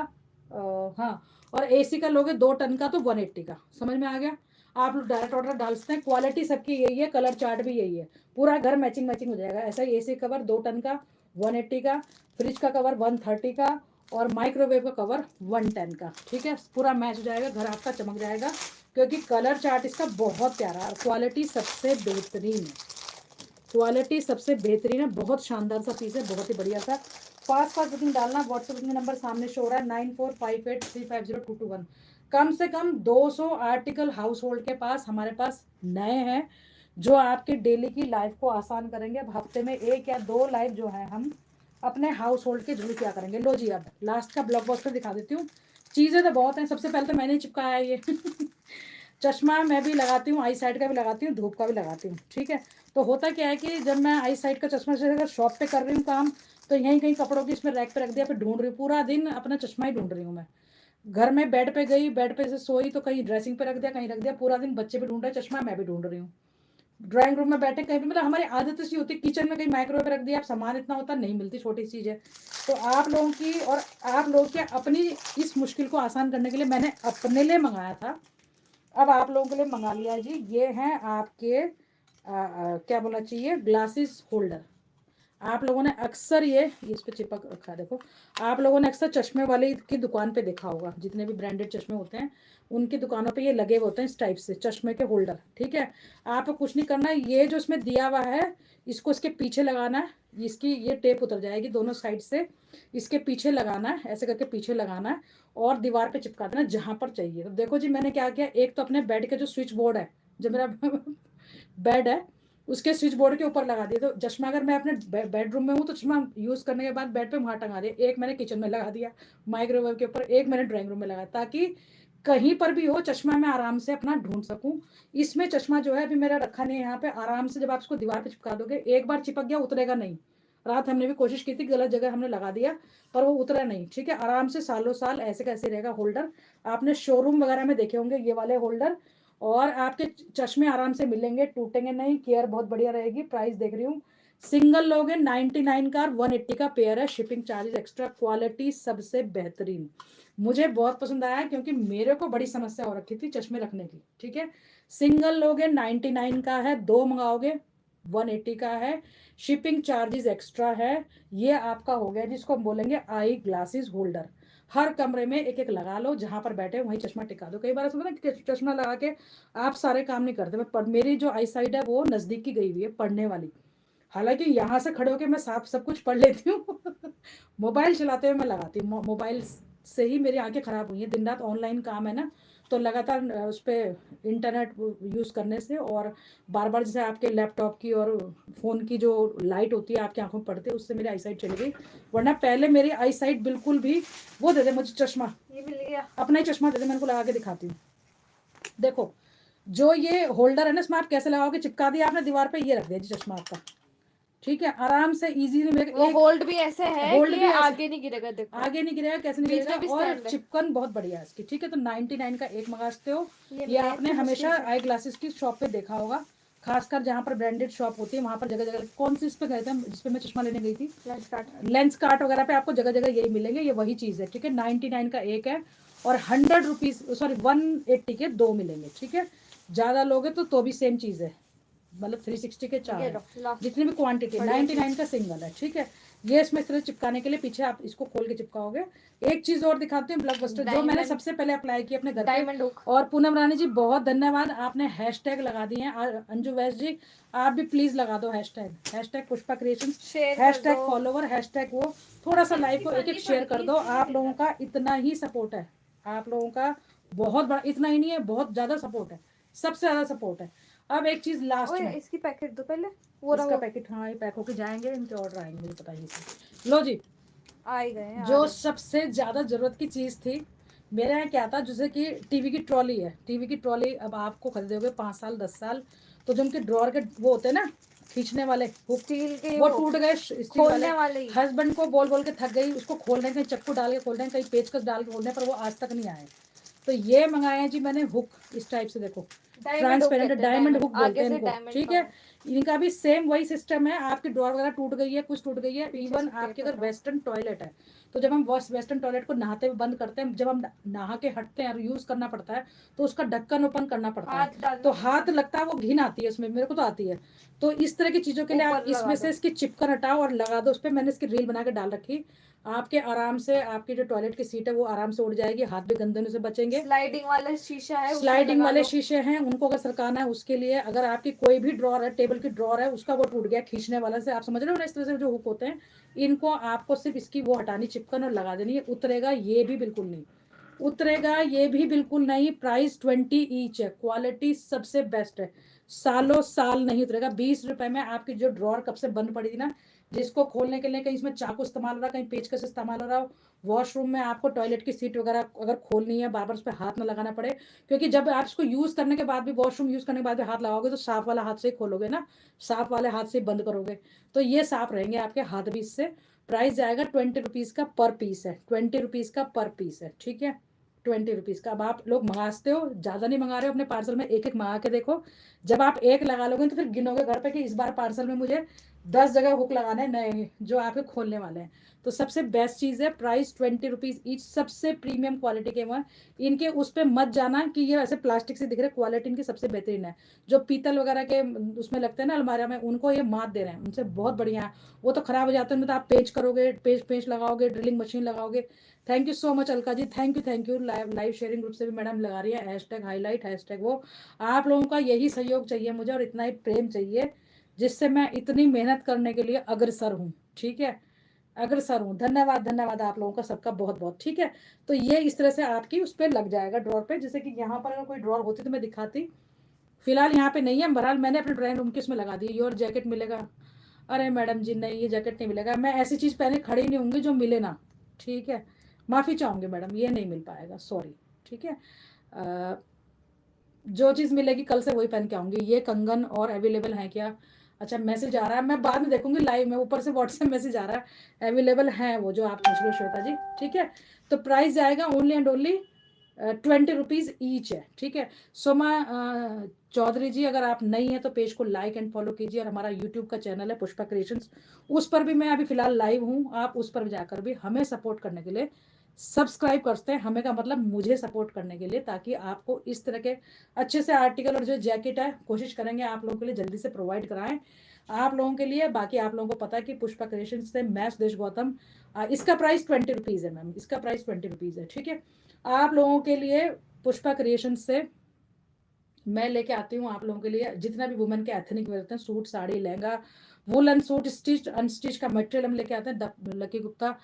हाँ, और एसी का लोगे 2 टन का तो 180 का। समझ में आ गया? आप लोग डायरेक्ट ऑर्डर डाल सकते हैं, क्वालिटी सबकी यही है, कलर चार्ट भी यही है, पूरा घर मैचिंग मैचिंग हो जाएगा। ऐसा ही एसी कवर 2 टन का 180 का, फ्रिज का कवर 130 का, और माइक्रोवेव का कवर 110 का। ठीक है, पूरा मैच हो जाएगा, घर आपका चमक जाएगा, क्योंकि कलर चार्ट इसका बहुत प्यारा और क्वालिटी सबसे बेहतरीन है। क्वालिटी सबसे बेहतरीन है, बहुत शानदार सा पीस है, बहुत ही बढ़िया सा। फास्ट फास्ट बुकिंग डालना, व्हाट्सएप बुकिंग नंबर सामने शो हो रहा है 9458350221। कम से कम 200 आर्टिकल हाउस होल्ड के पास हमारे पास नए हैं, जो आपके डेली की लाइफ को आसान करेंगे। अब हफ्ते में 1 या 2 लाइव जो है हम अपने हाउस होल्ड के जरूर क्या करेंगे। लो जी, अब लास्ट का ब्लॉकबस्टर दिखा देती हूँ। चीज़ें तो बहुत हैं। सबसे पहले तो मैंने चिपकाया ये चश्मा मैं भी लगाती हूँ, आई साइड का भी लगाती हूँ, धूप का भी लगाती हूँ। ठीक है, तो होता क्या है कि जब मैं आई साइड का चश्मा से अगर शॉप पे कर रही हूँ काम, तो यहीं कहीं कपड़ों की इसमें रैक पे रख दिया, फिर ढूंढ रही हूँ पूरा दिन, अपना चश्मा ही ढूंढ रही हूँ मैं। घर में बेड पे गई, बेड पे से सोई तो कहीं ड्रेसिंग पे रख दिया, कहीं रख दिया, पूरा दिन बच्चे भी ढूंढ रहे चश्मा, मैं भी ढूंढ रही हूँ। ड्राइंग रूम में बैठे कहीं भी, मतलब हमारी आदत ऐसी होती है, किचन में कहीं माइक्रोवेव रख दिया, अब सामान इतना होता नहीं मिलती, छोटी चीज़ है। तो आप लोगों की और आप लोगों की अपनी इस मुश्किल को आसान करने के लिए मैंने अपने लिए मंगाया था, अब आप लोगों के लिए मंगा लिया जी। ये हैं आपके क्या बोलना चाहिए, ग्लासेस होल्डर। आप लोगों ने अक्सर ये इस पे चिपक रखा है, देखो, आप लोगों ने अक्सर चश्मे वाले की दुकान पे देखा होगा, जितने भी ब्रांडेड चश्मे होते हैं उनकी दुकानों पे ये लगे हुए होते हैं इस टाइप से चश्मे के होल्डर। ठीक है, आपको कुछ नहीं करना है, ये जो इसमें दिया हुआ है इसको इसके पीछे लगाना है, इसकी ये टेप उतर जाएगी दोनों साइड से, इसके पीछे लगाना है, ऐसे करके पीछे लगाना है और दीवार पे चिपका देना जहाँ पर चाहिए। तो देखो जी, मैंने क्या किया, एक तो अपने बेड के जो स्विच बोर्ड है, जो मेरा बेड है उसके स्विच बोर्ड के ऊपर लगा दिया। तो चश्मा अगर मैं अपने बेडरूम में हूँ तो चश्मा यूज़ करने के बाद बेड पे वहाँ टंगा दिया, एक मैंने किचन में लगा दिया माइक्रोवेव के ऊपर, एक मैंने ड्राइंग रूम में लगाया, ताकि कहीं पर भी हो चश्मा मैं आराम से अपना ढूंढ सकूं। इसमें चश्मा जो है अभी मेरा रखा नहीं है यहाँ पे, आराम से जब आप इसको दीवार पे चिपका दोगे, एक बार चिपक गया उतरेगा नहीं। रात हमने भी कोशिश की थी, गलत जगह हमने लगा दिया पर वो उतरा नहीं। ठीक है, आराम से सालों साल ऐसे कैसे रहेगा होल्डर। आपने शोरूम वगैरह में देखे होंगे ये वाले होल्डर, और आपके चश्मे आराम से मिलेंगे, टूटेंगे नहीं, केयर बहुत बढ़िया रहेगी। प्राइस देख रही हूँ, सिंगल लोगे 99 का, 180 का पेयर है, शिपिंग चार्जेस एक्स्ट्रा, क्वालिटी सबसे बेहतरीन। मुझे बहुत पसंद आया क्योंकि मेरे को बड़ी समस्या हो रखी थी चश्मे रखने की। ठीक है, सिंगल लोगे 99 का है, 2 मंगाओगे 180 का है, शिपिंग चार्जेस एक्स्ट्रा है। ये आपका हो गया जिसको हम बोलेंगे आई ग्लासेस होल्डर। हर कमरे में एक एक लगा लो, जहां पर बैठे वहीं चश्मा टिका दो। कई बार ऐसा होता है कि चश्मा लगा के आप सारे काम नहीं करते। मैं मेरी जो आई साइड है वो नज़दीक की गई हुई है पढ़ने वाली, हालांकि यहाँ से खड़े होकर मैं साफ सब कुछ पढ़ लेती हूँ मोबाइल चलाते हुए मैं लगाती हूँ, मोबाइल से ही मेरी आंखें खराब हुई हैं, दिन रात ऑनलाइन काम है ना, तो लगातार उस पर इंटरनेट यूज़ करने से, और बार बार जैसे आपके लैपटॉप की और फ़ोन की जो लाइट होती है आपकी आंखों में पड़ती है, उससे मेरी आई साइट चली गई। वरना पहले मेरी आई साइट बिल्कुल भी, वो दे दे मुझे चश्मा, ये मिल गया, अपना ही चश्मा दे दे, मैं उनको लगा के दिखाती हूँ। देखो, जो ये होल्डर है ना, इसमें आप कैसे लगाओगे, चिपका दिया आपने दीवार पे, ये रख दिया जी चश्मा आपका। ठीक है, आराम से इजीली मेरे वो होल्ड भी ऐसे है होल्ड कि भी ये ऐसे, आगे नहीं गिरेगा, देखो आगे नहीं गिरेगा, कैसे नहीं बीच में भी गिरेगा, और stand है। चिपकन बहुत बढ़िया है इसकी। ठीक है, तो 99 का एक मंगा सकते हो। ये ये मैं आपने इतनी हमेशा मुश्किल से- आई ग्लासेस की शॉप पे देखा होगा, खासकर जहाँ पर ब्रांडेड शॉप होती है वहाँ पर जगह जगह, कौन सी इस पे गए थे हम, जिसपे मैं चश्मा लेने गई थी, लेंस कार्ट। लेंस कार्ट वगैरह पे आपको जगह जगह यही मिलेंगे, ये वही चीज़ है। ठीक है, 99 का एक है, और 100 रुपीज़, सॉरी 180 के 2 मिलेंगे। ठीक है, ज़्यादा लोगे तो भी सेम चीज़ है, मतलब 360 के 4 ये है, लो लास्ट जितनी भी क्वांटिटी, बढ़िया 99 का सिंगल है। ठीक है, ये इसमें इस तरह चिपकाने के लिए पीछे आप इसको खोल के चिपकाओगे। एक चीज़ और दिखाती हूँ, ब्लॉकबस्टर जो मैंने डायमंड, सबसे पहले अप्लाई की अपने घर पे। Diamond hook. और पूनम रानी जी बहुत धन्यवाद, आपने हैशटैग लगा दिए हैं। अंजू वैस जी आप भी प्लीज़ लगा दो hashtag, hashtag Pushpa creations, share कर हैशटैग दो। फॉलोवर, हैशटैग वो, थोड़ा सा लाइव को एक एक शेयर कर दो। आप लोगों का इतना ही सपोर्ट है, आप लोगों का बहुत बड़ा, इतना ही नहीं है, बहुत ज़्यादा सपोर्ट है, सबसे ज़्यादा सपोर्ट है। अब एक चीज़ लास्ट ओए में, इसकी पैकेट दो पहले, वो इसका रहा पैकेट, हाँ ये पैक होके जाएंगे, इनके ऑर्डर आएंगे, मुझे पता ही है। लो जी, आ ही गए हैं, जो सबसे ज़्यादा ज़रूरत की चीज़ थी मेरे यहाँ क्या था, जैसे कि टीवी की ट्रॉली है, टीवी की ट्रॉली अब आपको खरीदोगे 5 साल 10 साल, तो जो उनके ड्रॉर के वो होते हैं ना खींचने वाले, स्टील के वो टूट गए, स्टील खोलने वाले। वाले ही। हस्बैंड को बोल बोल के थक गई, उसको खोल रहे हैं, कहीं चक्कू डाल के खोल रहे हैं, कहीं पेचकस डाल के खोल रहे हैं, पर वो आज तक नहीं आए। तो ये मंगाए हैं जी मैंने हुक, इस टाइप से देखो, ट्रांसपेरेंट डायमंड हुक बोलते हैं इनको, ठीक है। इनका भी सेम वही सिस्टम है, आपकी ड्रॉर वगैरह टूट गई है, कुछ टूट गई है, इवन आपके अगर वेस्टर्न टॉयलेट है तो जब हम वेस्टर्न टॉयलेट को नहाते हुए बंद करते हैं, जब हम नहा के हटते हैं और यूज करना पड़ता है तो उसका ढक्कन ओपन करना पड़ता है, तो हाथ लगता है, वो घिन आती है उसमें, मेरे को तो आती है। तो इस तरह की चीजों के लिए आप इसमें से इसकी चिपकन हटाओ और लगा दो उस पर। मैंने इसकी रील बना के डाल रखी, आपके आराम से आपकी जो टॉयलेट की सीट है वो आराम से उड़ जाएगी, हाथ भी गंदे से बचेंगे। स्लाइडिंग वाला शीशा है, स्लाइडिंग वाले शीशे हैं, उनको अगर सरकाना है उसके लिए। अगर आपकी कोई भी ड्रॉर है, टेबल की ड्रॉर है, उसका वो टूट गया खींचने वाला से, आप समझ रहे हो ना, इस तरह से जो हुक होते हैं, इनको आपको सिर्फ इसकी वो हटानी, चिपकन और लगा देनी है। उतरेगा ये भी बिल्कुल नहीं, उतरेगा ये भी बिल्कुल नहीं। प्राइस 20 ईच है, क्वालिटी सबसे बेस्ट है, सालों साल नहीं उतरेगा। 20 रुपए में आपकी जो ड्रॉर कब से बंद पड़ी थी ना, जिसको खोलने के लिए कहीं इसमें चाकू इस्तेमाल हो रहा, कहीं पेचकस इस्तेमाल हो रहा, वॉशरूम में आपको टॉयलेट की सीट वगैरह अगर खोलनी है, बार बार उस पर हाथ ना लगाना पड़े, क्योंकि जब आप इसको यूज करने के बाद भी, वॉशरूम यूज करने के बाद भी हाथ लगाओगे तो साफ वाला हाथ से ही खोलोगे ना, साफ वाले हाथ से बंद करोगे, तो ये साफ रहेंगे आपके हाथ भी इससे। प्राइस जाएगा 20 रुपीज का पर पीस है, 20 रुपीज का पर पीस है, ठीक है, 20 रुपीज का। अब आप लोग मंगाते हो, ज्यादा नहीं मंगा रहे हो, अपने पार्सल में एक एक मंगा के देखो। जब आप एक लगा लोगे तो फिर गिनोगे घर पे कि इस बार पार्सल में मुझे 10 जगह हुक लगाने नए जो आपके खोलने वाले हैं। तो सबसे बेस्ट चीज़ है, प्राइस 20 रुपीज ईच, सबसे प्रीमियम क्वालिटी के हुआ। इनके उस पर मत जाना कि ये ऐसे प्लास्टिक से दिख रहे, क्वालिटी इनकी सबसे बेहतरीन है। जो पीतल वगैरह के उसमें लगते हैं ना अलमारिया में, उनको ये मात दे रहे हैं, उनसे बहुत बढ़िया है। वो तो खराब हो जाते हैं, उनमें तो आप पेच करोगे, पेच लगाओगे, ड्रिलिंग मशीन लगाओगे। Thank you so much Alka ji, thank you. Live sharing group से भी मैडम लगा रही है, हैशटैग हाईलाइट, हैशटैग वो। आप लोगों का यही सहयोग चाहिए मुझे और इतना ही प्रेम चाहिए, जिससे मैं इतनी मेहनत करने के लिए अग्रसर हूँ, ठीक है, अग्रसर हूँ। धन्यवाद, धन्यवाद आप लोगों का सबका बहुत बहुत, ठीक है। तो ये इस तरह से आपकी उस पर लग जाएगा ड्रॉर पे, जैसे कि यहाँ पर अगर कोई ड्रॉर होती तो मैं दिखाती, फिलहाल यहाँ पे नहीं है। बहरहाल मैंने अपने ड्राइंग रूम की उसमें लगा दी। योर जैकेट मिलेगा, अरे मैडम जी नहीं, ये जैकेट नहीं मिलेगा, मैं ऐसी चीज़ पहले खड़ी नहीं होंगी जो मिले ना, ठीक है, माफ़ी चाहूँगी मैडम, ये नहीं मिल पाएगा, सॉरी, ठीक है। जो चीज़ मिलेगी कल से वही पहन के आऊँगी। ये कंगन और अवेलेबल है क्या? अच्छा, मैसेज आ रहा है, मैं बाद में देखूंगी लाइव में, ऊपर से व्हाट्सएप मैसेज आ रहा है, अवेलेबल है वो जो आप पूछ रहे हो श्वेता जी, ठीक है। तो प्राइस जाएगा only and only 20 rupees each है, ठीक है। सोमा चौधरी जी, अगर आप नई हैं तो पेज को लाइक एंड फॉलो कीजिए, और हमारा यूट्यूब का चैनल है पुष्पा क्रिएशंस, उस पर भी मैं अभी फिलहाल लाइव हूँ, आप उस पर जाकर भी हमें सपोर्ट करने के लिए सब्सक्राइब करते हैं, हमें का मतलब मुझे सपोर्ट करने के लिए, ताकि आपको इस तरह के अच्छे से आर्टिकल और जो जैकेट है कोशिश करेंगे आप लोगों के लिए जल्दी से प्रोवाइड कराएं आप लोगों के लिए। बाकी आप लोगों को पता है कि पुष्पा क्रिएशन से मैं सुदेश गौतम, इसका प्राइस 20 रुपीज़ है मैम, इसका प्राइस 20 रुपीज़ है, ठीक है। आप लोगों के लिए पुष्पा क्रिएशन से मैं लेके आती हूँ आप लोगों के लिए जितना भी वुमेन के एथनिक वेयर होते हैं, suit, sari, lehenga, woollen suit, stitch unstitch का मटेरियल हम लेके आते हैं। लकी गुप्ता,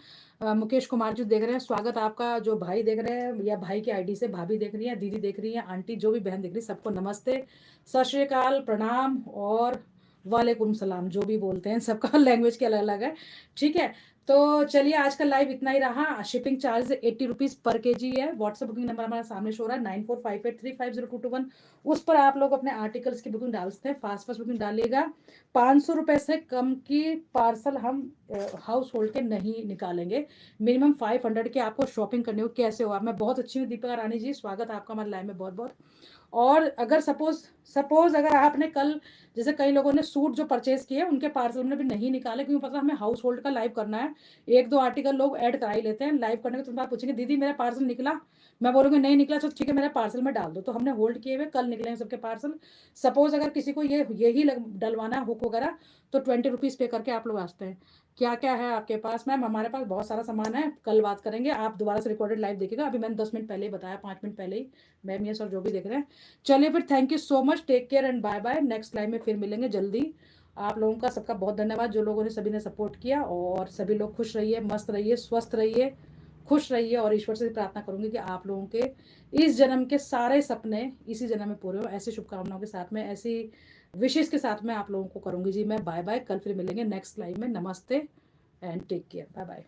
मुकेश कुमार जी देख रहे हैं, स्वागत आपका। जो भाई देख रहे हैं या भाई की आईडी से भाभी देख रही है, दीदी देख रही है, आंटी, जो भी बहन देख रही है, सबको नमस्ते, सत श्री अकाल, प्रणाम और वालेकुम सलाम, जो भी बोलते हैं, सबका लैंग्वेज के अलग अलग है, ठीक है। तो चलिए आज का लाइव इतना ही रहा। शिपिंग चार्ज 80 रुपीज़ पर केजी है। व्हाट्सएप बुकिंग नंबर हमारे सामने शो रहा है 9458350221, उस पर आप लोग अपने आर्टिकल्स की बुकिंग डाल सकते हैं। फास्ट बुकिंग डालिएगा। 500 रुपये से कम की पार्सल हम हाउस होल्ड के नहीं निकालेंगे, मिनिमम 500 की आपको शॉपिंग करनी हो। कैसे हो आप? मैं बहुत अच्छी हूँ दीपिका रानी जी, स्वागत आपका हमारे लाइव में बहुत बहुत। और अगर सपोज अगर आपने कल, जैसे कई लोगों ने सूट जो परचेज किए उनके पार्सल में भी नहीं निकाले, क्योंकि पता हमें हाउस होल्ड का लाइव करना है, एक दो आर्टिकल लोग ऐड करा ही लेते हैं। लाइव करने के तुम बात पूछेंगे दीदी मेरा पार्सल निकला, मैं बोलूँगी नहीं निकला तो ठीक है मेरे पार्सल में डाल दो, तो हमने होल्ड किए हुए, कल निकलेंगे सबके पार्सल। सपोज अगर किसी को यही डलवाना है हुक वगैरह, तो 20 रुपीज़ पे करके आप लोग आते हैं। क्या क्या है आपके पास? मैम हमारे पास बहुत सारा सामान है, कल बात करेंगे, आप दोबारा से रिकॉर्डेड लाइव देखिएगा। अभी मैंने 10 मिनट पहले ही बताया, 5 मिनट पहले ही, मैम ये सर जो भी देख रहे हैं। चलिए फिर, thank you so much, take care and bye bye. Next live में फिर मिलेंगे जल्दी। आप लोगों का सबका बहुत धन्यवाद, जो लोगों ने सभी ने सपोर्ट किया, और सभी लोग खुश रहिए, मस्त रहिए, स्वस्थ रहिए, खुश रहिए। और ईश्वर से प्रार्थना करूंगी कि आप लोगों के इस जन्म के सारे सपने इसी जन्म में पूरे हो। ऐसी शुभकामनाओं के साथ में, ऐसी विशेष के साथ में आप लोगों को करूंगी जी मैं बाय बाय। कल फिर मिलेंगे नेक्स्ट लाइव में। नमस्ते and take care, bye bye.